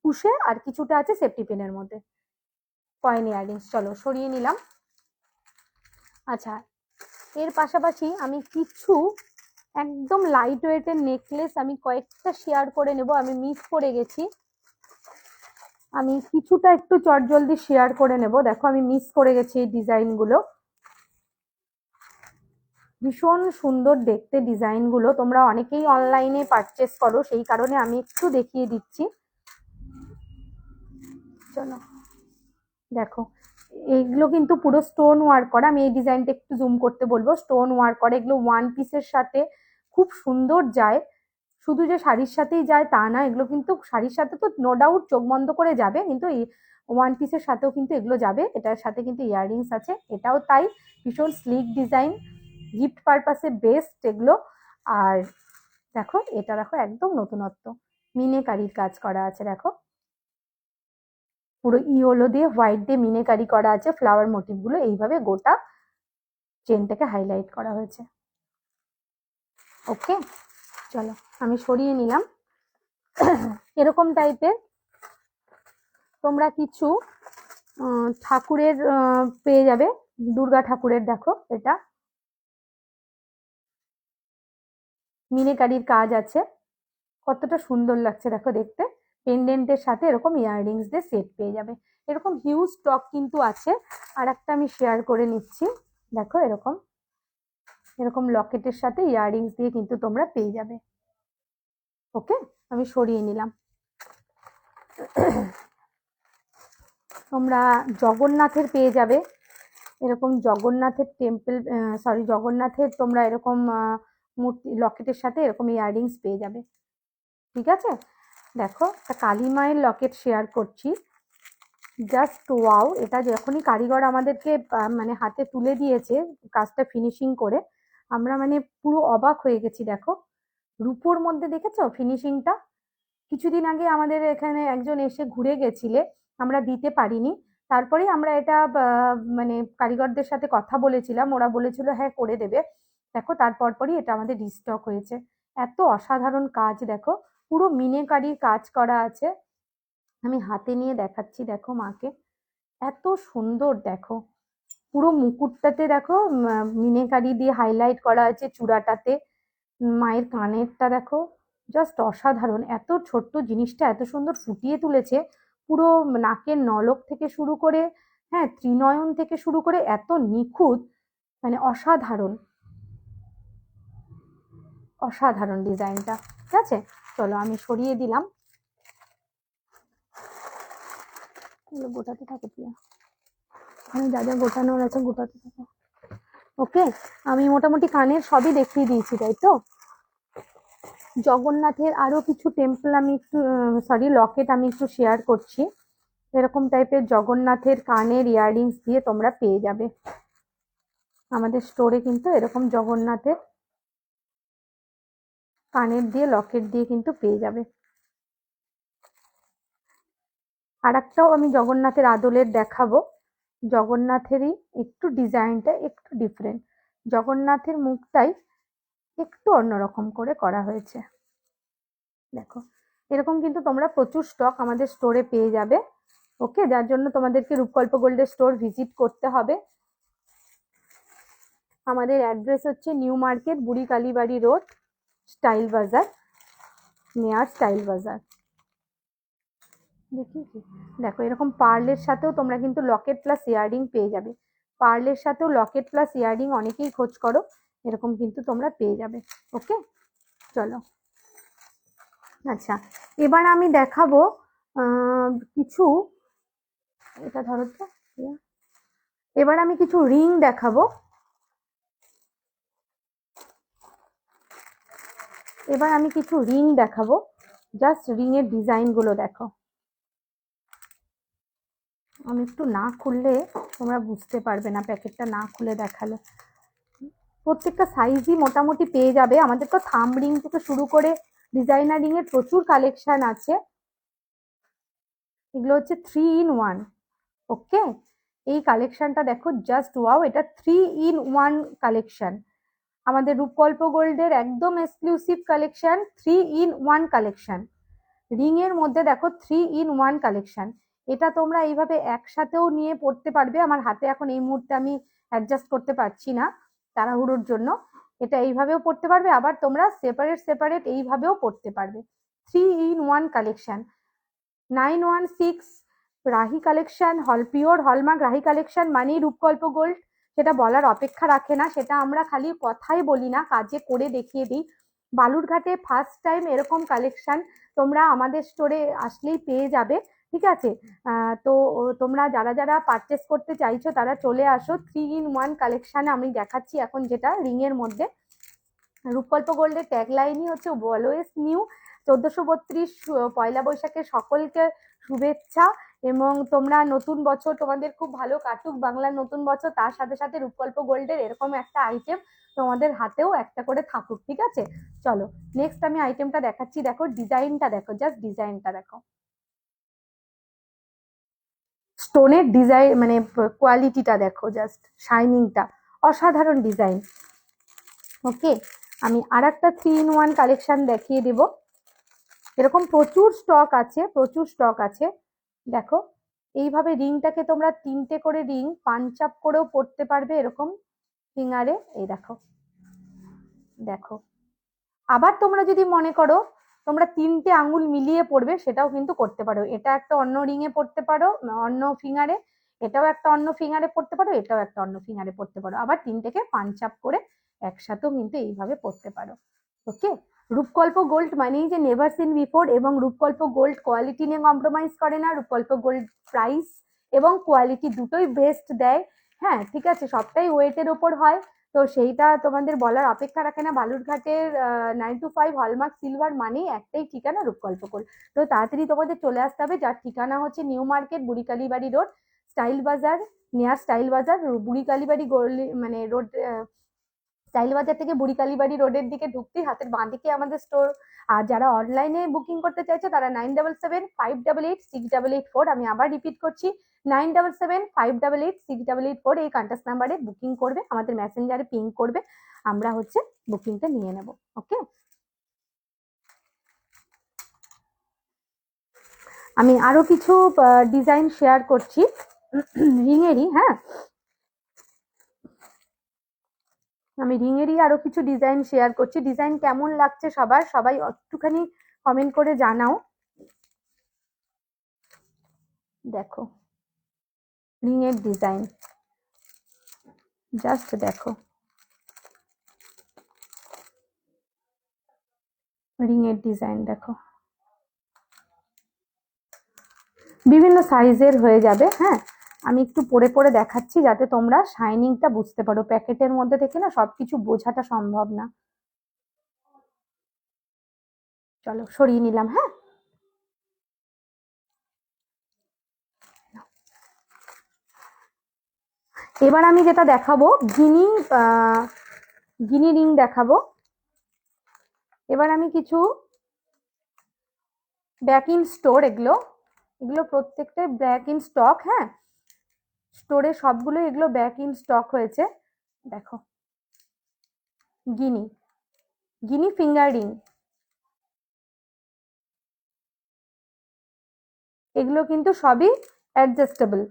S1: পুষে, আর কিছুটা আছে সেফটি পিনের মধ্যে কয়েন ইয়াররিংস। চলো সরিয়ে নিলাম। আচ্ছা এর পাশাপাশি আমি কিছু একদম লাইট ওয়েটের নেকলেস আমি কয়েকটা শেয়ার করে নেব, আমি মিস করে গেছি, আমি কিছুটা একটু চটজলদি শেয়ার করে নেব। দেখো আমি মিস করে গেছি এই ডিজাইনগুলো, ভীষণ সুন্দর দেখতে ডিজাইনগুলো, তোমরা অনেকেই অনলাইনে পারচেস করো, সেই কারণে আমি একটু দেখিয়ে দিচ্ছি। চলো দেখো এইগুলো কিন্তু পুরো স্টোন ওয়ার্ক করা, আমি এই ডিজাইনটা একটু জুম করতে বলবো, স্টোন ওয়ার্ক করা, এগুলো ওয়ান পিসের সাথে খুব সুন্দর যায়, শুধু যে শাড়ির সাথেই যায় তা না, এগুলো কিন্তু শাড়ির সাথে তো নো ডাউট চোখ বন্ধ করে যাবে, কিন্তু এই ওয়ান পিসের সাথেও কিন্তু এগুলো যাবে। এটার সাথে কিন্তু ইয়াররিংস আছে, এটাও তাই, ভীষণ স্লিক ডিজাইন, গিফট পারপাসে বেস্ট এগুলো। আর দেখো এটা দেখো একদম নতুনত্ব, মিনেকারির কাজ করা আছে, দেখো পুরো ইয়েলো দিয়ে হোয়াইট দিয়ে মিনেকারি করা আছে, ফ্লাওয়ার মোটিভ গুলো এইভাবে গোটা চেনটাকে হাইলাইট করা হয়েছে। ওকে চলো আমি সরিয়ে নিলাম। এরকম টাইপের তোমরা কিছু ঠাকুরের পেয়ে যাবে, দুর্গা ঠাকুরের, দেখো এটা মিনেকারির কাজ আছে, কতটা সুন্দর লাগছে দেখো দেখতে, পেন্ডেন্টের সাথে এরকম ইয়াররিংস দিয়ে সেট পেয়ে যাবে, এরকম হিউজ স্টক কিন্তু আছে। আর একটা আমি শেয়ার করে নিচ্ছি, দেখো এরকম এরকম লকেটের সাথে ইয়াররিংস দিয়ে কিন্তু তোমরা পেয়ে যাবে। ওকে আমি সরিয়ে নিলাম। তোমরা জগন্নাথের পেয়ে যাবে, এরকম জগন্নাথের টেম্পল, সরি জগন্নাথের তোমরা এরকম মূর্তি লকেটের সাথে এরকম ইয়াররিংস পেয়ে যাবে, ঠিক আছে। দেখো একটা কালী মায়ের লকেট শেয়ার করছি, জাস্ট ওয়াও, এটা যখনই কারিগর আমাদেরকে মানে হাতে তুলে দিয়েছে কাজটা ফিনিশিং করে, আমরা মানে পুরো অবাক হয়ে গেছি। দেখো রূপোর মধ্যে দেখেছো ফিনিশিংটা, কিছুদিন আগে আমাদের এখানে একজন এসে ঘুরে গেছিলে, আমরা দিতে পারিনি, তারপরেই আমরা এটা মানে কারিগরদের সাথে কথা বলেছিলাম, ওরা বলেছিল হ্যাঁ করে দেবে, দেখো তারপর পরই এটা আমাদের রিস্টক হয়েছে। এত অসাধারণ কাজ, দেখো পুরো মিনেকারির কাজ করা আছে, আমি হাতে নিয়ে দেখাচ্ছি, দেখো মাকে, এত সুন্দর দেখো, পুরো মুকুটটাতে দেখো মিনেকারি দিয়ে হাইলাইট করা আছে, চূড়াটাতে মায়ের কানেরটা দেখো, জাস্ট অসাধারণ, এত ছোট্ট জিনিসটা এত সুন্দর ফুটিয়ে তুলেছে, পুরো নাকের নলক থেকে শুরু করে, হ্যাঁ ত্রিনয়ন থেকে শুরু করে এত নিখুঁত, মানে অসাধারণ অসাধারণ ডিজাইনটা, ঠিক আছে। চলো আমি সরিয়ে দিলাম, গোটাতে থাকে প্রিয়া, ওখানে যা যা গোটানোর আছে গোটাতে থাকে। ওকে আমি মোটামুটি কানের সবই দেখিয়ে দিয়েছি, তাই তো। জগন্নাথের আরো কিছু টেম্পল আমি একটু সরি লকেট আমি একটু শেয়ার করছি, এরকম টাইপের জগন্নাথের কানের ইয়াররিংস দিয়ে তোমরা পেয়ে যাবে আমাদের স্টোরে, কিন্তু এরকম জগন্নাথের কানের দিয়ে লকেট দিয়ে কিন্তু পেয়ে যাবে। আর একটাও আমি জগন্নাথের আদলের দেখাবো, জগন্নাথেরই একটু ডিজাইনটা একটু ডিফারেন্ট, জগন্নাথের মুখটাই একটু অন্যরকম করে করা হয়েছে, দেখো এরকম কিন্তু তোমরা প্রচুর স্টক আমাদের স্টোরে পেয়ে যাবে। ওকে যার জন্য তোমাদেরকে রূপকল্প গোল্ডের স্টোর ভিজিট করতে হবে। আমাদের অ্যাড্রেস হচ্ছে নিউ মার্কেট, বুড়ি কালীবাড়ি রোড, স্টাইল বাজার, নেয়ার স্টাইল বাজার। দেখিয়েছি, দেখো এরকম পার্লের সাথেও তোমরা কিন্তু লকেট প্লাস ইয়াররিং পেয়ে যাবে, পার্লের সাথেও লকেট প্লাস ইয়াররিং অনেকেই খোঁজ করো, এরকম কিন্তু তোমরা পেয়ে যাবে। ওকে চলো আচ্ছা এবার আমি দেখাবো কিছু, এটা ধরো তো, এবার আমি কিছু রিং দেখাবো, এবার আমি কিছু রিং দেখাবো, জাস্ট রিং এর ডিজাইন গুলো দেখো, আমি একটু না খুললে তোমরা বুঝতে পারবে না, প্যাকেটটা না খুলে দেখালে। প্রত্যেকটা সাইজই মোটামুটি পেয়ে যাবে। আমাদের তো থাম্ব রিং থেকে শুরু করে ডিজাইনার রিং এর প্রচুর কালেকশন আছে। এগুলো হচ্ছে 3 in 1। ওকে, এই কালেকশনটা দেখো, জাস্ট ওয়াও, এটা 3 in 1 কালেকশন। আমাদের রূপকল্প গোল্ডের একদম exclusive collection, 3 in 1 collection. Ring এর মধ্যে দেখো 3 in 1 কালেকশন। এটা তোমরা এইভাবে একসাথেও নিয়ে পড়তে পারবে। আমার হাতে এখন এই মুহূর্তে আমি অ্যাডজাস্ট করতে পারছি না তাড়াহুড়োর জন্য। এটা এইভাবেও পড়তে পারবে, আবার তোমরা সেপারেট সেপারেট এইভাবেও পড়তে পারবে। 3 in 1 collection. 916 Rahi collection, pure hallmark Rahi collection মানেই রূপকল্প গোল্ড। সেটা বলার অপেক্ষা রাখে না, সেটা আমরা খালি কথাই বলি না, কাজে করে দেখিয়ে দিই। বালুরঘাটে ফার্স্ট টাইম এরকম কালেকশন তোমরা আমাদের স্টোরে আসলেই পেয়ে যাবে। ঠিক আছে, তো তোমরা যারা যারা পারচেস করতে চাইছো তারা চলে আসো। 3 in 1 কালেকশন আমি দেখাচ্ছি এখন, যেটা রিং এর মধ্যে। রূপকল্প গোল্ডের ট্যাগলাইনই হচ্ছে অলওয়েজ নিউ। 1432 পয়লা বৈশাখে সকলকে শুভেচ্ছা, এবং তোমরা নতুন বছর তোমাদের খুব ভালো কাটুক, বাংলার নতুন বছর। তার সাথে সাথে রূপকল্প গোল্ডের এরকম একটা আইটেম তোমাদের হাতেও একটা করে থাকুক। ঠিক আছে, চলো নেক্সট আমি আইটেমটা দেখাচ্ছি। দেখো ডিজাইনটা দেখো, জাস্ট ডিজাইনটা দেখো, স্টোনের ডিজাইন মানে কোয়ালিটিটা দেখো, জাস্ট শাইনিংটা, অসাধারণ ডিজাইন। ওকে, আমি আর একটা 3 in 1 কালেকশন দেখিয়ে দেব। এরকম প্রচুর স্টক আছে, প্রচুর স্টক আছে। দেখো, এইভাবে রিংটাকে তোমরা 3টে করে রিং পাঞ্চ আপ করেও পড়তে পারবে এরকম ফিঙ্গারে। এই দেখো, দেখো। আবার তোমরা যদি মনে করো তোমরা 3টে আঙ্গুল মিলিয়ে পড়বে, সেটাও কিন্তু করতে পারো। এটা একটা অন্য রিং এ পড়তে পারো, অন্য ফিঙ্গারে, এটাও একটা অন্য ফিঙ্গারে পড়তে পারো, এটাও একটা অন্য ফিঙ্গারে পড়তে পারো। আবার 3টেকে পাঞ্চ আপ করে একসাথেও কিন্তু এইভাবে পড়তে পারো। ওকে, রূপকল্প গোল্ড মানেই যে নেভার সিন বিফোর, এবং রূপকল্প গোল্ড কোয়ালিটি নিয়ে কম্প্রোমাইজ করে না। রূপকল্প গোল্ড প্রাইস এবং কোয়ালিটি দুটোই বেস্ট দেয়। হ্যাঁ, ঠিক আছে, সবটাই ওয়েটের ওপর হয়, তো সেইটা তোমাদের বলার অপেক্ষা রাখে না। বালুরঘাটের 9 to 5 হলমার্ক সিলভার মানেই একটাই ঠিকানা, রূপকল্প গোল্ড। তো তাড়াতাড়ি তোমাদের চলে আসতে হবে, যার ঠিকানা হচ্ছে নিউ মার্কেট, বুড়িকালীবাড়ি রোড, স্টাইল বাজার, নিয়ার স্টাইল বাজার, বুড়িকালীবাড়ি মানে রোড, স্টাইল বাজার থেকে বুড়িকালীবাড়ি রোডের দিকে ঢুকতেই হাতের বাঁ দিকে আমাদের স্টোর। আর যারা অনলাইনে বুকিং করতে চাইছো তারা 9775886884, আমি আবার রিপিট করছি, 9775886884 এই কন্ট্যাক্ট নাম্বারে বুকিং করবে, আমাদের মেসেঞ্জারে পিং করবে, আমরা হচ্ছে বুকিংটা নিয়ে নেব। ওকে, আমি আরো কিছু ডিজাইন শেয়ার করছি রিংয়েরই। হ্যাঁ, আমি রিংয়েরই আরো কিছু ডিজাইন শেয়ার করছি। ডিজাইন কেমন লাগছে সবার, সবাই একটুখানি কমেন্ট করে জানাও। দেখো রিংয়ের ডিজাইন, জাস্ট দেখো রিংয়ের ডিজাইন, দেখো বিভিন্ন সাইজের হয়ে যাবে। হ্যাঁ, আমি একটু পরে পরে দেখাচ্ছি যাতে তোমরা শাইনিংটা বুঝতে পারো। প্যাকেটের মধ্যে থেকে না সবকিছু বোঝাটা সম্ভব না। চলো সরিয়ে নিলাম। হ্যাঁ, এবার আমি যেটা দেখাবো গিনি রিং দেখাবো। এবার আমি কিছু ব্যাক ইন স্টোর, এগুলো প্রত্যেকটাই ব্যাক ইন স্টক। হ্যাঁ, স্টোরে সবগুলো এগুলো ব্যাক ইন স্টক হয়েছে। দেখো গিনি ফিঙ্গার রিং, এগুলো কিন্তু সবই অ্যাডজাস্টেবল।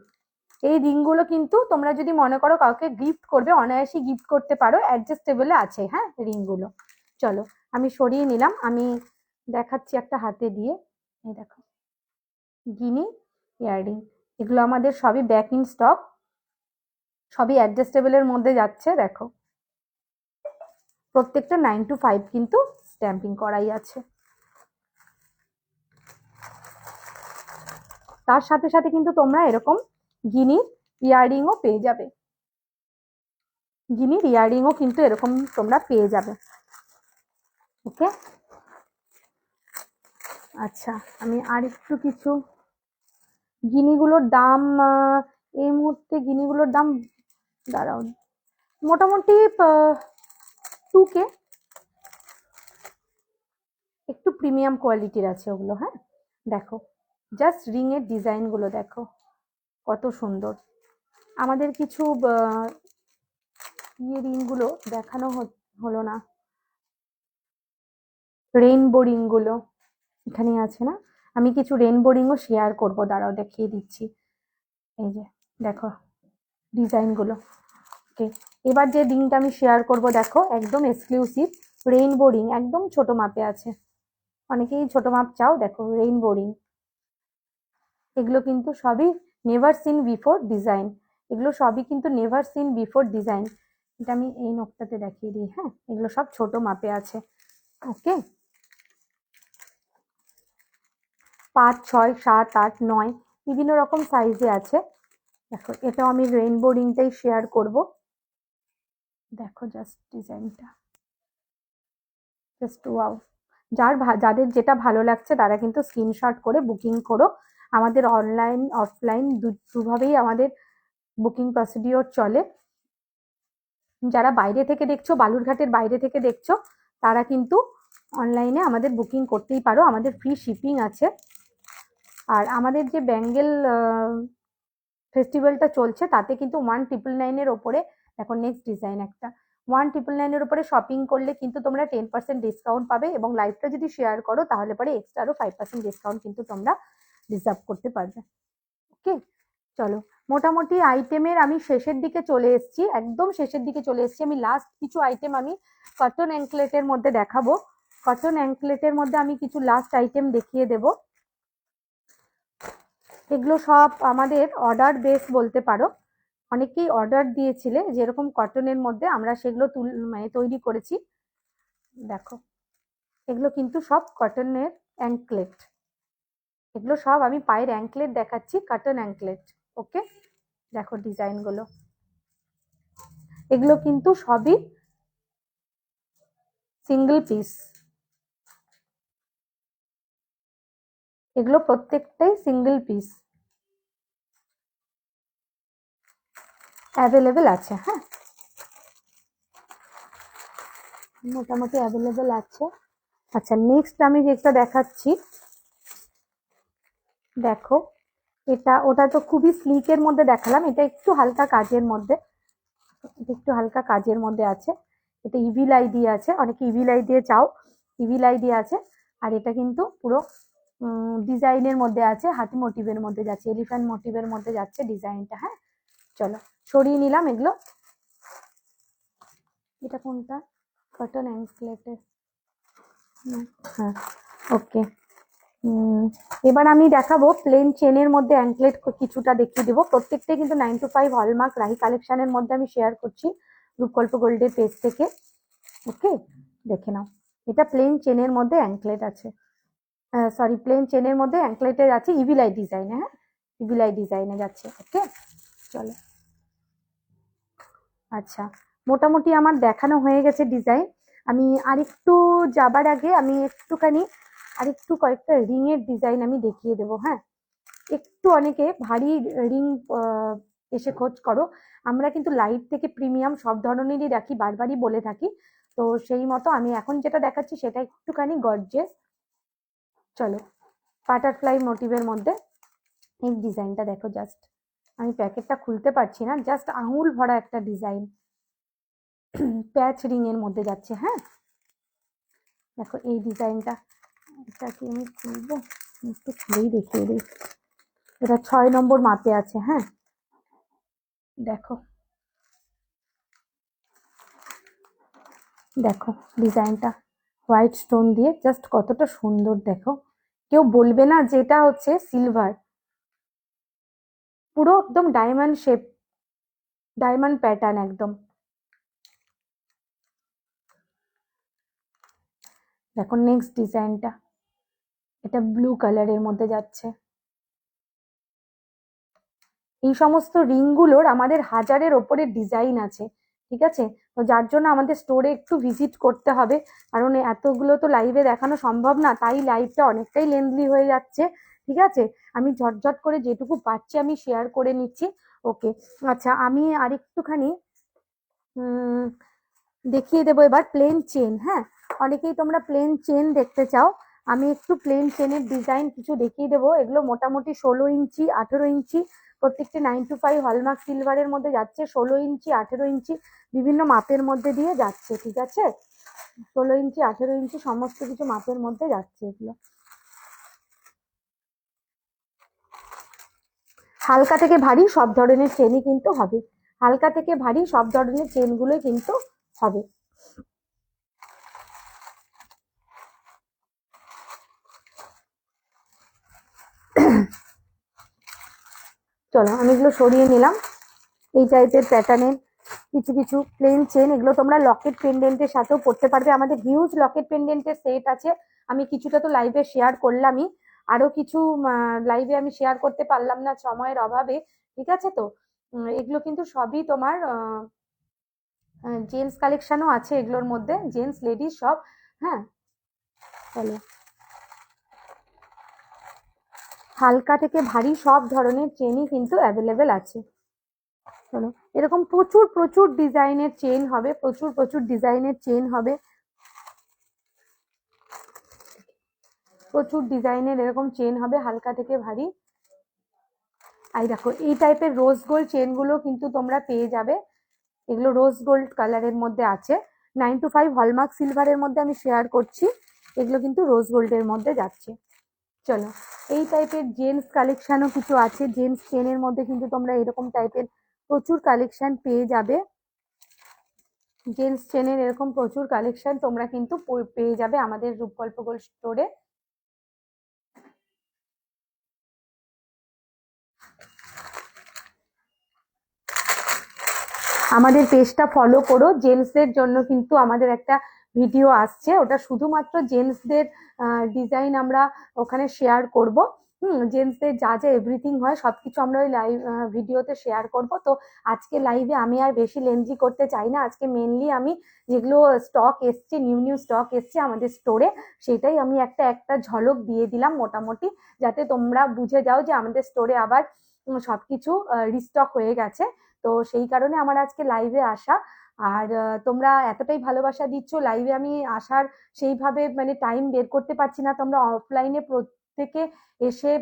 S1: এই রিংগুলো কিন্তু তোমরা যদি মনে করো কাউকে গিফট করবে, অনায়াসই গিফট করতে পারো, অ্যাডজাস্টেবলে আছে। হ্যাঁ, রিংগুলো। চলো আমি সরিয়ে নিলাম, আমি দেখাচ্ছি একটা হাতে দিয়ে। এই দেখো গিনি ইয়াররিং, এগুলো আমাদের সবই ব্যাক ইন স্টক, সবই অ্যাডজাস্টেবলের মধ্যে যাচ্ছে। দেখো প্রত্যেকটা 9 to 5 কিন্তু স্ট্যাম্পিং করাই আছে। তার সাথে সাথে কিন্তু তোমরা এরকম গিনির ইয়াররিংও পেয়ে যাবে। গিনির ইয়াররিংও কিন্তু এরকম তোমরা পেয়ে যাবে। ওকে, আচ্ছা আমি আর একটু কিছু গিনিগুলোর দাম এই মুহূর্তে গিনিগুলোর দাম দাঁড়াও, মোটামুটি 2K, একটু প্রিমিয়াম কোয়ালিটির আছে ওগুলো। হ্যাঁ, দেখো জাস্ট রিং এর ডিজাইন গুলো দেখো কত সুন্দর। আমাদের কিছু রিং গুলো দেখানো হলো না, রেইনবো রিং গুলো এখানে আছে না, আমি কিছু রেইনবো রিংও শেয়ার করবো, দাঁড়াও দেখিয়ে দিচ্ছি। এই যে দেখো ডিজাইন গুলো। ওকে, এবার যে রিংটা আমি শেয়ার করব দেখো একদম এক্সক্লুসিভ রেইনবো রিং, একদম ছোট মাপে আছে, অনেকেই ছোট মাপ চাও, দেখো রেইনবো রিং। এগুলো কিন্তু সবই নেভার সিন বিফোর ডিজাইন, এগুলো সবই কিন্তু নেভার সিন বিফোর ডিজাইন। এটা আমি এই নকটাতে দেখিয়ে দিই। হ্যাঁ, এগুলো সব ছোট মাপে আছে। ওকে, 5, 6, 7, 8, 9 বিভিন্ন রকম সাইজে আছে। দেখো এটাও আমি রেইনবো রিংটাই শেয়ার করব, দেখো জাস্ট ডিজাইনটা, জাস্ট ওয়াও। যাদের যেটা ভালো লাগছে তারা কিন্তু স্ক্রিনশট করে বুকিং করো। আমাদের অনলাইন অফলাইন দুভাবেই আমাদের বুকিং প্রসিডিওর চলে। যারা বাইরে থেকে দেখছো, বালুরঘাটের বাইরে থেকে দেখছো, তারা কিন্তু অনলাইনে আমাদের বুকিং করতেই পারো, আমাদের ফ্রি শিপিং আছে। আর আমাদের যে ব্যাঙ্গেল ফেস্টিভ্যালটা চলছে তাতে কিন্তু 1999-এর ওপরে, দেখো নেক্সট ডিজাইন একটা, 1999-এর উপরে শপিং করলে কিন্তু তোমরা 10% ডিসকাউন্ট পাবে, এবং লাইভটা যদি শেয়ার করো তাহলে পরে এক্সট্রা আরো 5% ডিসকাউন্ট কিন্তু তোমরা রিজার্ভ করতে পারবে। ওকে, চলো মোটামুটি আইটেমের আমি শেষের দিকে চলে এসেছি, একদম শেষের দিকে চলে এসেছি। আমি লাস্ট কিছু আইটেম আমি কটন অ্যাঙ্কলেটের মধ্যে দেখাবো। কটন অ্যাঙ্কলেটের মধ্যে আমি কিছু লাস্ট আইটেম দেখিয়ে দেব। এগুলো সব আমাদের অর্ডার বেস বলতে পারো, অনেকেই অর্ডার দিয়েছিলে যেরকম কটনের মধ্যে, আমরা সেগুলো তৈরি করেছি। দেখো এগুলো কিন্তু সব কটনের অ্যাঙ্কলেট, এগুলো সব আমি পায়ের অ্যাঙ্কলেট দেখাচ্ছি, কটন অ্যাঙ্কলেট। ওকে, দেখো ডিজাইনগুলো, এগুলো কিন্তু সবই সিঙ্গেল পিস, এগুলো প্রত্যেকটাই সিঙ্গেল পিস অ্যাভেলেবেল আছে। হ্যাঁ, মোটামুটি অ্যাভেলেবেল আছে। আচ্ছা, নেক্সট আমি যেটা দেখাচ্ছি দেখো, ওটা তো খুবই স্লিকের মধ্যে দেখালাম, এটা একটু হালকা কাজের মধ্যে, একটু হালকা কাজের মধ্যে আছে। এটা ইভিল আই দিয়ে আছে, অনেকে ইভিল আই দিয়ে চাও, ইভিল আই দিয়ে আছে। আর এটা কিন্তু পুরো ডিজাইনের মধ্যে আছে, হাতি মোটিভের মধ্যে যাচ্ছে, এলিফ্যান্ট মোটিভের মধ্যে যাচ্ছে ডিজাইনটা। হ্যাঁ, চলো সরিয়ে নিলাম এগুলো। এটা কোনটা? কটন অ্যাঙ্কলেটের। হ্যাঁ, ওকে। এবার আমি দেখাবো প্লেন চেনের মধ্যে অ্যাঙ্কলেট কিছুটা দেখিয়ে দেবো। প্রত্যেকটাই কিন্তু 9 to 5 হলমার্ক রাহি কালেকশনের মধ্যে আমি শেয়ার করছি রূপকল্প গোল্ডের পেজ থেকে। ওকে, দেখে নাও, এটা প্লেন চেনের মধ্যে অ্যাঙ্কলেট আছে, সরি প্লেন চেনের মধ্যে অ্যাঙ্কলেটের আছে ইভিলাই ডিজাইনে। হ্যাঁ, ইভিলাই ডিজাইনে যাচ্ছে। ওকে, চলো। আচ্ছা, মোটামুটি আমার দেখানো হয়ে গেছে ডিজাইন। আমি আরেকটু যাবার আগে আমি একটুখানি আরেকটু কয়েকটা রিং এর ডিজাইন আমি দেখিয়ে দেবো। হ্যাঁ, একটু অনেকে ভারী রিং এসে খোঁজ করো, আমরা কিন্তু লাইট থেকে প্রিমিয়াম সব ধরনেরই রাখি, বারবারই বলে থাকি। তো সেই মতো আমি এখন যেটা দেখাচ্ছি সেটা একটুখানি গর্জিয়াস। চলো, বাটারফ্লাই মোটিভের মধ্যে এই ডিজাইনটা দেখো, জাস্ট আমি প্যাকেটটা খুলতে পারছি না, জাস্ট আঙুল ভরা একটা ডিজাইন, প্যাচ রিং এর মধ্যে যাচ্ছে। হ্যাঁ, দেখো এই ডিজাইনটা, এটা কি আমি খুলবো, একটু খুলেই দেখিয়ে দিই। এটা 6 নম্বর মাপে আছে। হ্যাঁ, দেখো দেখো ডিজাইনটা হোয়াইট স্টোন দিয়ে জাস্ট কতটা সুন্দর, দেখো কেউ বলবে না যে এটা হচ্ছে সিলভার, পুরো একদম ডায়মন্ড শেপ, ডায়মন্ড প্যাটার্ন একদম। দেখো নেক্সট ডিজাইনটা, এটা ব্লু কালারের মধ্যে যাচ্ছে। এই সমস্ত রিংগুলোর আমাদের হাজারের ওপরে ডিজাইন আছে, ঠিক আছে? তো যার জন্য আমাদের স্টোরে একটু ভিজিট করতে হবে, কারণ এতগুলো তো লাইভে দেখানো সম্ভব না, তাই লাইভটা অনেকটাই লেন্থলি হয়ে যাচ্ছে, ঠিক আছে, আমি ঝটঝট করে যেটুকু পারছি আমি শেয়ার করে নিচ্ছি। ওকে, আচ্ছা আমি আরেকটুখানি দেখিয়ে দেবো এবার প্লেন চেন। হ্যাঁ, অনেকেই তোমরা প্লেন চেন দেখতে চাও, আমি একটু প্লেন চেনের ডিজাইন কিছু দেখিয়ে দেবো। এগুলো মোটামুটি 16 ইঞ্চি 18 ইঞ্চি প্রত্যেকটি 9 to 5 হলমার্ক সিলভারের মধ্যে যাচ্ছে। 16 ইঞ্চি 18 ইঞ্চি বিভিন্ন মাপের মধ্যে দিয়ে যাচ্ছে, ঠিক আছে, 16 ইঞ্চি 18 ইঞ্চি সমস্ত কিছু মাপের মধ্যে যাচ্ছে এগুলো। হালকা থেকে ভারী সব ধরনের চেনই কিন্তু হবে, হালকা থেকে ভারী সব ধরনের চেনগুলো কিন্তু হবে। চলো আমি এগুলো সরিয়ে নিলাম। এই টাইপের প্যাটার্নের কিছু কিছু প্লেন চেন, এগুলো তোমরা লকেট পেন্ডেন্টের সাথেও পড়তে পারবে। আমাদের হিউজ লকেট পেন্ডেন্টের সেট আছে, আমি কিছুটা তো লাইভে শেয়ার করলামই, আরো কিছু লাইভে আমি শেয়ার করতে পারলাম না সময়ের অভাবে, ঠিক আছে। তো এগুলো কিন্তু সবই তোমার জেন্টস কালেকশনও আছে এগুলোর মধ্যে, জেন্টস লেডিস সব। হ্যাঁ, চলো হালকা থেকে ভারী সব ধরনের চেনই কিন্তু অ্যাভেলেবেল আছে। চলো, এরকম প্রচুর প্রচুর ডিজাইনের চেন হবে, প্রচুর প্রচুর ডিজাইনের চেন হবে, প্রচুর ডিজাইনের এরকম চেন হবে হালকা থেকে ভারী। এই দেখো এই টাইপের রোজ গোল্ড চেনগুলো কিন্তু তোমরা পেয়ে যাবে, এগুলো রোজ গোল্ড কালারের মধ্যে আছে। 9 to 5 হলমার্ক সিলভারের মধ্যে আমি শেয়ার করছি, এগুলো কিন্তু রোজ গোল্ডের মধ্যে যাচ্ছে। চলো, এই টাইপের জেন্টস কালেকশনও কিছু আছে, জেন্টস চেনের মধ্যে কিন্তু তোমরা এরকম টাইপের প্রচুর কালেকশন পেয়ে যাবে। জেন্টস চেনের এরকম প্রচুর কালেকশন তোমরা কিন্তু পেয়ে যাবে আমাদের রূপকল্প গোল্ড স্টোরে। আমাদের পেজটা ফলো করো, জেন্টসদের জন্য কিন্তু আমাদের একটা ভিডিও আসছে, ওটা শুধুমাত্র জেন্টসদের ডিজাইন আমরা ওখানে শেয়ার করব। জেন্টসদের যা যা এভরিথিং হয় সবকিছু আমরা ওই লাইভ ভিডিওতে শেয়ার করব। তো আজকে লাইভে আমি আর বেশি লেন্থি করতে চাই না, আজকে মেনলি আমি যেগুলো স্টক এসছে, নিউ নিউ স্টক এসছে আমাদের স্টোরে, সেটাই আমি একটা একটা ঝলক দিয়ে দিলাম মোটামুটি, যাতে তোমরা বুঝে যাও যে আমাদের স্টোরে আবার সবকিছু রিস্টক হয়ে গেছে। তো সেই কারণে আমার আজকে লাইভে আসা। আর তোমরা এতটাই ভালোবাসা দিচ্ছ, লাইভে আমি আসার সেইভাবে মানে টাইম বের করতে পারছি না। তোমরা অফলাইনে প্রত্যেকে এসে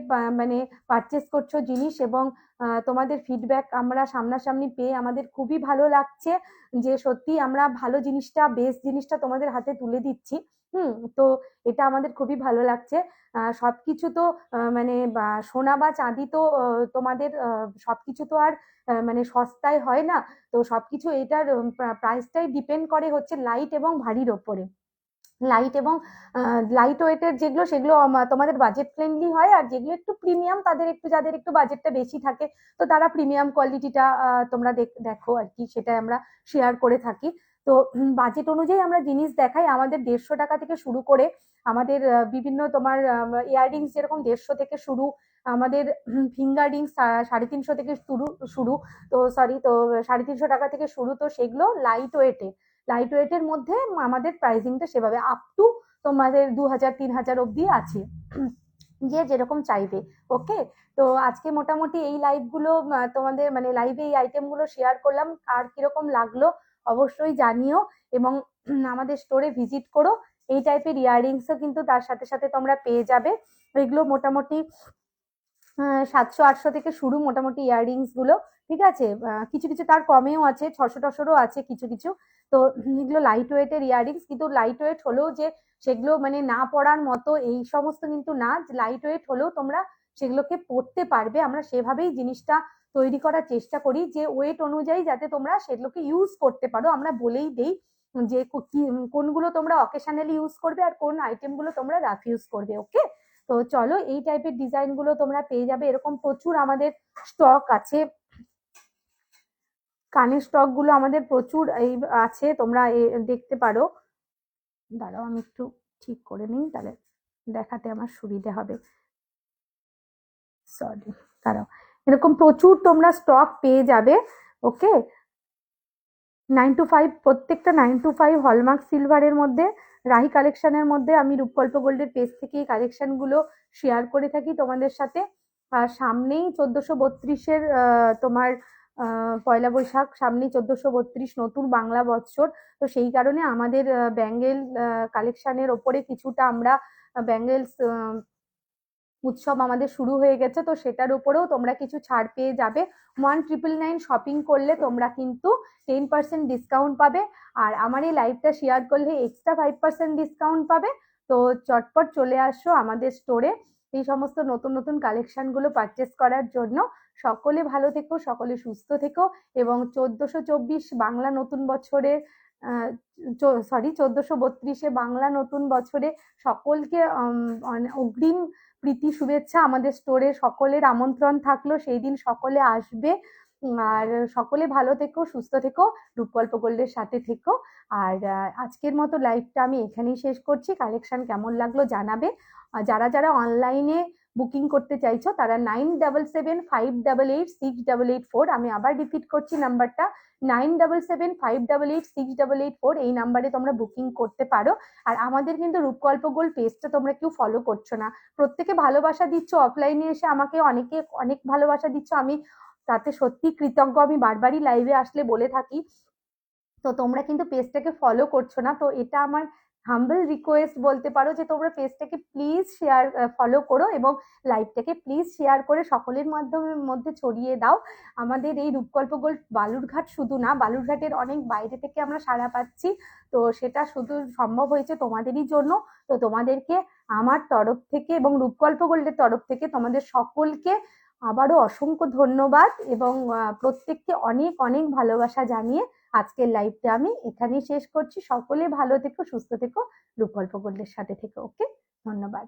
S1: মানে পারচেস করছো জিনিস, এবং তোমাদের ফিডব্যাক আমরা সামনাসামনি পেয়ে আমাদের খুবই ভালো লাগছে যে সত্যি আমরা ভালো জিনিসটা, বেস্ট জিনিসটা তোমাদের হাতে তুলে দিচ্ছি। তো এটা আমাদের খুবই ভালো লাগছে। সবকিছু তো মানে সোনা বা চাঁদি তো তোমাদের সবকিছু তো আর মানে সস্তায় হয় না। তো সবকিছু এটার প্রাইসটাই ডিপেন্ড করে হচ্ছে লাইট এবং ভারীর ওপরে। লাইট এবং লাইট ওয়েটের যেগুলো সেগুলো তোমাদের বাজেট ফ্রেন্ডলি হয়, আর যেগুলো একটু প্রিমিয়াম তাদের একটু, যাদের একটু বাজেটটা বেশি থাকে তো তারা প্রিমিয়াম কোয়ালিটিটা তোমরা দেখো আর কি, সেটা আমরা শেয়ার করে থাকি। তো বাজেট অনুযায়ী আমরা জিনিস দেখাই। আমাদের 150 টাকা থেকে শুরু করে আমাদের বিভিন্ন তোমার ইয়াররিংস যেরকম 150 থেকে শুরু, আমাদের ফিঙ্গার রিংস 350 থেকে শুরু শুরু তো সরি তো 350 টাকা থেকে শুরু। তো সেগুলো লাইট ওয়েটে, লাইট ওয়েটের মধ্যে আমাদের প্রাইসিংটা সেভাবে আপ টু তোমাদের 2000 3000 অব্দি আছে, যে যেরকম চাইবে। ওকে, তো আজকে মোটামুটি এই লাইভগুলো তোমাদের মানে লাইভে এই আইটেমগুলো শেয়ার করলাম, আর কিরকম লাগলো অবশ্যই জানিও, এবং আমাদের স্টোরে ভিজিট করো। এই টাইপের ইয়াররিংসও কিন্তু তার সাথে সাথে তোমরা পেয়ে যাবে। এগুলো মোটামুটি 700 800 থেকে শুরু মোটামুটি ইয়াররিংস গুলো, ঠিক আছে। কিছু কিছু তার কমেও আছে, 600 টশোরও আছে কিছু কিছু। তো এগুলো লাইট ওয়েটের ইয়াররিংস, কিন্তু লাইট ওয়েট হলেও যে সেগুলো মানে না পড়ার মতো এই সমস্ত কিন্তু না, লাইট ওয়েট হলেও তোমরা সেগুলোকে পড়তে পারবে। আমরা সেভাবেই জিনিসটা তৈরি করার চেষ্টা করি যে ওয়েট অনুযায়ী যাতে তোমরা সেগুলোকে ইউজ করতে পারো। আমরা বলেই দেই যে কোনগুলো তোমরা অকেশনালি ইউজ করবে আর কোন আইটেমগুলো তোমরা রাফ ইউজ করবে। ওকে, তো চলো এই টাইপের ডিজাইন গুলো তোমরা পেয়ে যাবে, এরকম প্রচুর আমাদের স্টক আছে। কানের স্টক গুলো আমাদের প্রচুর এই আছে, তোমরা দেখতে পারো। দাঁড়াও আমি একটু ঠিক করে নিই, তাহলে দেখাতে আমার সুবিধে হবে। সরি, দাঁড়াও, এরকম প্রচুর তোমরা স্টক পেয়ে যাবে। ওকে, 9 to 5 প্রত্যেকটা 9 to 5 হলমার্ক সিলভারের মধ্যে রাহি কালেকশনের মধ্যে আমি রূপকল্প গোল্ডের পেজ থেকে এই কালেকশনগুলো শেয়ার করে থাকি তোমাদের সাথে। আর সামনেই 1432-এর তোমার পয়লা বৈশাখ, সামনেই 1432 নতুন বাংলা বৎসর। তো সেই কারণে আমাদের ব্যাঙ্গেল কালেকশনের ওপরে কিছুটা আমরা ব্যাঙ্গেলস উৎসব আমাদের শুরু হয়ে গেছে, তো সেটার উপরেও তোমরা কিছু ছাড় পেয়ে যাবে। 1999 শপিং করলে তোমরা কিন্তু 10% ডিসকাউন্ট পাবে, আর আমার এই লাইভটা শেয়ার করলে এক্সট্রা 5% ডিসকাউন্ট পাবে। তো চটপট চলে আসো আমাদের স্টোরে এই সমস্ত নতুন নতুন কালেকশনগুলো পারচেস করার জন্য। সকলে ভালো থেকো, সকলে সুস্থ থেকো, এবং 1424 বাংলা নতুন বছরে সরি 1432-এ বাংলা নতুন বছরে সকলকে অগ্রিম প্রীতি শুভেচ্ছা। আমাদের স্টোরে সকলের আমন্ত্রণ থাকলো, সেই দিন সকলে আসবে। আর সকলে ভালো থেকো, সুস্থ থেকো, রূপকল্প গোল্ডের সাথে থেকো। আর আজকের মতো লাইভটা আমি এখানেই শেষ করছি। কালেকশন কেমন লাগলো জানাবে। যারা যারা অনলাইনে বুকিং করতে চাইছো তারা 9775886884, আমি আবার রিপিট করছি নাম্বারটা 9775886884, এই নাম্বারে তোমরা বুকিং করতে পারো। আর আমাদের কিন্তু রূপকল্প গোল্ড পেজটা তোমরা কেউ ফলো করছো না। প্রত্যেকে ভালোবাসা দিচ্ছ, অফলাইনে এসে আমাকে অনেকে অনেক ভালোবাসা দিচ্ছ, আমি তাতে সত্যি কৃতজ্ঞ। আমি বারবারই লাইভে আসলে বলে থাকি, তো তোমরা কিন্তু পেজটাকে ফলো করছো না। তো এটা আমার হাম্বল রিকোয়েস্ট বলতে পারো, যে তোমরা পেজটাকে প্লিজ শেয়ার ফলো করো, এবং লাইভটাকে প্লিজ শেয়ার করে সকলের মধ্যে ছড়িয়ে দাও। আমাদের এই রূপকল্প গোল্ড বালুরঘাট শুধু না, বালুরঘাটের অনেক বাইরে থেকে আমরা সাড়া পাচ্ছি। তো সেটা শুধু সম্ভব হয়েছে তোমাদেরই জন্য। তো তোমাদেরকে আমার তরফ থেকে এবং রূপকল্প গোল্ডের তরফ থেকে তোমাদের সকলকে আবারও অসংখ্য ধন্যবাদ, এবং প্রত্যেককে অনেক অনেক ভালোবাসা জানিয়ে আজকের লাইভটা আমি এখানেই শেষ করছি। সকলে ভালো থেকো, সুস্থ থেকো, রূপকল্প গোল্ডের সাথে থেকো। ওকে, ধন্যবাদ।